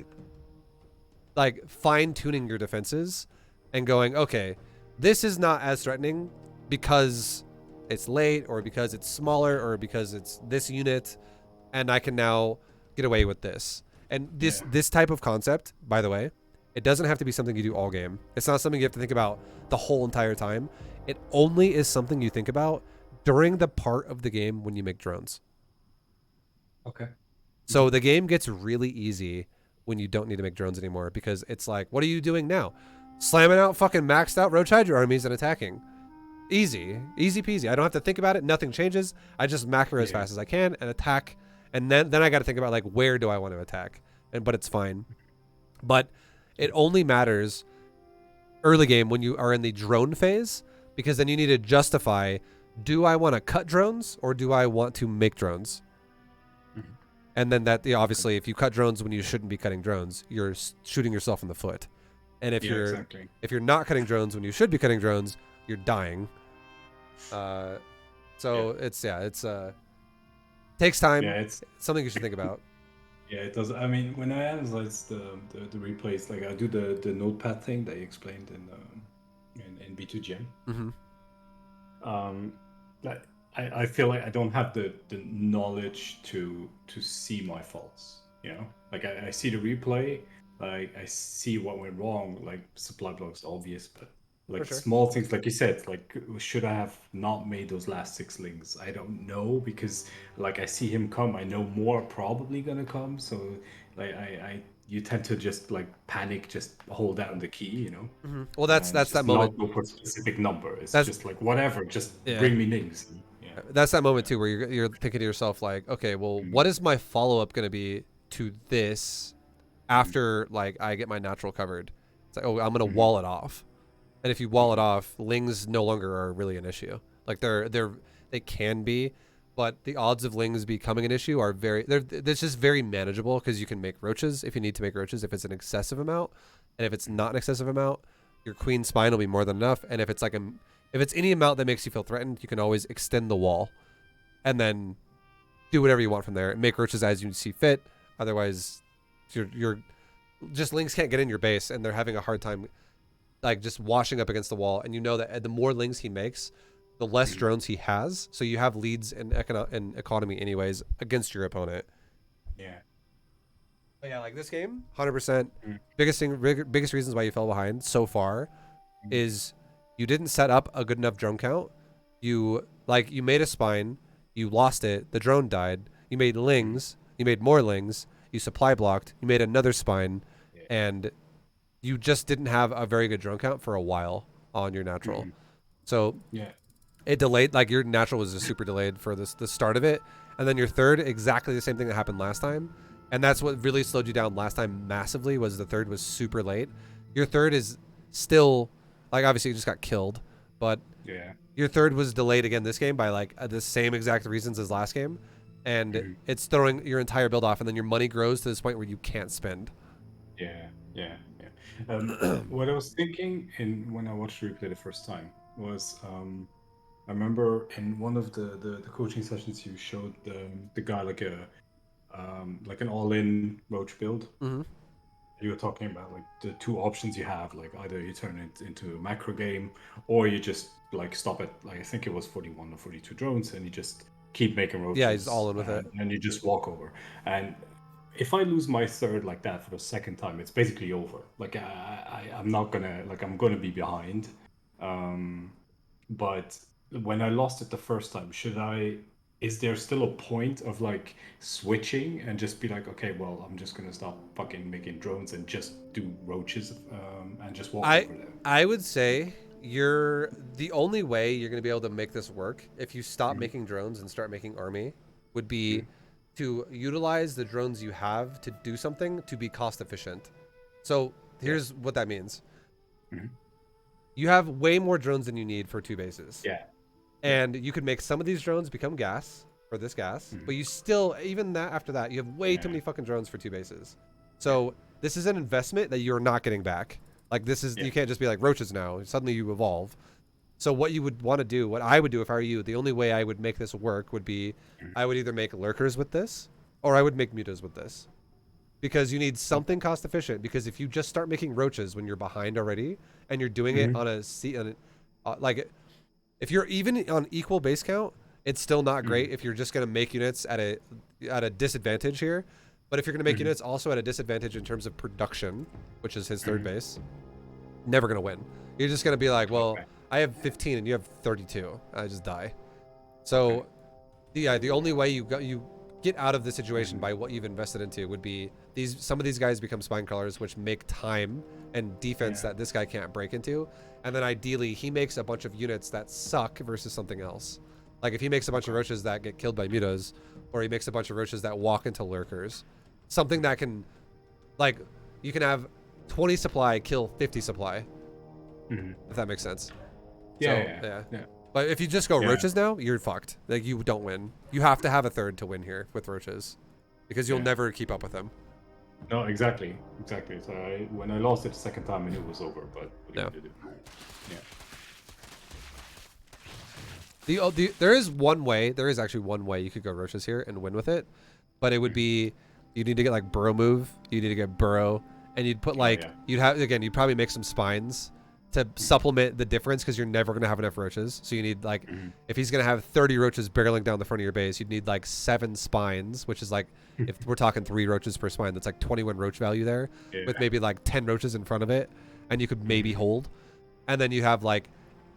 like fine tuning your defenses and going, okay, This is not as threatening because it's late or because it's smaller or because it's this unit, and I can now get away with this. And this type of concept, by the way, it doesn't have to be something you do all game. It's not something you have to think about the whole entire time. It only is something you think about during the part of the game when you make drones. Okay. So the game gets really easy when you don't need to make drones anymore, because it's like, what are you doing now? Slamming out fucking maxed out Roach Hydra armies and attacking. Easy peasy. I don't have to think about it. Nothing changes. I just macro as fast as I can and attack. And then I got to think about, like, where do I want to attack? But it's fine. But it only matters early game when you are in the drone phase, because then you need to justify, do I want to cut drones or do I want to make drones? And then that, obviously, if you cut drones when you shouldn't be cutting drones, you're shooting yourself in the foot. And if you're not cutting drones when you should be cutting drones, you're dying. It's takes time. It's something you should think about. Yeah, it does. I mean, when I analyze the replays, like I do the notepad thing that you explained in B2GM. That I feel like I don't have the knowledge to see my faults. You know, like I see the replay, like I see what went wrong. Like supply blocks obvious, but like small things, like you said, like should I have not made those last 6 links? I don't know, because like I see him come, I know more are probably gonna come, so like you tend to just like panic, just hold down the key, you know. Well, that's that moment. Not go for a specific number. It's just like whatever, just bring me links. Yeah. That's that moment too, where you're thinking to yourself like, okay, well, what is my follow up gonna be to this after like I get my natural covered? It's like, oh, I'm gonna wall it off. And if you wall it off, lings no longer are really an issue. Like they can be, but the odds of lings becoming an issue are it's just very manageable, because you can make roaches if you need to make roaches if it's an excessive amount, and if it's not an excessive amount, your queen spine will be more than enough. And if it's like if it's any amount that makes you feel threatened, you can always extend the wall, and then do whatever you want from there. Make roaches as you see fit. Otherwise, you're just lings can't get in your base, and they're having a hard time like just washing up against the wall. And you know that the more lings he makes, the less drones he has. So you have leads in economy anyways against your opponent. Yeah. But yeah, like this game, 100%. Biggest reasons why you fell behind so far is you didn't set up a good enough drone count. You made a spine, you lost it, the drone died. You made lings, you made more lings, you supply blocked, you made another spine, and you just didn't have a very good drone count for a while on your natural. So it delayed, like your natural was just super delayed for the start of it. And then your third, exactly the same thing that happened last time. And that's what really slowed you down last time massively, was the third was super late. Your third is still, like, obviously you just got killed, but your third was delayed again this game by like the same exact reasons as last game. And it's throwing your entire build off, and then your money grows to this point where you can't spend. What I was thinking when I watched the replay the first time was, I remember in one of the coaching sessions you showed the guy like an all-in roach build. You were talking about like the 2 options you have, like either you turn it into a macro game, or you just like stop at, like I think it was 41 or 42 drones, and you just keep making roaches. Yeah, he's all in with it, and you just walk over. And if I lose my third like that for the second time, it's basically over. Like I'm not gonna, like, I'm gonna be behind. But when I lost it the first time, is there still a point of like switching and just be like, okay, well, I'm just gonna stop fucking making drones and just do roaches and just walk over them? I would say the only way you're gonna be able to make this work, if you stop making drones and start making army, would be to utilize the drones you have to do something to be cost efficient. So here's what that means. You have way more drones than you need for 2 bases. And you could make some of these drones become gas for this gas, but you still, even that after that, you have way too many fucking drones for 2 bases. So this is an investment that you're not getting back. Like this is, you can't just be like roaches now. Suddenly you evolve. So what you would want to do, what I would do if I were you, the only way I would make this work would be I would either make lurkers with this, or I would make mutas with this. because you need something cost efficient. Because if you just start making roaches when you're behind already, and you're doing it on like if you're even on equal base count, it's still not great if you're just gonna make units at a disadvantage here. But if you're gonna make units also at a disadvantage in terms of production, which is his third base, never gonna win. You're just gonna be like, well, I have 15 and you have 32. I just die. So, yeah, the only way you get out of the situation by what you've invested into would be some of these guys become spine crawlers, which make time and defense that this guy can't break into, and then ideally he makes a bunch of units that suck versus something else. Like if he makes a bunch of roaches that get killed by mutos, or he makes a bunch of roaches that walk into lurkers, something that can, like, you can have 20 supply kill 50 supply, if that makes sense. Yeah. But if you just go roaches now, you're fucked. Like, you don't win. You have to have a third to win here with roaches, because you'll never keep up with them. No, exactly. So when I lost it the second time, I knew it was over. But what Yeah. did you do? There is actually one way you could go roaches here and win with it, but it would be, you need to get like burrow move, you need to get burrow, and you'd put like, you'd probably make some spines to supplement the difference, because you're never going to have enough roaches. So you need like, if he's going to have 30 roaches barreling down the front of your base, you'd need like 7 spines, which is like, if we're talking 3 roaches per spine, that's like 21 roach value there, with maybe like 10 roaches in front of it, and you could maybe hold. And then you have like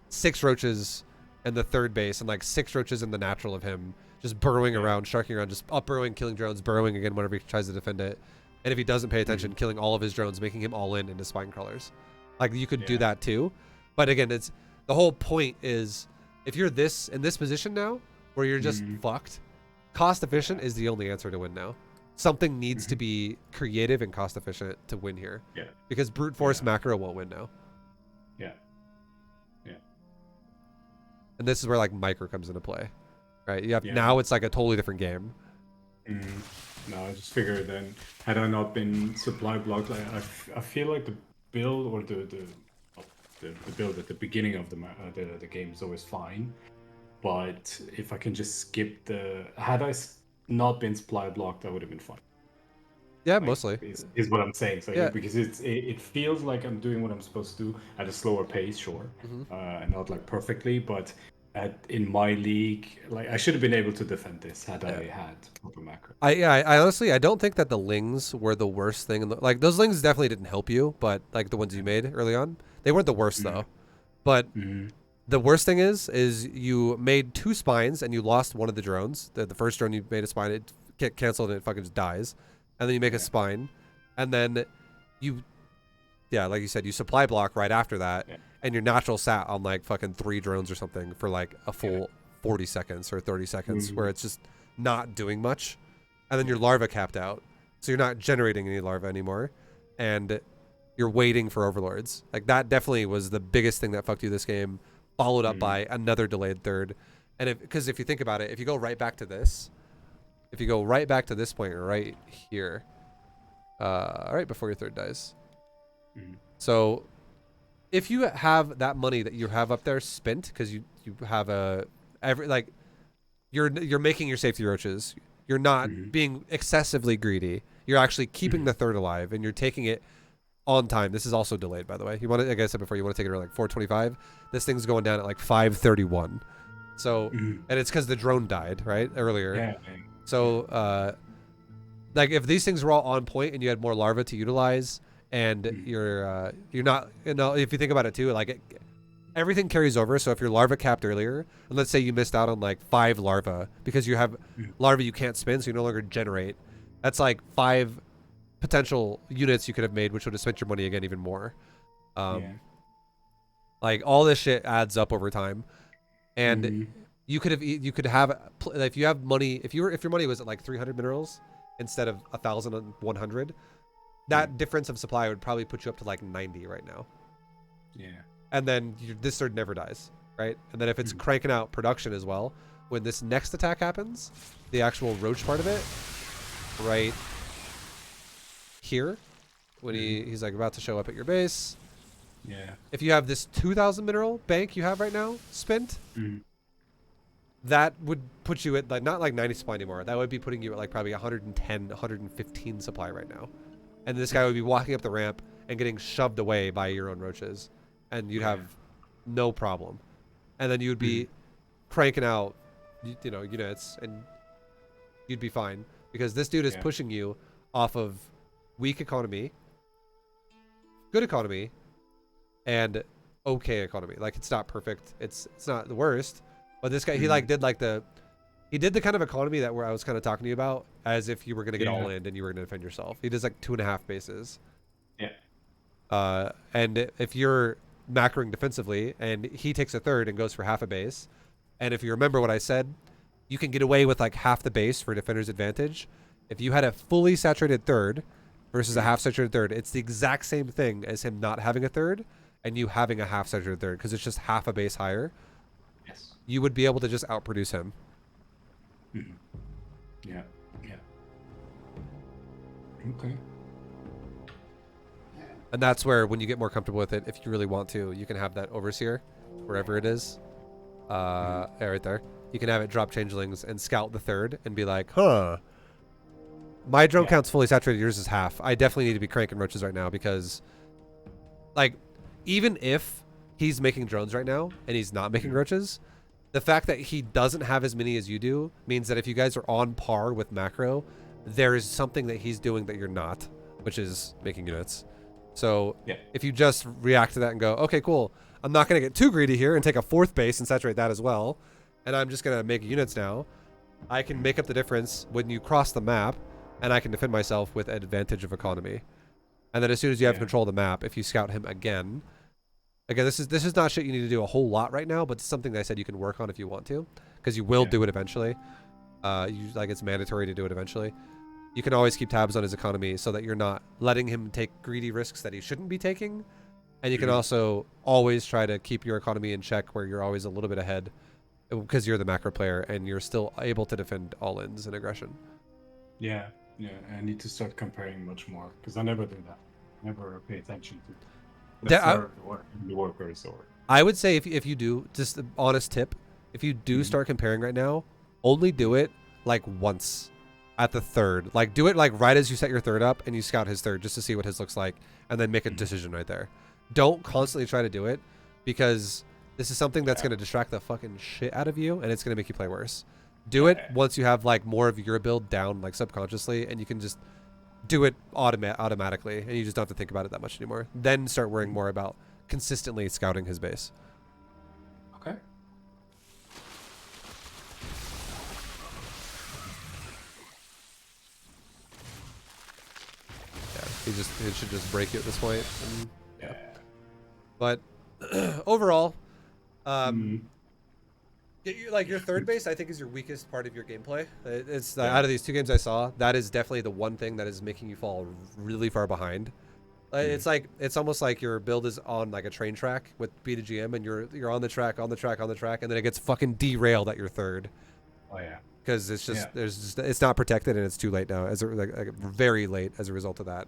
6 roaches in the third base and like 6 roaches in the natural of him, just burrowing around, sharking around, just up burrowing, killing drones, burrowing again whenever he tries to defend it. And if he doesn't pay attention, killing all of his drones, making him all into spine crawlers. Like, you could do that too. But again, it's the whole point is, if you're in this position now where you're just fucked, cost efficient is the only answer to win now. Something needs to be creative and cost efficient to win here. Because brute force macro won't win now. And this is where like micro comes into play, right? You have now it's like a totally different game. No, I just figured then, had I not been supply blocked, like I feel like the build or the build at the beginning of the game is always fine, but if I can just skip had I not been supply blocked, that would have been fine. Yeah, like, mostly is what I'm saying. So because it feels like I'm doing what I'm supposed to do at a slower pace, and not like perfectly, but in my league, like I should have been able to defend this had I had proper macro. I honestly, I don't think that the lings were the worst thing. Like, those lings definitely didn't help you, but like the ones you made early on, they weren't the worst though. But the worst thing is you made 2 spines and you lost one of the drones. The first drone you made a spine, it get canceled and it fucking just dies. And then you make a spine, and then you, like you said, you supply block right after that, and your natural sat on like fucking 3 drones or something for like a full 40 seconds or 30 seconds, where it's just not doing much, and then your larva capped out, so you're not generating any larva anymore, and you're waiting for overlords. Like, that definitely was the biggest thing that fucked you this game, followed up by another delayed third. And because if you think about it, if you go right back to this. If you go right back to this point right here, right before your third dies. So if you have that money that you have up there spent, because you have you're making your safety roaches, you're not being excessively greedy. You're actually keeping the third alive, and you're taking it on time. This is also delayed, by the way. You want to, like I said before, you want to take it around like 425. This thing's going down at like 531. So, and it's because the drone died earlier. So, like, if these things were all on point and you had more larvae to utilize, and you're not, if you think about it too, like, everything carries over. So if you're larva capped earlier, and let's say you missed out on like 5 larvae because you have larvae you can't spin, so you no longer generate, that's like 5 potential units you could have made, which would have spent your money again even more. Like, all this shit adds up over time, and you could have if you have money, if your money was at like 300 minerals instead of 1,100, that difference of supply would probably put you up to like 90 right now. And then this third never dies, right? And then if it's cranking out production as well, when this next attack happens, the actual roach part of it, right here, when he's like about to show up at your base, if you have this 2,000 mineral bank you have right now spent, that would put you at like not like 90 supply anymore. That would be putting you at like probably 110, 115 supply right now. And this guy would be walking up the ramp and getting shoved away by your own roaches, and you'd have no problem. And then you would be cranking out, you know, units, and you'd be fine because this dude is pushing you off of weak economy, good economy, and okay economy. Like it's not perfect. It's not the worst, but this guy he did the kind of economy that where I was kind of talking to you about, as if you were gonna get all in and you were gonna defend yourself. He does like 2.5 bases. Yeah. And if you're macroing defensively and he takes a third and goes for half a base, and if you remember what I said, you can get away with like half the base for defender's advantage. If you had a fully saturated third versus a half saturated third, it's the exact same thing as him not having a third and you having a half saturated third, because it's just half a base higher. Yes. You would be able to just outproduce him. Yeah. Okay. And that's where, when you get more comfortable with it, if you really want to, you can have that overseer wherever it is. Yeah, right there. You can have it drop changelings and scout the third and be like, huh, my drone count's fully saturated, yours is half. I definitely need to be cranking roaches right now, because like, even if he's making drones right now and he's not making roaches, the fact that he doesn't have as many as you do means that if you guys are on par with macro, there is something that he's doing that you're not, which is making units. So if you just react to that and go, okay, cool, I'm not going to get too greedy here and take a fourth base and saturate that as well, and I'm just going to make units now, I can make up the difference when you cross the map, and I can defend myself with advantage of economy. And then as soon as you have control of the map, if you scout him again, this is not shit you need to do a whole lot right now, but it's something that I said you can work on if you want to, because you will do it eventually. It's mandatory to do it eventually. You can always keep tabs on his economy so that you're not letting him take greedy risks that he shouldn't be taking. And you can also always try to keep your economy in check, where you're always a little bit ahead because you're the macro player and you're still able to defend all-ins and aggression. Yeah, I need to start comparing much more, because I never do that. I never pay attention to the workers. Or I would say if you do, just an honest tip, if you do start comparing right now, only do it like once at the third. Like, do it like right as you set your third up and you scout his third, just to see what his looks like, and then make a decision right there. Don't constantly try to do it, because this is something that's going to distract the fucking shit out of you, and it's going to make you play worse. Do it once you have like more of your build down, like subconsciously, and you can just do it automatically, and you just don't have to think about it that much anymore. Then start worrying more about consistently scouting his base. Okay. He should just break you at this point. And, but overall, your third base, I think, is your weakest part of your gameplay. It's out of these two games I saw, that is definitely the one thing that is making you fall really far behind. It's almost like your build is on like a train track with B to GM, and you're on the track, and then it gets fucking derailed at your third. Oh yeah. Because it's just it's not protected, and it's too late now, very late as a result of that.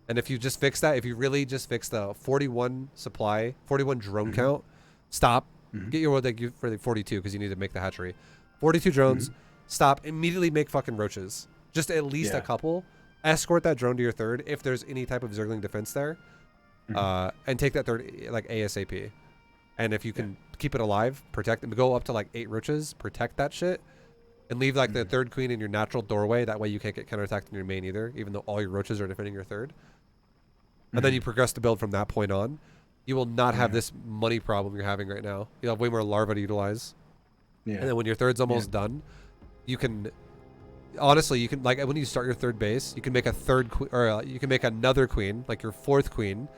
And if you just fix that, if you really just fix the 41 supply, 41 drone count, stop, get your for the 42, because you need to make the hatchery. 42 drones, stop, immediately make fucking roaches. Just at least a couple. Escort that drone to your third if there's any type of Zergling defense there, and take that third like ASAP. And if you can keep it alive, protect them. Go up to like 8 roaches, protect that shit, and leave like the third queen in your natural doorway. That way you can't get counterattacked in your main either, even though all your roaches are defending your third. And then you progress the build from that point on. You will not have this money problem you're having right now. You'll have way more larvae to utilize. And then when your third's almost done, you can... Honestly, you can, like, when you start your third base, you can make a you can make another queen, like your fourth queen,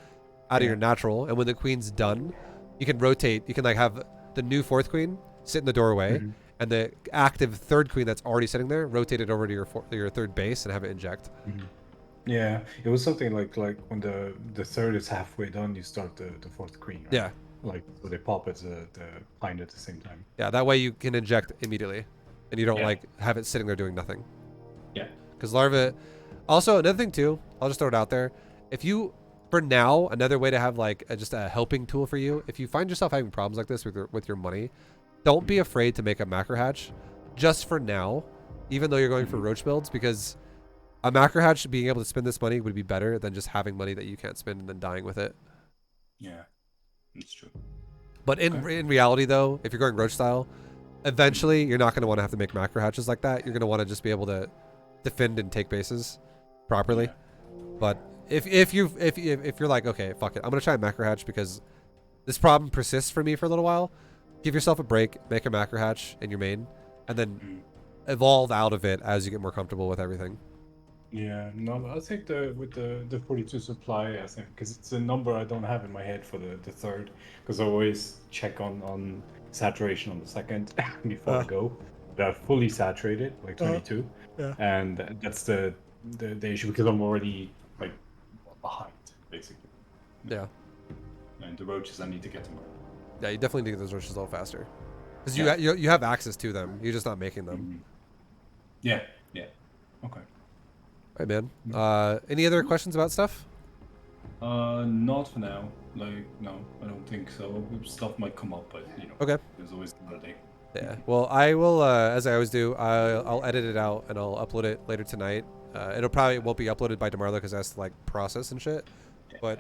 out of your natural. And when the queen's done, you can rotate. You can like have the new fourth queen sit in the doorway, and the active third queen that's already sitting there, rotate it over to your third base and have it inject. Yeah, it was something like when the third is halfway done, you start the fourth queen. Right? Yeah. Like, so they pop at the hind at the same time. Yeah, that way you can inject immediately, and you don't like have it sitting there doing nothing. Yeah. Because larva. Also, another thing too, I'll just throw it out there. If you, for now, another way to have like just a helping tool for you, if you find yourself having problems like this with your money, don't be afraid to make a macro hatch just for now, even though you're going for roach builds, because a macro hatch being able to spend this money would be better than just having money that you can't spend and then dying with it. Yeah, that's true. But in reality, though, if you're going roach style, eventually you're not going to want to have to make macro hatches like that. You're going to want to just be able to defend and take bases properly. Yeah. But if you're like, okay, fuck it, I'm going to try a macro hatch because this problem persists for me for a little while, give yourself a break, make a macro hatch in your main, and then evolve out of it as you get more comfortable with everything. Yeah, no, I think with the 42 supply, I think, because it's a number I don't have in my head for the third, because I always check on saturation on the second before I go. They're fully saturated, like 22, and that's the issue, because I'm already like behind basically. Yeah. And the roaches, I need to get them. Yeah, you definitely need to get those roaches a little faster, because you have access to them. You're just not making them. Yeah. Okay. All right, man. Any other questions about stuff? Not for now. Like, no, I don't think so. Stuff might come up, but Okay. there's always another day. Yeah. Well, I will, as I always do, I'll edit it out and I'll upload it later tonight. It'll probably won't be uploaded by tomorrow because it has to like process and shit. Yeah, But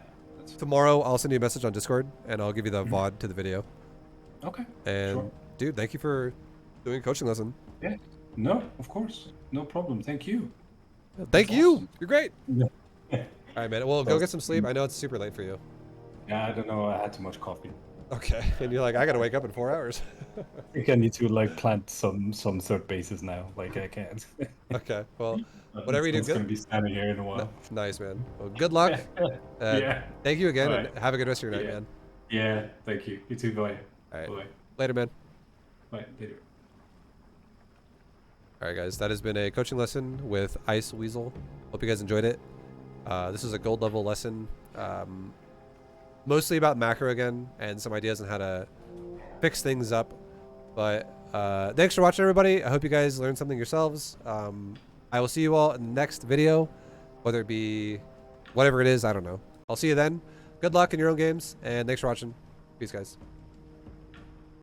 tomorrow I'll send you a message on Discord and I'll give you the VOD to the video. Okay. And sure. dude, thank you for doing a coaching lesson. Yeah. No, of course. No problem. Thank you. Thank you. Awesome. You're great. Yeah. All right, man. Well, go get some sleep. I know it's super late for you. Yeah, I don't know. I had too much coffee. Okay. And you're like, I gotta wake up in 4 hours. I think I need to like plant some third bases now. Like I can't. Okay. Well, whatever you do, it's gonna be standing here in a while. Nice, man. Well, good luck. Yeah. Thank you again, Right. and have a good rest of your night, man. Yeah. Thank you. You too. Bye. All right. Bye. Later, man. Bye. Later. All right, guys. That has been a coaching lesson with Ice Weasel. Hope you guys enjoyed it. This is a gold level lesson. Mostly about macro again and some ideas on how to fix things up. But thanks for watching, everybody. I hope you guys learned something yourselves. I will see you all in the next video, whether it be whatever it is. I don't know. I'll see you then. Good luck in your own games, and thanks for watching. Peace, guys.